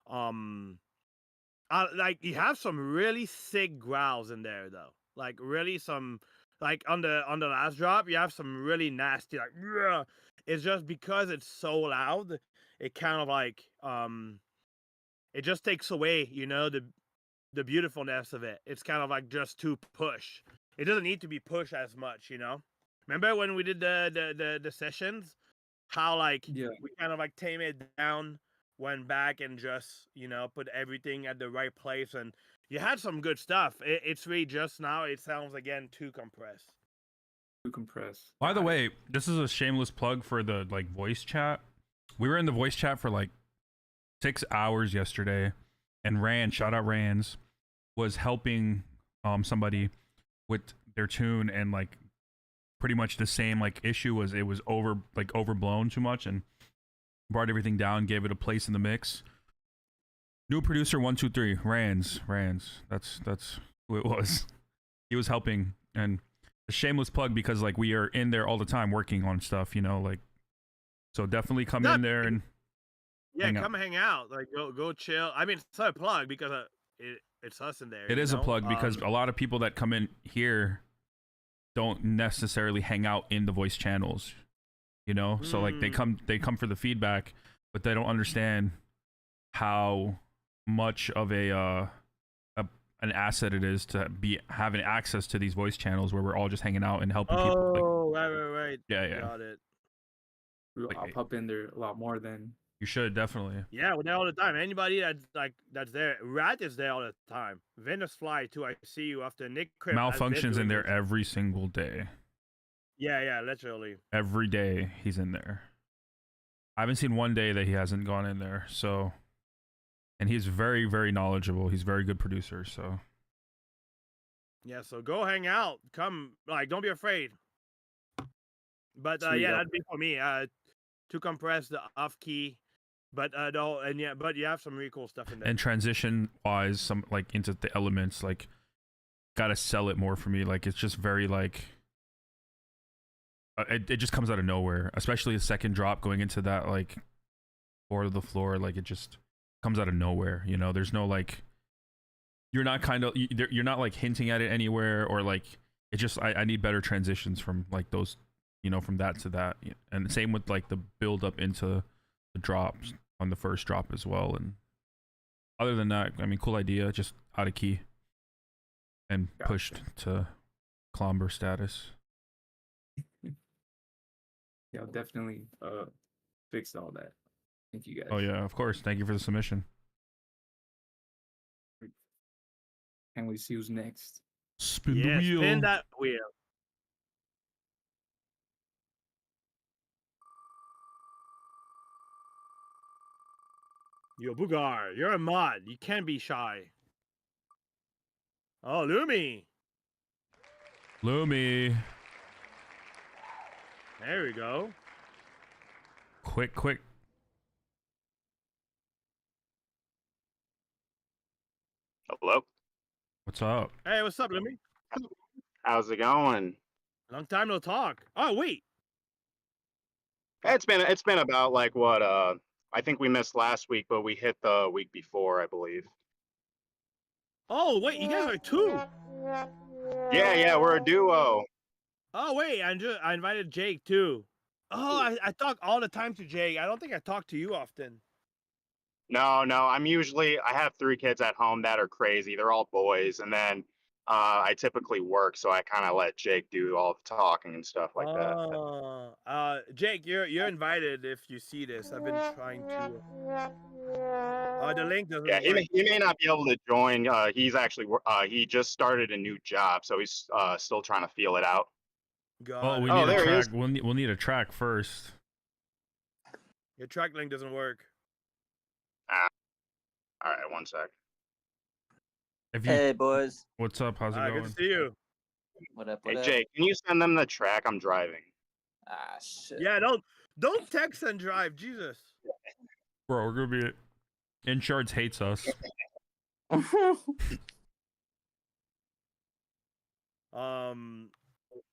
Like you have some really sick growls in there though. Like really some, like on the last drop, you have some really nasty like. "Bruh." It's just because it's so loud, it kind of like it just takes away, you know, the beautifulness of it. It's kind of like just too push. It doesn't need to be pushed as much, you know. Remember when we did the sessions, how like Yeah. we kind of like tame it down, went back and just, you know, put everything at the right place, and you had some good stuff. It's really just now it sounds again too compressed. Too compressed. By the way, this is a shameless plug for the like voice chat. We were in the voice chat for like 6 hours yesterday, and Rand, shout out Rands, was helping somebody with their tune, and like pretty much the same like issue was it was overblown too much and brought everything down, gave it a place in the mix. New producer 123, Rands. That's who it was. He was helping, and a shameless plug because like we are in there all the time working on stuff, you know, like so definitely come in there and hang out. Like go chill. I mean, it's not a plug because it's us in there. It is a know? plug because a lot of people that come in here don't necessarily hang out in the voice channels, you know. So like they come for the feedback, but they don't understand how much of an asset it is to be having access to these voice channels where we're all just hanging out and helping people. Like, Oh, right. Yeah. Got it. I'll pop in there a lot more than. You should definitely. Yeah, we're there all the time. Anybody that's there. Rat is there all the time. Venus Fly too. I see you after Nick Crip. Malfunctions in there every single day. Yeah, literally. Every day he's in there. I haven't seen one day that he hasn't gone in there. So, and he's very, very knowledgeable. He's a very good producer. So. Yeah, so go hang out. Come, like, don't be afraid. But yeah, that'd be for me. To compress the off key. But but you have some really cool stuff in there. And transition wise, some like into the elements, like gotta sell it more for me. Like it's just very like it just comes out of nowhere. Especially a second drop going into that like floor to the floor, like it just comes out of nowhere. You know, there's no like you're not like hinting at it anywhere or like it just I need better transitions from like those, you know, from that to that, and same with like the build up into the drops on the first drop as well. And other than that, I mean, cool idea, just out of key and pushed to clomber status. Yeah, I'll definitely fix all that. Thank you guys. Oh yeah, of course. Thank you for the submission. Can't wait to see who's next. Spin the wheel. Spin that wheel. Yo, Boogar, you're a mod. You can't be shy. Oh, Lumi. There we go. Quick. Hello? What's up? Hey, what's up, Lemmy? How's it going? Long time no talk. Oh wait. It's been about like what I think we missed last week, but we hit the week before, I believe. Oh wait, you guys are two. Yeah, we're a duo. Oh wait, I invited Jake too. Oh, I talk all the time to Jake. I don't think I talk to you often. No, I have 3 kids at home that are crazy. They're all boys, and then I typically work, so I kind of let Jake do all the talking and stuff like that. Oh, Jake, you're invited if you see this. I've been trying to. The link doesn't Yeah, work. he may not be able to join. He's actually he just started a new job, so he's still trying to feel it out. Oh, we need a track. We'll need a track first. Your track link doesn't work. All right, one sec. Hey, boys. What's up? How's it going? Good to see you. What up? Hey, What up? Jake, can you send them the track? I'm driving. Ah, shit. Yeah, don't text and drive, Jesus. Bro, we're gonna be. Insurance hates us.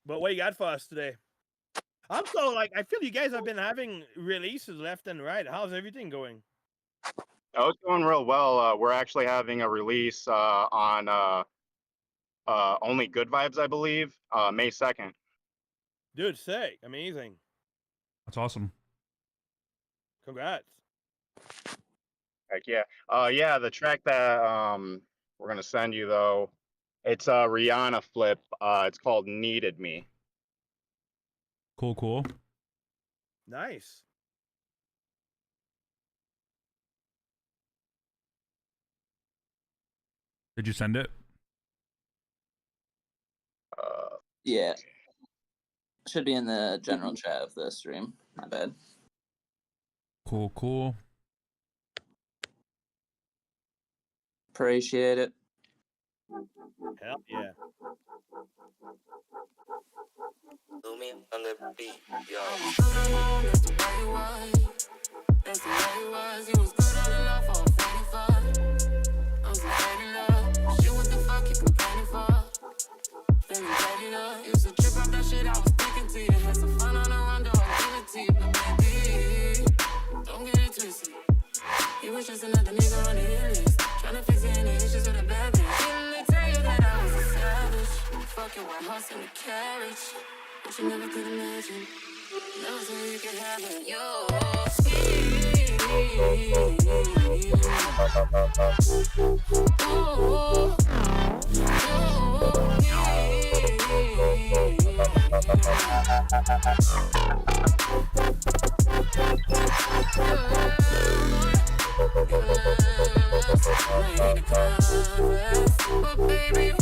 But what you got for us today? I'm so like I feel you guys have been having releases left and right. How's everything going? Oh, it's going real well. We're actually having a release on Only Good Vibes, I believe, May 2nd. Dude, sick, amazing. That's awesome. Congrats. Heck yeah. Yeah, the track that we're gonna send you though, it's a Rihanna flip. It's called Needed Me. Cool. Nice. Did you send it? Yeah. Should be in the general chat of the stream. My bad. Cool. Appreciate it. Hell yeah. On the beat, yo. That's the way it was. You was good on the low for a 45. I'm so faded love. Shit, what the fuck you complaining for? Feeling faded up. Used to trip out that shit I was thinking to you. Had some fun on the run, though I'll give it to you. But baby, don't get it twisted. He was just another nigga on the hit list. Tryna fix any issues with a bad bitch. Didn't tell you that I was a savage. Fucking white horse in the carriage. But you never could imagine. Never said you could have it. Yo, but baby,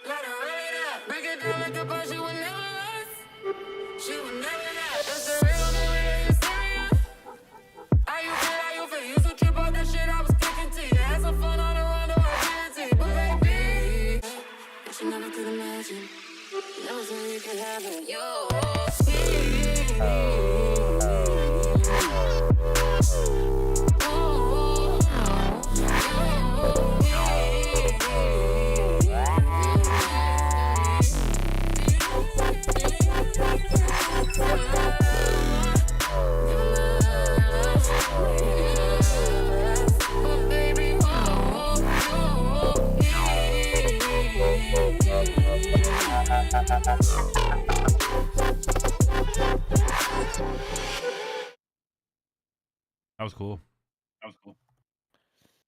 let her run it up. Break it down like a bar, she would never last. She would never last. That's the real movie, are you serious? How you feel? You so trip out that shit I was kicking to you. Had some fun on the run, though I guarantee. But baby, but you never could imagine. Never said you could have it. Yo, That was cool.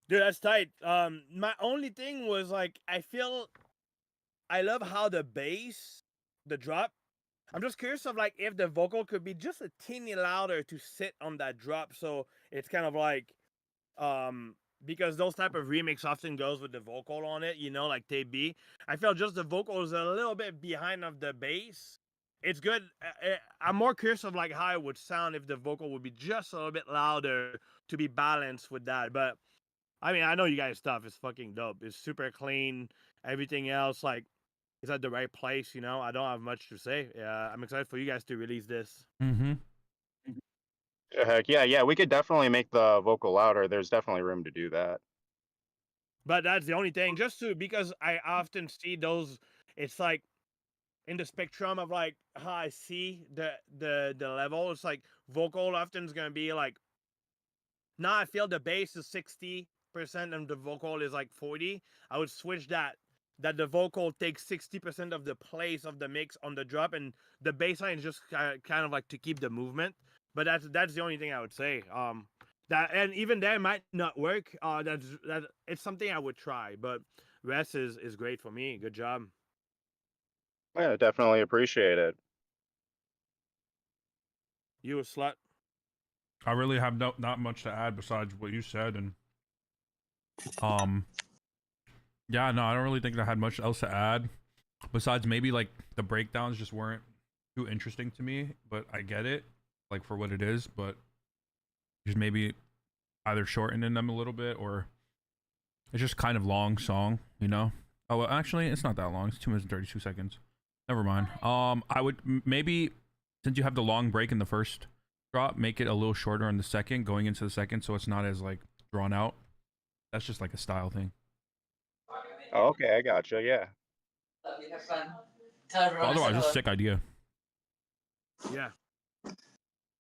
Dude, that's tight. My only thing was like I love how the bass, the drop. I'm just curious of like if the vocal could be just a teeny louder to sit on that drop, so it's kind of like, because those type of remix often goes with the vocal on it, you know, like Tape B. I felt just the vocal is a little bit behind of the bass. It's good. I'm more curious of like how it would sound if the vocal would be just a little bit louder to be balanced with that. But I mean, I know you guys' stuff is fucking dope. It's super clean. Everything else, like, is at the right place. You know, I don't have much to say. I'm excited for you guys to release this. Mm-hmm. Heck yeah. We could definitely make the vocal louder. There's definitely room to do that. But that's the only thing, just to because I often see those. It's like in the spectrum of like how I see the level. It's like vocal often is gonna be like. Now I feel the bass is 60% and the vocal is like 40. I would switch that the vocal takes 60% of the place of the mix on the drop, and the bass line is just kind of like to keep the movement. But that's the only thing I would say. That, and even that might not work. That it's something I would try, but rest is great for me. Good job. Yeah, definitely appreciate it. You a slut. I really have not much to add besides what you said, and yeah, no, I don't really think I had much else to add besides maybe like the breakdowns just weren't too interesting to me, but I get it like for what it is, but just maybe either shortening them a little bit, or it's just kind of long song, you know. Oh well, actually it's not that long, it's 2 minutes and 32 seconds. Never mind. I would maybe, since you have the long break in the first drop, make it a little shorter on the second, going into the second, so it's not as like drawn out. That's just like a style thing. Oh, okay, I gotcha. Yeah. Love you. Have fun. Tell everyone. I Otherwise, said it's a hello. sick idea. Yeah.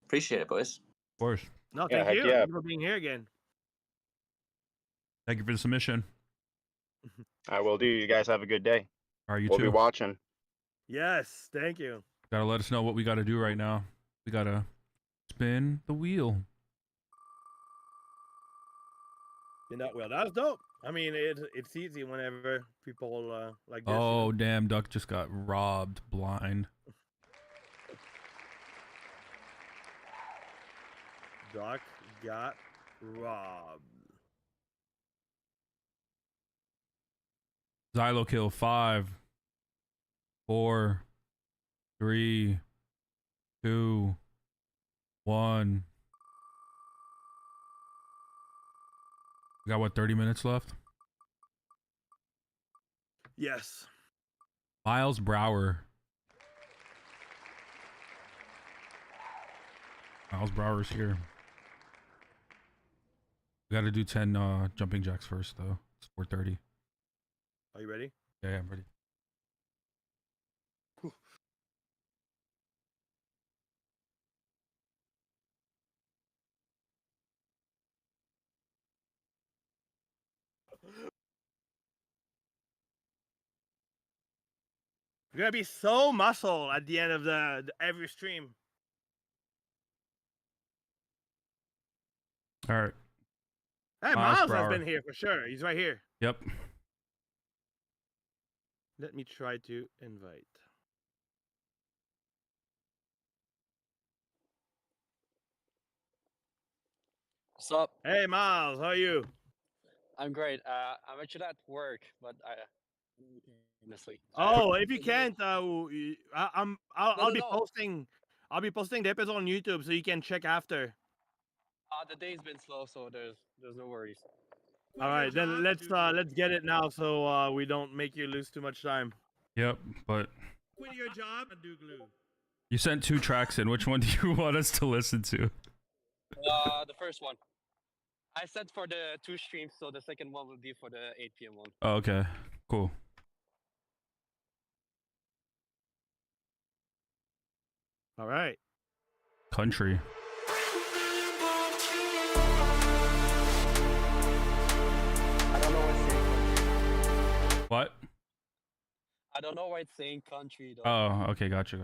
Appreciate it, boys. Of course. No, Yeah, thank heck you. yeah. Thank you for being here again. Thank you for the submission. I will do. You guys have a good day. All right, you We'll too. be watching. Yes, thank you. Gotta let us know what we gotta do right now. We gotta spin the wheel. You're not well. That's dope. I mean, it's easy whenever people like this. Oh, damn, Duck just got robbed blind. Doc got robbed. Xylo kill 5, 4, 3, 2, 1. We got what, 30 minutes left? Yes. Miles Brower. Miles Brower's here. We gotta do 10 jumping jacks first though. It's 4:30. Are you ready? Yeah, I'm ready. You're gonna be so muscle at the end of the every stream. All right. Hey, Miles Miles Brower. has been here for sure. He's right here. Yep. Let me try to invite. What's up? Hey, Miles, how are you? I'm great. I'm actually at work, but honestly. Oh, if you can't, I'll no, be no. posting. I'll be posting the episode on YouTube so you can check after. The day's been slow, so there's no worries. All right, then let's get it now so we don't make you lose too much time. Yep, but Quit your job and do glue. you sent 2 tracks in. Which one do you want us to listen to? The first one. I set for the 2 streams, so the second one will be for the 8 p.m. one. Oh, okay. Cool. All right. Country. I don't know what's saying. What? I don't know why it's saying country though. Oh, okay. Gotcha.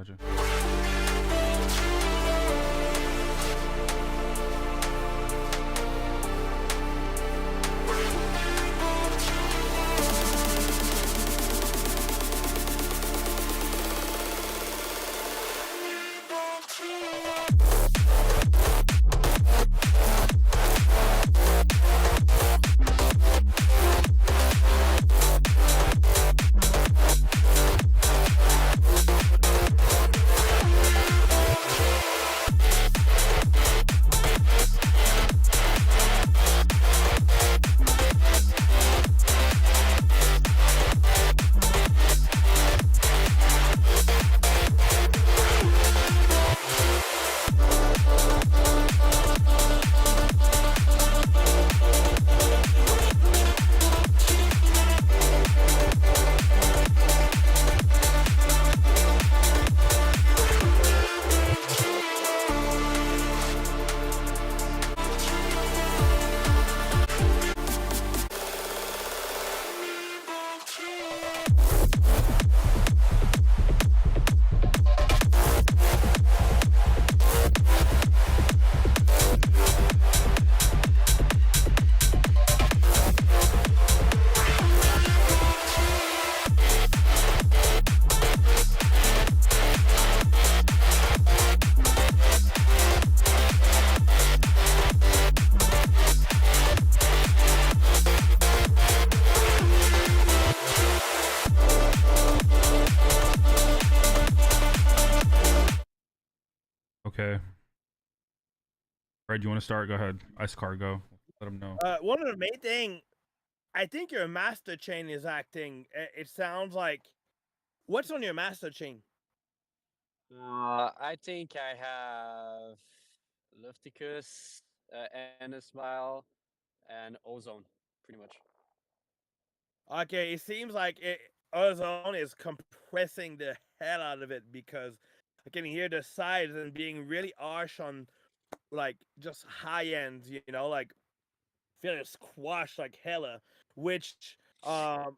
Fred, you want to start? Go ahead. Ice Cargo. Let him know. One of the main thing, I think your master chain is acting. It sounds like. What's on your master chain? I think I have Lufticus, Smile, and Ozone, pretty much. Okay, it seems like Ozone is compressing the hell out of it because I can hear the sides and being really harsh on like just high ends, you know, like feeling squashed like hella, which I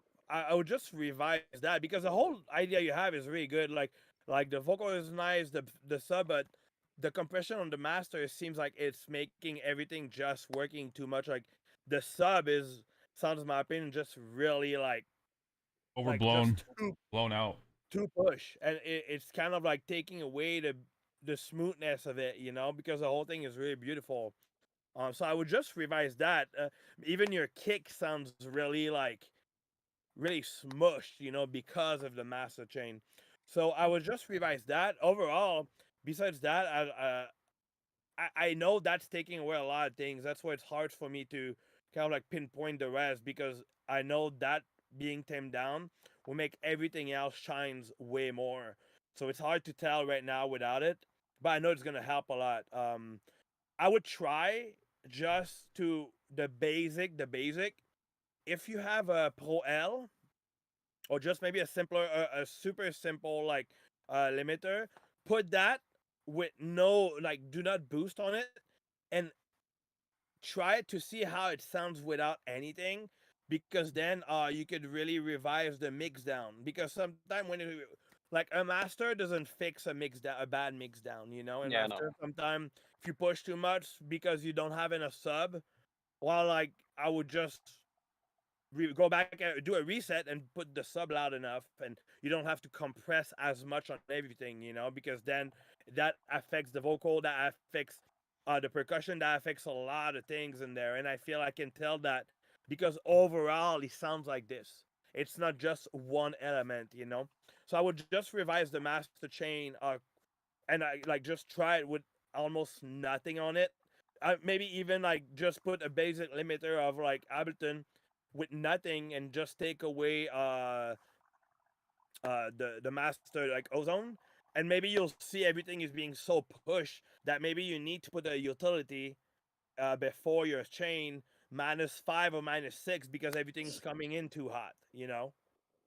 would just revise that because the whole idea you have is really good. Like the vocal is nice, the sub, but the compression on the master seems like it's making everything just working too much. Like the sub is sounds, in my opinion, just really like Overblown. just Blown out. too push, and it's kind of like taking away the smoothness of it, you know, because the whole thing is really beautiful. So I would just revise that. Even your kick sounds really really smushed, you know, because of the master chain. So I would just revise that. Overall, besides that, I know that's taking away a lot of things. That's why it's hard for me to kind of like pinpoint the rest because I know that being tamed down will make everything else shines way more. So it's hard to tell right now without it, but I know it's gonna help a lot. I would try just to the basic. If you have a Pro L or just maybe a simpler, a super simple like limiter, put that with no like do not boost on it, and try to see how it sounds without anything, because then you could really revise the mix down, because sometimes when like a master doesn't fix a bad mix down, you know, and Yeah, no. master sometimes if you push too much because you don't have enough sub, well, like I would just go back and do a reset and put the sub loud enough, and you don't have to compress as much on everything, you know, because then that affects the vocal, that affects the percussion, that affects a lot of things in there. And I feel I can tell that because overall it sounds like this. It's not just one element, you know. So I would just revise the master chain, and I like just try it with almost nothing on it. Maybe even like just put a basic limiter of like Ableton with nothing and just take away the master like Ozone, and maybe you'll see everything is being so pushed that maybe you need to put a utility before your chain -5 or -6 because everything's coming in too hot, you know.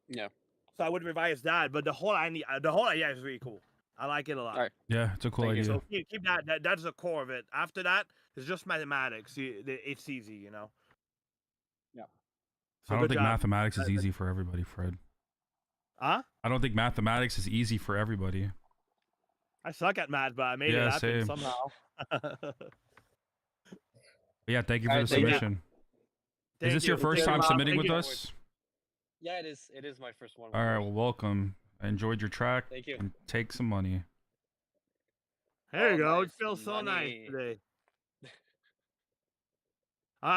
Yeah. So I would revise that, but the whole idea is really cool. I like it a lot. All right. Yeah, it's a cool idea. So keep that. That's the core of it. After that, it's just mathematics. It's easy, you know. Yeah. So I don't good think job. mathematics is easy for everybody, Fred. Huh? I don't think mathematics is easy for everybody. I suck at math, but I made it Yeah, happen same. somehow. But yeah, thank you for Alright, the thank you. submission. Thank Is this your you. first Thank you, time Bob. submitting Thank with you. us? Yeah, it is. It is my first one. All right, well, welcome. I enjoyed your track. Thank you. And take some money. There you go. nice It feels so nice money. today.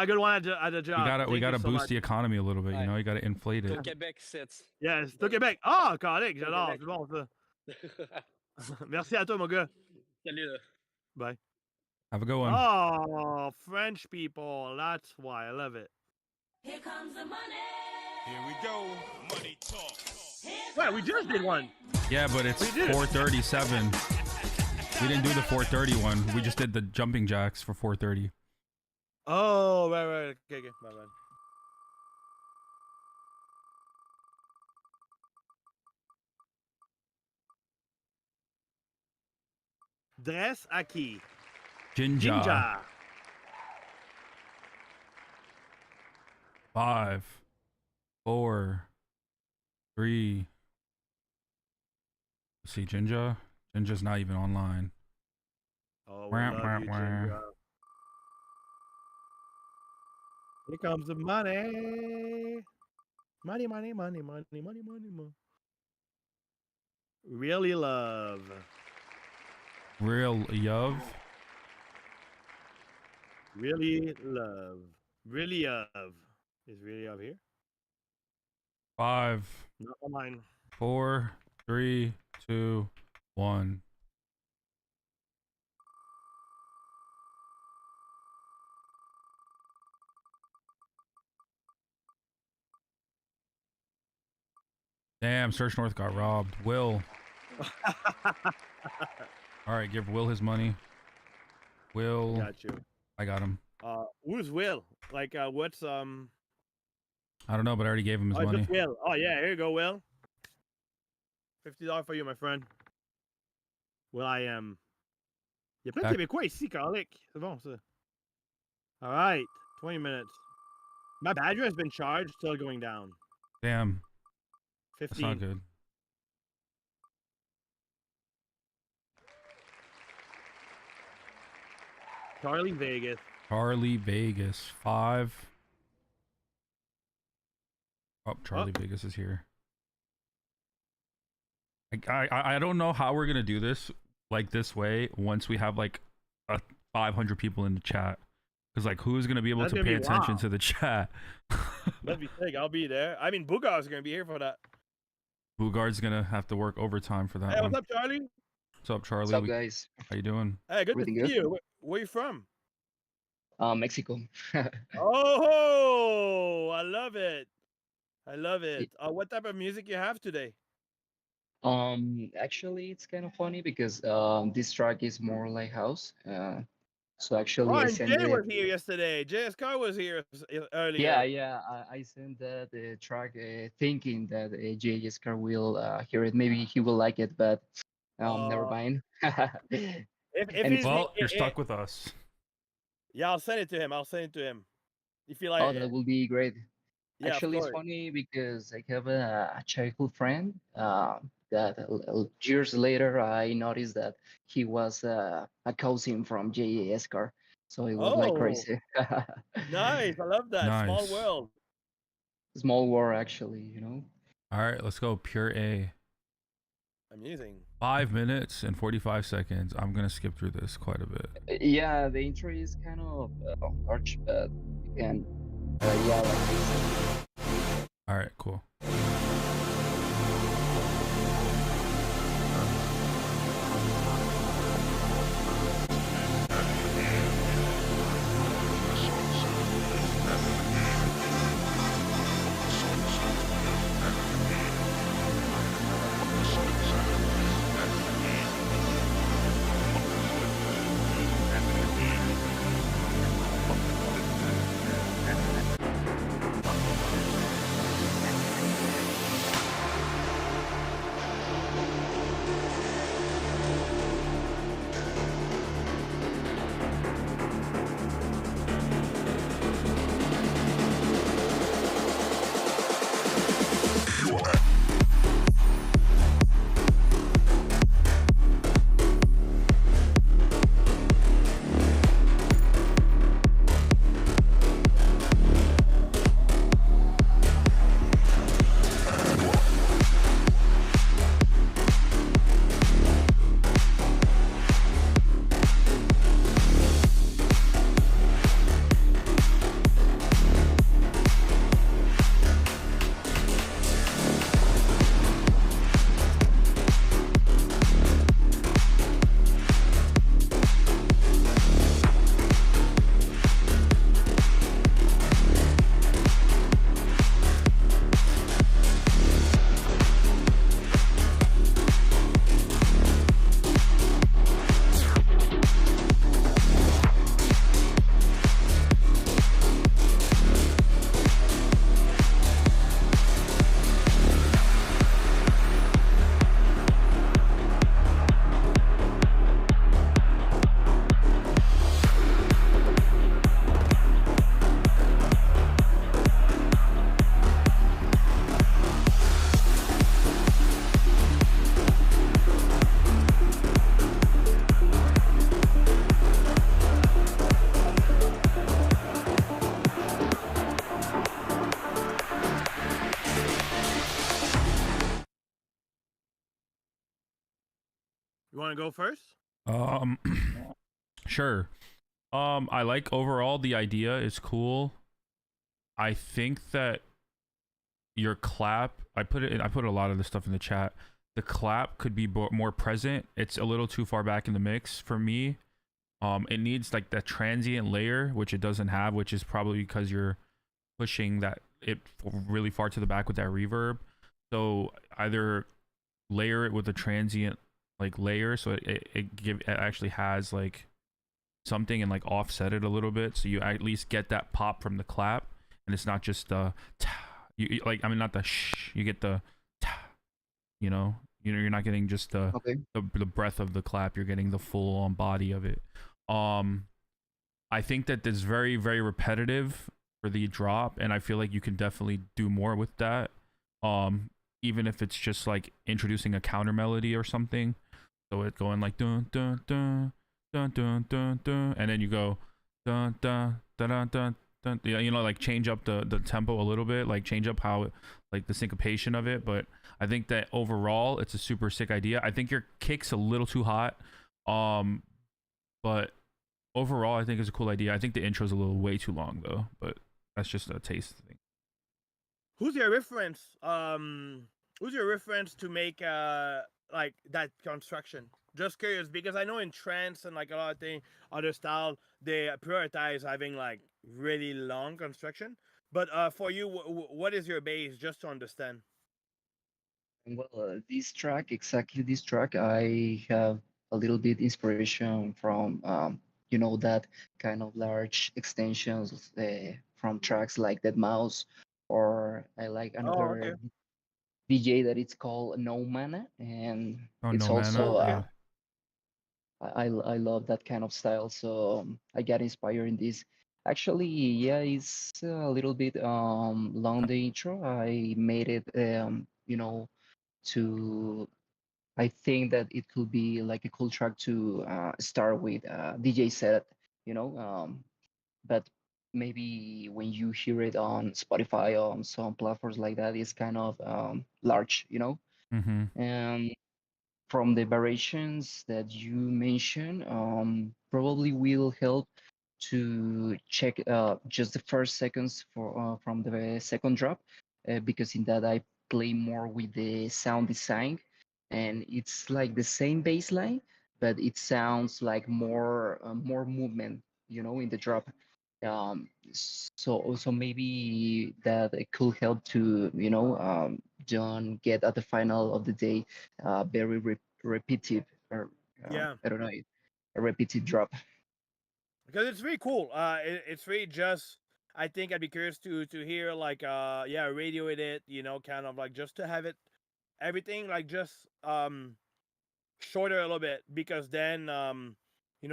Good one at the job. We Thank gotta you so boost much. the economy a little bit, you Ouais. know. You gotta inflate it. Au Québec, c'est. Yes, to Québec. Ah, correct, j'adore. Québec. C'est bon, ça. Merci à toi, mon gars. Salut là. Bye. Have a good one. Oh, French people. That's why I love it. Here comes the money. Here we go. Money talk. Wait, we just did one. Yeah, but it's We did it. 4:37. We didn't do the 4:30 one. We just did the jumping jacks for 4:30. Oh, right. Okay, my bad. Dress à qui? Jinja. 5, 4, 3. Let's see, Jinja. Jinja's not even online. Oh, we Wah, love wah, you, wah. Ginger. Here comes the money. Money. Really love. Real Yov. Really love. Really love. Is really love here? 5, Not online. 4, 3, 2, 1. Damn, Search North got robbed. Will. All right, give Will his money. Will. Got you. I got him. Who's Will? Like, what's I don't know, but I already gave him his money. Just Will. Oh yeah, here you go, Will. $50 for you, my friend. Will, I am. Il y a plein de Québécois ici, Carlic. C'est bon, ça. All right, 20 minutes. My badger has been charged, still going down. Damn. 15. That's not good. Charlie Vegas. Charlie Vegas. 5. Oh, Charlie Vegas is here. I don't know how we're gonna do this like this way once we have like 500 people in the chat, because like who's gonna be able to pay attention to the chat? That'd be sick. I'll be there. I mean, Boogar's gonna be here for that. Bugard's gonna have to work overtime for that. Hey, one. what's up, Charlie? What's up, Charlie? What's up, guys? How you doing? Hey, good Everything to see good? you. Where you from? Mexico. Oh, I love it. I love it. What type of music you have today? Actually, it's kind of funny because this track is more like house. So actually, Oh, I and sent Jay it. was here yesterday. JSK was here earlier. Yeah. I sent the track thinking that JS Car will hear it. Maybe he will like it, but never mind. Well, you're stuck with us. Yeah, I'll send it to him. If you like. Oh, that will be great. Yeah, of Actually, it's course. funny because I have a childhood friend that years later I noticed that he was a cousin from JAS Car. So it was like Oh. crazy. Nice. I love that. Small Nice. world. Small war, actually, you know. All right, let's go. Pure A. Amazing. 5 minutes and 45 seconds. I'm gonna skip through this quite a bit. Yeah, the intro is kind of harsh, but you can, yeah, like this. All right, cool. You want to go first? Sure. I like overall the idea. It's cool. I think that your clap, I put a lot of the stuff in the chat. The clap could be more present. It's a little too far back in the mix for me. It needs like that transient layer, which it doesn't have, which is probably because you're pushing it really far to the back with that reverb. So either layer it with a transient like layer, so it actually has like something, and like offset it a little bit, so you at least get that pop from the clap, and it's not just the like, I mean, not the shh, you get the you know, you're not getting just the breath of the clap, you're getting the full on body of it. I think that this is very, very repetitive for the drop, and I feel like you can definitely do more with that. Even if it's just like introducing a counter melody or something, so it going like dun dun dun dun dun dun dun, and then you go dun dun dun dun dun dun. Yeah, you know, like change up the tempo a little bit, like change up how like the syncopation of it. But I think that overall it's a super sick idea. I think your kick's a little too hot, but overall I think it's a cool idea. I think the intro's a little way too long though, but that's just a taste thing. Who's your reference? Who's your reference to make like that construction? Just curious, because I know in trance and like a lot of things, other style, they prioritize having like really long construction. But for you, what is your base? Just to understand. Well, exactly this track, I have a little bit inspiration from, that kind of large extensions from tracks like Dead Mouse, or I like Oh, okay. another DJ that it's called No Mana, and Oh, it's No Mana. also Okay. I love that kind of style, so I got inspired in this. Actually, yeah, it's a little bit long, the intro. I made it to I think that it could be like a cool track to start with DJ set, but maybe when you hear it on Spotify, on some platforms like that, it's kind of large, Mm-hmm. and from the variations that you mentioned, probably will help to check just the first seconds from the second drop, because in that I play more with the sound design, and it's like the same bass line, but it sounds like more movement, in the drop. So maybe that it could help to don't get at the final of the day very repetitive, or Yeah. I don't know, a repetitive drop. Because it's really cool. It's really just. I think I'd be curious to hear like yeah, radio edit, kind of like just to have it everything like just shorter a little bit, because then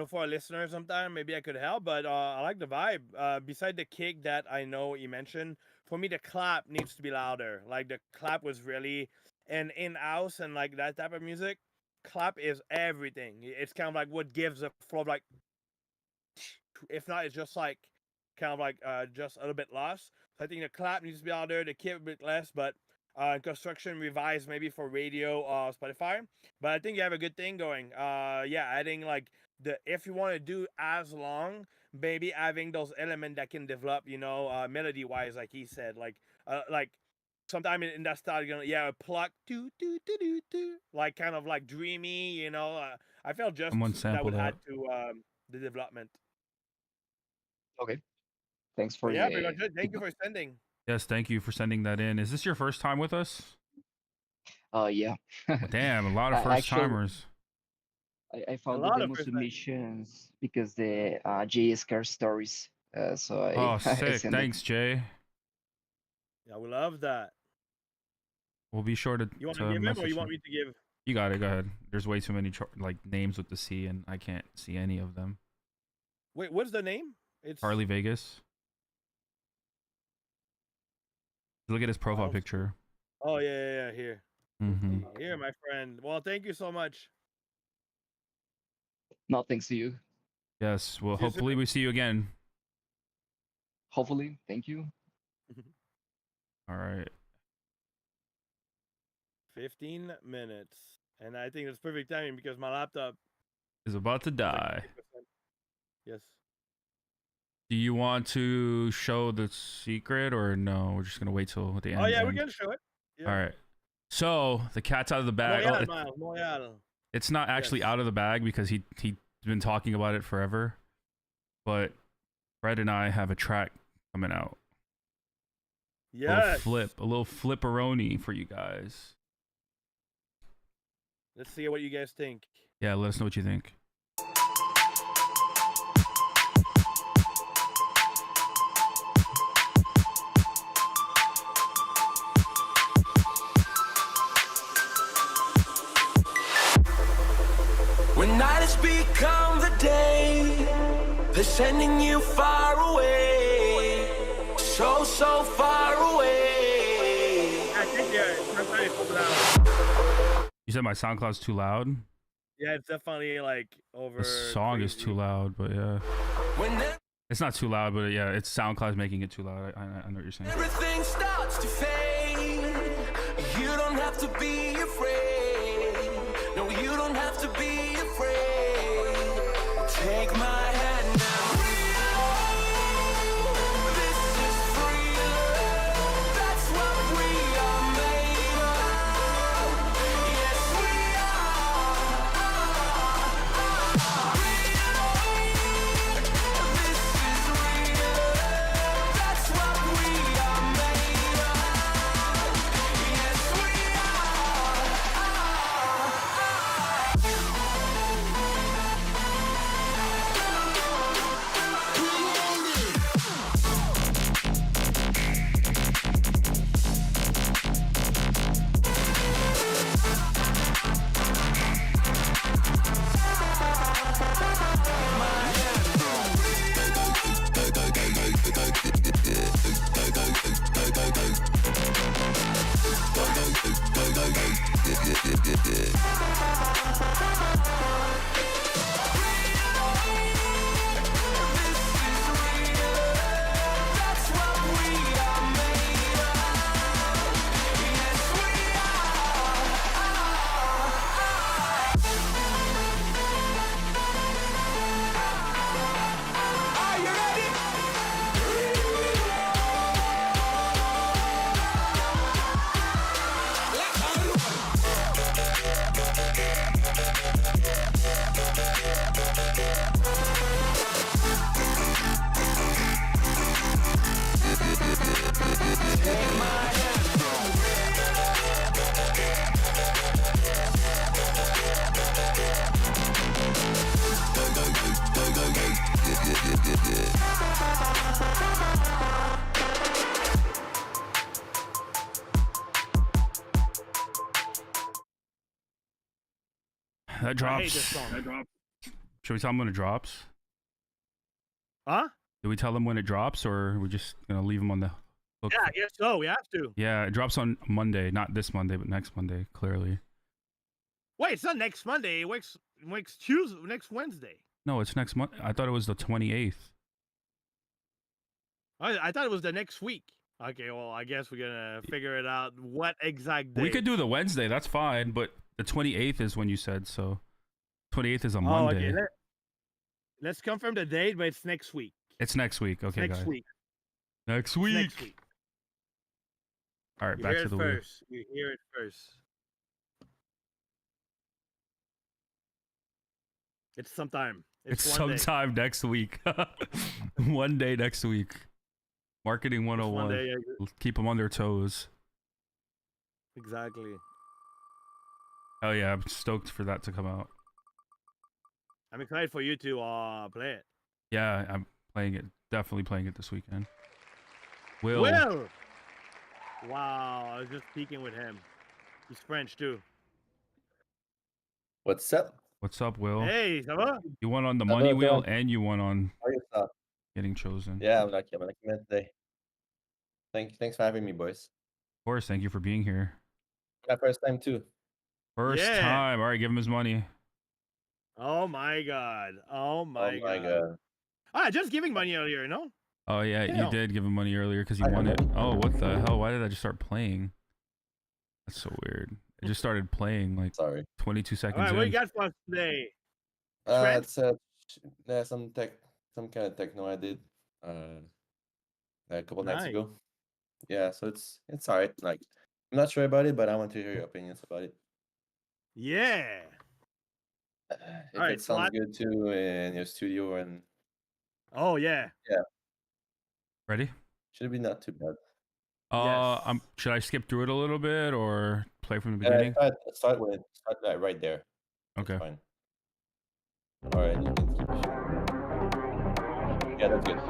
for a listener sometime maybe I could help. But I like the vibe. Beside the kick that I know you mentioned, for me the clap needs to be louder. Like the clap was really, and in house and like that type of music, clap is everything. It's kind of like what gives a flow of like. If not, it's just like kind of like just a little bit lost. So I think the clap needs to be louder, the kick a bit less, but construction revised maybe for radio Spotify. But I think you have a good thing going. Yeah, adding like if you want to do as long, maybe having those elements that can develop, melody wise, like he said, like sometime in that style, pluck do, like kind of like dreamy, I felt just Someone that sample would that. add to the development. Okay, thanks But for yeah, pretty the much it. Thank you for sending. Yes, thank you for sending that in. Is this your first time with us? Yeah. Damn, a lot of first Actually, timers. I found the lot of demo first time. submissions because the JS car stories. So Oh, I sick. sent it. Thanks, Jay. Yeah, we love that. We'll be sure to You want me to give him, or message you want me to give? You got it. Go ahead. There's way too many like names with the C, and I can't see any of them. Wait, what's the name? It's Harley Vegas. Look at his profile picture. Oh yeah. Here, Mm-hmm. here, my friend. Well, thank you so much. No, thanks to you. Yes. Well, See you hopefully we see you again. Hopefully, thank you. All right. 15 minutes, and I think it's perfect timing because my laptop Is about to die. Yes. Do you want to show the secret or no? We're just gonna wait till the end. Oh yeah, we're gonna show it. Yeah. All right. So the cat's out of the bag. Montreal, Miles, Montreal. It's not actually out of the bag because he's been talking about it forever. But Fred and I have a track coming out. Yes. A little flipperoni for you guys. Let's see what you guys think. Yeah, let us know what you think. When night has become the day, they're sending you far away, so far away. I think it's too loud. You said my SoundCloud's too loud? Yeah, it's definitely like over. The song is too loud, but yeah. It's not too loud, but yeah, it's SoundCloud's making it too loud. I know what you're saying. Everything starts to fade. You don't have to be afraid. No, you don't have to be afraid. Take my hand now. This is free love. That's what we are made of. Yes, we are. This is real love. That's what we are made of. Yes, we That drops. I hate this song. Should we tell them when it drops? Huh? Do we tell them when it drops, or are we just gonna leave them on the hook? Yeah, I guess so. We have to. Yeah, it drops on Monday, not this Monday, but next Monday. Clearly. Wait, it's not next Monday. Next Tuesday. Next Wednesday. No, it's next month. I thought it was the 28th. I thought it was the next week. Okay, well, I guess we're gonna figure it out. What exact day? We could do the Wednesday. That's fine, but the 28th is when you said so. 28th is a Oh, Monday. okay. Let's confirm the date, but it's next week. It's next week. Okay, Next guys. week. Next week. Next week. All right, You back hear to it the wheel. first. You hear it first. It's sometime. It's one day. sometime next week. One day next week. Marketing 101. day, yeah. Keep them on their toes. Exactly. Oh yeah, I'm stoked for that to come out. I'm excited for you to play it. Yeah, I'm playing it. Definitely playing it this weekend. Will. Wow, I was just speaking with him. He's French too. What's up? What's up, Will? Hey, ça va? You won on the Ça va, money wheel toi? and you won on How you up? getting chosen. Yeah, I'm lucky man today. Thanks for having me, boys. Of course, thank you for being here. My first time too. First Yeah. time. All right, give him his money. Oh my god. Oh my Oh my god. god. Just giving money earlier, no? Oh yeah, Yeah. you did give him money earlier because you won it. Oh, what the hell? Why did I just start playing? That's so weird. It just started playing like 22 seconds All right, what in. you got for us today? It's some kind of techno I did a couple nights Nice. ago. Yeah, so it's alright. Like I'm not sure about it, but I want to hear your opinions about it. Yeah. If Alright, it so sounds good too in your studio and Oh yeah. yeah, Ready? should be not too bad. Should I skip through it a little bit or play from the beginning? Start with start that right there. Okay. Fine. All right, you can keep it. Yeah, that's good.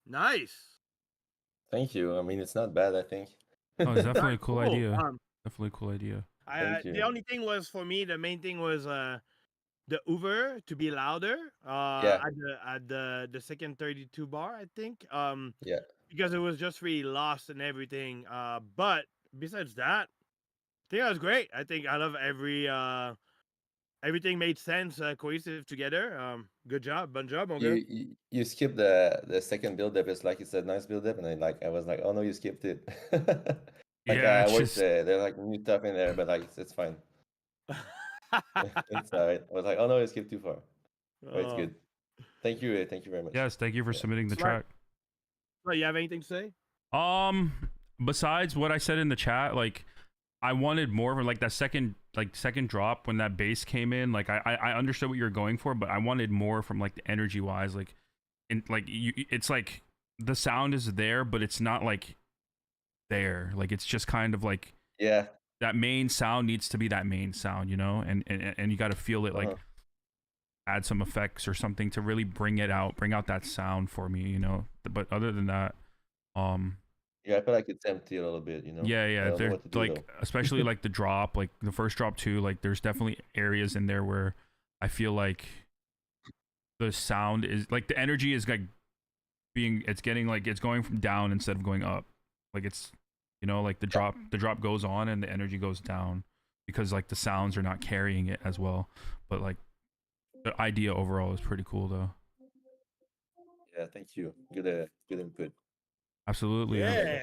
Nice. Thank you. I mean, it's not bad, I think. Oh, it's definitely a cool Cool. idea. Definitely a cool idea. Thank The you. only thing was for me, the main thing was the Uber to be louder Yeah. at the second 32 bar, I think. Yeah. Because it was just really lost and everything. But besides that, I think that was great. I think I love everything made sense, cohesive together. Good job, bon job, mon gars. You skipped the second build up. It's like it's a nice build up, and I was like, oh no, you skipped it. Yeah, I it's worked just there's like new stuff in there, but like it's fine. It's alright. I was like, oh no, you skipped too far. But it's Oh. good. Thank you very much. yes. Thank you for submitting the Smart. track. Well, you have anything to say? Besides what I said in the chat, like I wanted more of like that second drop when that bass came in. Like I understood what you were going for, but I wanted more from like the energy wise. Like, in like it's like the sound is there, but it's not like there. Like it's just kind of like Yeah. that main sound needs to be that main sound, you know, and you got to feel it like add some effects or something to really bring out that sound for me, you know. But other than that, Yeah, I feel like it's empty a little bit, you know. I yeah, don't know they're what to do, like though. especially like the drop, like the first drop too, like there's definitely areas in there where I feel like the sound is like the energy is like it's going from down instead of going up. Like it's, you know, like the drop goes on and the energy goes down because like the sounds are not carrying it as well. But like the idea overall is pretty cool though. Yeah, thank you. Good input. Absolutely. Yeah.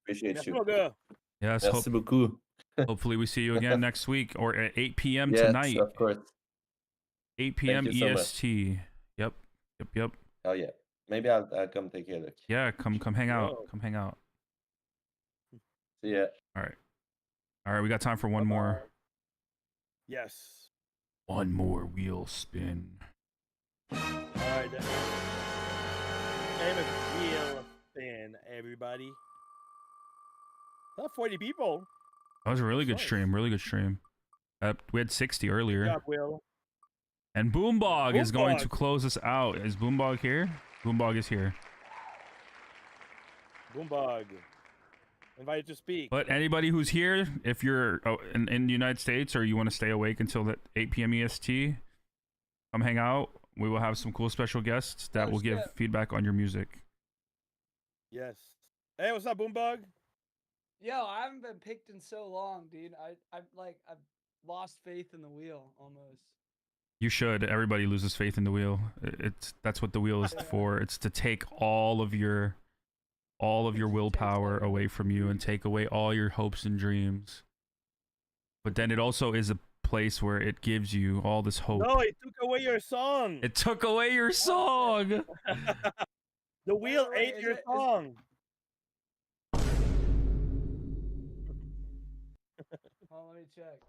Appreciate Merci, you. mon gars. Yes. Merci beaucoup. Hopefully we see you again next week or at 8 p.m. Yes, tonight. of course. 8 p.m. Thank you so much. EST. Yep. Oh yeah. Maybe I'll come take a look. Yeah, come hang out. Whoa. Come hang out. See ya. All right, we got time for one more. Yes. One more wheel spin. All right. And a wheel spin, everybody. Not 40 people. That was a really good Nice. stream. Really good stream. We had 60 earlier. Good job, Will. And Boombog is going to Boombog. close us out. Is Boombog here? Boombog is here. Boombog. Invited to speak. But anybody who's here, if you're in the United States or you want to stay awake until the 8 p.m. EST, come hang out. we will have some cool special guests that Oh, will give shit. feedback on your music. Yes. Hey, what's up, Boombug? Yo, I haven't been picked in so long, dude. I've lost faith in the wheel almost. You should. Everybody loses faith in the wheel. That's what the wheel is for. It's to take all of your willpower away from you and take away all your hopes and dreams. But then it also is a place where it gives you all this hope. No, it took away your song. It took away your song. The wheel Wait, ate your song. Oh, let me check.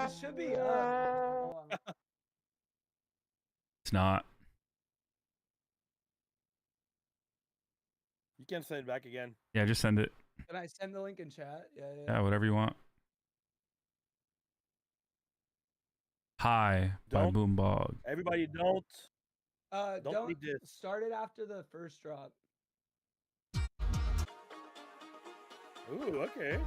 It should be up. Hold on. It's not. You can send it back again. Yeah, just send it. Can I send the link in chat? Yeah. Yeah, whatever you want. Hi by Don't- Boombog. Everybody, don't Don't read this. start it after the first drop. Ooh, okay.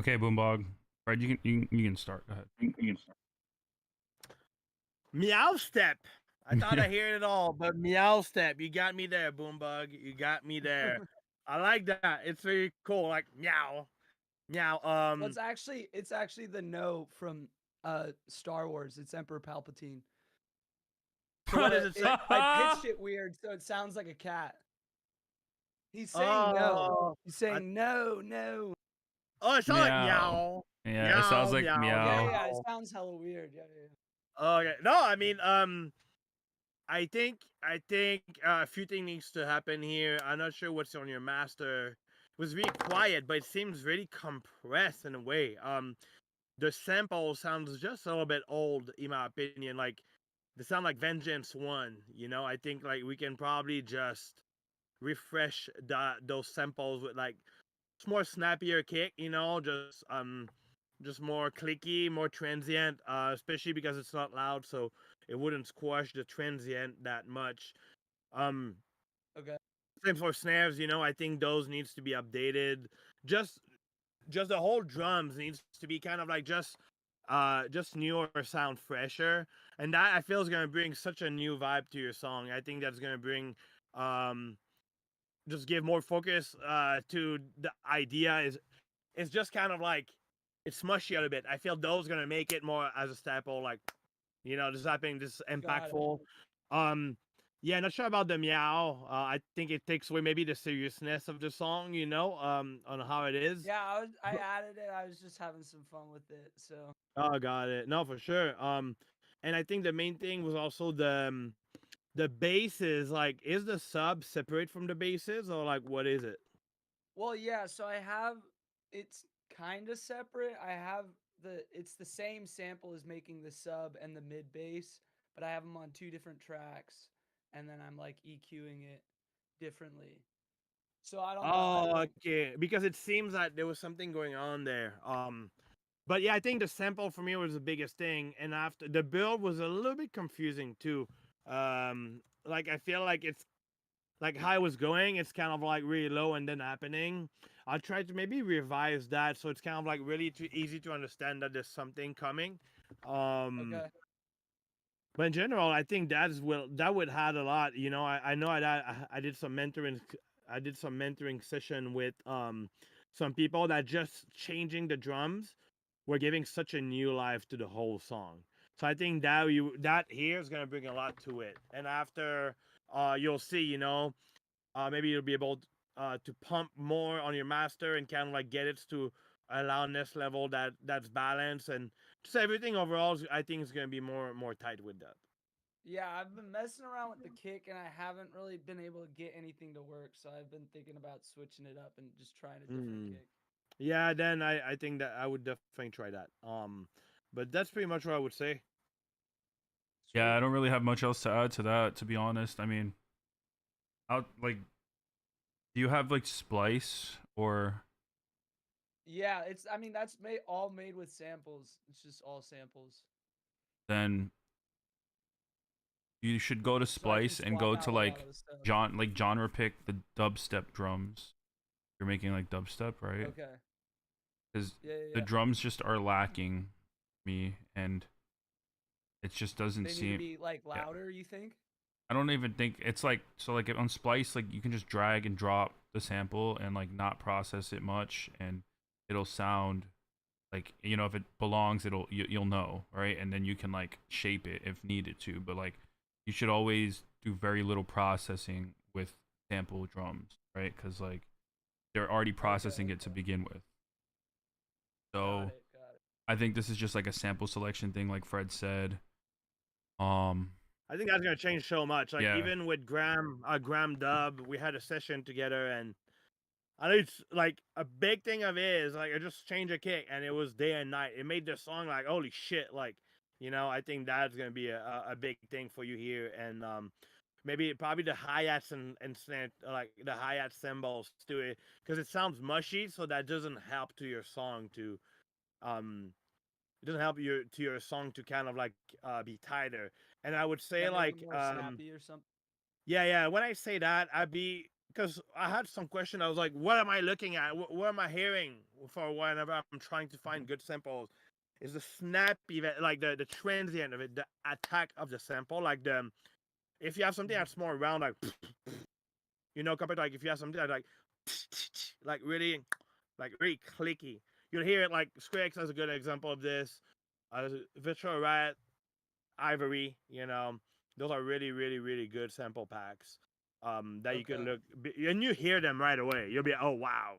Okay, Boombog. Right, you can start. Go ahead. You can start. Meow step. I thought I heard it all, but meow step. You got me there, Boombug. You got me there. I like that. It's very cool. Like meow, meow. Well, it's actually the no from Star Wars. It's Emperor Palpatine. So what does it say? I pitched it weird, so it sounds like a cat. He's saying no. Oh, He's saying no, no. Oh, it sounds like Meow. meow. Yeah, it sounds like Yeah, meow. yeah, it sounds hella weird. Yeah, yeah. Okay. No, I mean, I think a few things needs to happen here. I'm not sure what's on your master. It was really quiet, but it seems really compressed in a way. The sample sounds just a little bit old, in my opinion. Like they sound like Vengeance 1. You know, I think like we can probably just refresh those samples with like more snappier kick. You know, just more clicky, more transient, especially because it's not loud, so it wouldn't squash the transient that much. Okay. Same for snares, you know, I think those needs to be updated. Just the whole drums needs to be kind of like just newer, sound fresher, and that I feel is gonna bring such a new vibe to your song. I think that's gonna bring just give more focus to the idea. It's just kind of like it's smushy a little bit. I feel those gonna make it more as a staple, like you know, just happening, just impactful. Yeah, not sure about the meow. I think it takes away maybe the seriousness of the song, you know, on how it is. Yeah, I added it. I was just having some fun with it. So. Oh, got it. No, for sure. And I think the main thing was also the basses. Like, is the sub separate from the basses, or like what is it? Well, yeah. So it's kind of separate. It's the same sample as making the sub and the mid bass, but I have them on 2 different tracks, and then I'm like EQing it differently. So I don't know. Oh, okay. Because it seems like there was something going on there. But yeah, I think the sample for me was the biggest thing, and after the build was a little bit confusing too. Like I feel like it's like how it was going, it's kind of like really low and then happening. I'll try to maybe revise that so it's kind of like really too easy to understand that there's something coming. Okay. But in general, I think that would add a lot. You know, I know I did some mentoring session with some people that just changing the drums were giving such a new life to the whole song. So I think that here is gonna bring a lot to it. And after you'll see, you know, maybe you'll be able to pump more on your master and kind of like get it to a loudness level that's balanced, and just everything overall I think is going to be more tight with that. Yeah, I've been messing around with the kick and I haven't really been able to get anything to work. So I've been thinking about switching it up and just trying a different kick. Yeah, then I think that I would definitely try that. But that's pretty much what I would say. Yeah, I don't really have much else to add to that, to be honest. I mean, like, do you have like splice or? Yeah, I mean that's all made with samples. It's just all samples. Then you should go to Splice and go to like genre pick the dubstep drums. You're making like dubstep, right? Okay. Because Yeah. the drums just are lacking me, and it just doesn't They need seem to be like louder. You think? I don't even think it's like like on Splice, like you can just drag and drop the sample and like not process it much, and it'll sound like, you know, if it belongs, you'll know, right? And then you can like shape it if needed to, but like you should always do very little processing with sample drums, right? Because like they're already processing it to begin with. So I think this is just like a sample selection thing, like Fred said. I think that's gonna change so much. Like Yeah. even with Graham Dub, we had a session together, and I know it's like a big thing of it is like I just changed a kick and it was day and night. It made the song like holy shit, like, you know. I think that's gonna be a big thing for you here, and probably the hi-hats and snare, like the hi-hat cymbals to it, because it sounds mushy, so that doesn't help to your song to it doesn't help your song to kind of like be tighter. And I would say Yeah, make like it more snappy or something. yeah, when I say that, because I had some question. I was like, what am I looking at? What am I hearing for whenever I'm trying to find good samples? Is the snappy, like the transient of it, the attack of the sample, like if you have something that's more round, like, you know, compared to like if you have something that's like really clicky, you'll hear it. Like Skrillex has a good example of this. Virtual Riot, Ivory, you know, those are really good sample packs that you can look, and you hear them right away. You'll be, oh wow,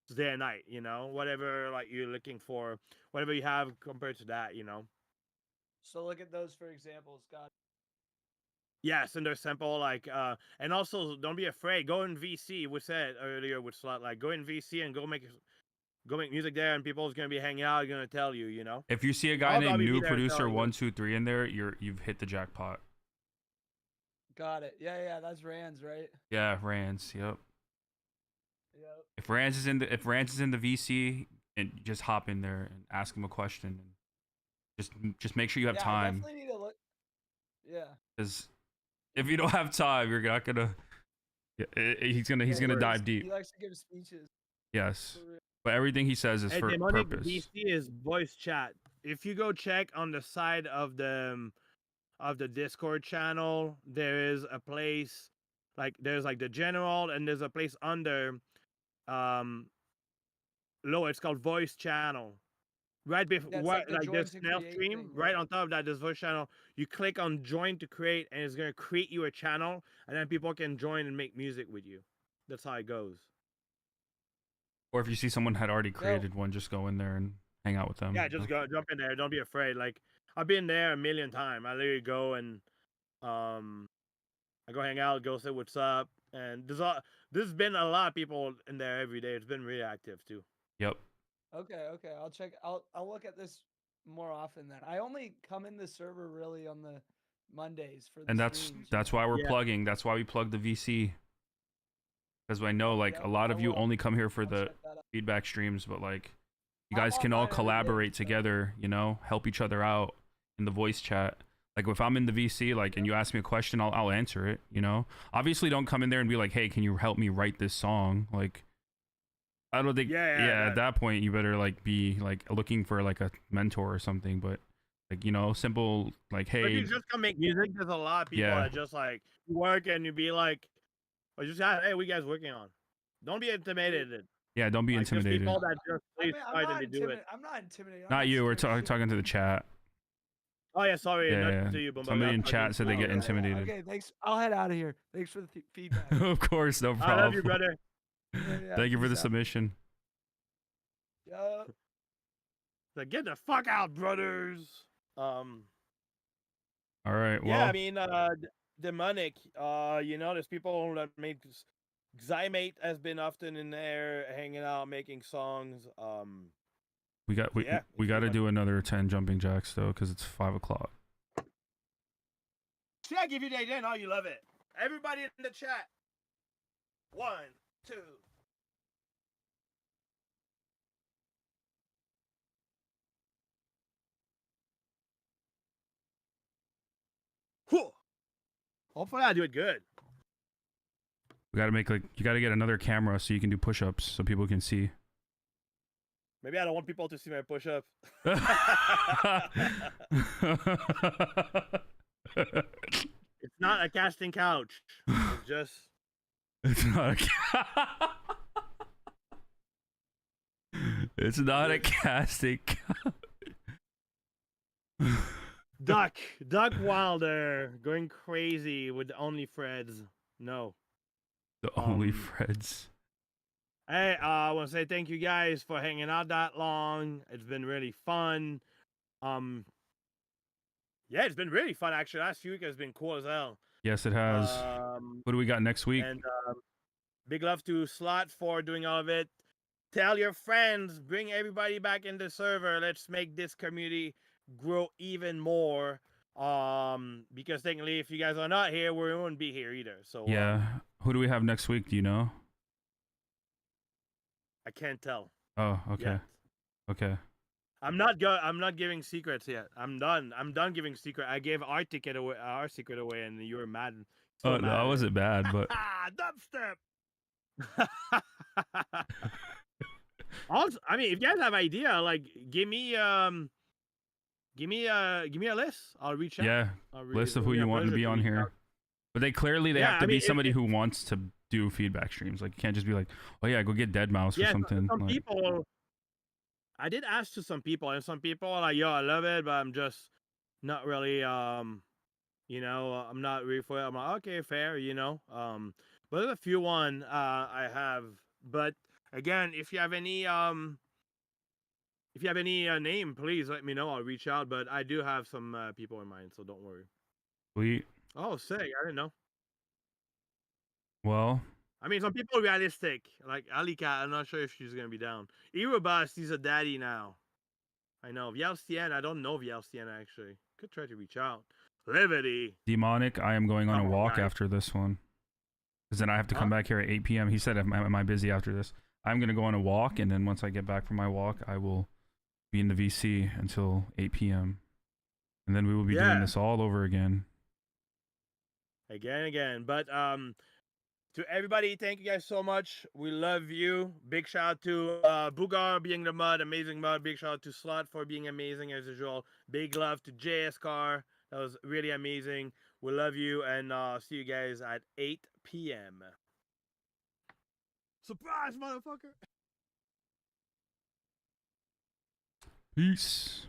it's day and night, you know, whatever like you're looking for, whatever you have compared to that, you know. So look at those for examples, God. Yes, and they're simple, like and also don't be afraid. Go in VC. We said earlier with Slot, like go in VC and go make music there, and people's gonna be hanging out, gonna tell you, you know. If you see a guy I'll named probably be New there to tell Producer you. 123 in there, you've hit the jackpot. Got it. Yeah, that's Rands, right? Yeah, Rands. Yep. Yep. If Rands is in the VC, and just hop in there and ask him a question, and just make sure you have I time. definitely need to look. Yeah. Because if you don't have time, you're not gonna. He's gonna dive deep. He likes to give speeches. Yes, but everything he says is Hey, for Demonic purpose. DC is voice chat. If you go check on the side of the Discord channel, there is a place, like there's like the general, and there's a place under low. It's called voice channel. Right before, Yeah, it's like the like join this to snail create stream, thing, right on top of that, this voice channel. You click on join to create, and it's gonna create you a channel, and then people can join and make music with you. That's how it goes. Or if you see someone had already created one, just go in there and hang out with them. Yeah, just go jump in there. Don't be afraid. Like I've been there a million times. I literally go and I go hang out, go say what's up, and there's been a lot of people in there every day. It's been really active too. Yep. Okay. I'll check. I'll look at this more often then. I only come in the server really on the Mondays for the And that's streams. why we're plugging. That's why we plug the VC. Because I know like a lot of you only come here for the feedback streams, but like you guys can all collaborate together, you know, help each other out in the voice chat. Like if I'm in the VC, like, and you ask me a question, I'll answer it, you know. Obviously don't come in there and be like, hey, can you help me write this song? Like I don't think at that point you better like be like looking for like a mentor or something, but Like, simple, like, But if hey, you just come make music, there's a lot of people Yeah. that just like work and you be like, or just hey, what you guys working on? Don't be intimidated. yeah, don't be Like, just intimidated. people that just I play mean, I'm side not and they do it. intimidated. I'm not intimidated. I'm Not you. We're scared of shit. talking to the chat. Oh yeah, sorry, Yeah, not yeah. to you, but Somebody in chat said they get intimidated. Okay, thanks. I'll head out of here. Thanks for the feedback. Of course, no problem. I love you, brother. Yeah, Thank you for the peace out. submission. Yup. Like, get the fuck out, brothers. All right. Well, Yeah, I mean, demonic. There's people that make Xymate has been often in there hanging out, making songs. we got yeah, we got to do another 10 jumping jacks though, because it's 5 o'clock. See, I give you the idea. Now you love it. Everybody in the chat. 1, 2. Whew. Hopefully, I do it good. We got to you got to get another camera so you can do push-ups so people can see. Maybe I don't want people to see my push-ups. It's not a casting couch. It's just. It's not it's not a casting Duck Wilder going crazy with the only Freds. No. The only Freds. Hey, I want to say thank you guys for hanging out that long. It's been really fun. Yeah, it's been really fun actually. Last few weeks has been cool as hell. Yes, it has. What do we got next week? And big love to Slot for doing all of it. Tell your friends, bring everybody back in the server. Let's make this community grow even more. Because technically, if you guys are not here, we won't be here either. So Yeah. Who do we have next week? Do you know? I can't tell. Oh, okay. Yet. Okay. I'm not giving secrets yet. I'm done giving secret. I gave our secret away, and you were mad. Oh, no, I wasn't bad, but Dubstep. Also, I mean, if you guys have idea, like give me a list. I'll reach out. yeah, list of who you want to be on here. But they Yeah, have to I be mean, somebody who wants to do feedback streams. Like, you can't just be like, oh yeah, go get Dead Mouse or something. Some Like, people. I did ask to some people, and some people are like, "Yo, I love it, but I'm just not really, I'm not really for it." I'm like, "Okay, fair, But there's a few I have. But again, if you have any name, please let me know. I'll reach out. But I do have some people in mind, so don't worry. sweet. Oh, sick! I didn't know. Well, I mean, some people are realistic. Like Alika, I'm not sure if she's gonna be down. Irobust, he's a daddy now. I know. Vielstien, I don't know Vielstien actually. Could try to reach out. Liberty. Demonic, I am going on a Oh, walk nice. after this one. Because then I have to come back here at 8 p.m. He said, am I busy after this? I'm going to go on a walk, and then once I get back from my walk, I will be in the VC until 8 p.m. And then we will be doing this all over again. Again. But to everybody, thank you guys so much. We love you. Big shout out to Boogar being the mud, amazing mud. Big shout out to Slot for being amazing as usual. Big love to JS Car. That was really amazing. We love you, and see you guys at 8 p.m. Surprise, motherfucker! Peace.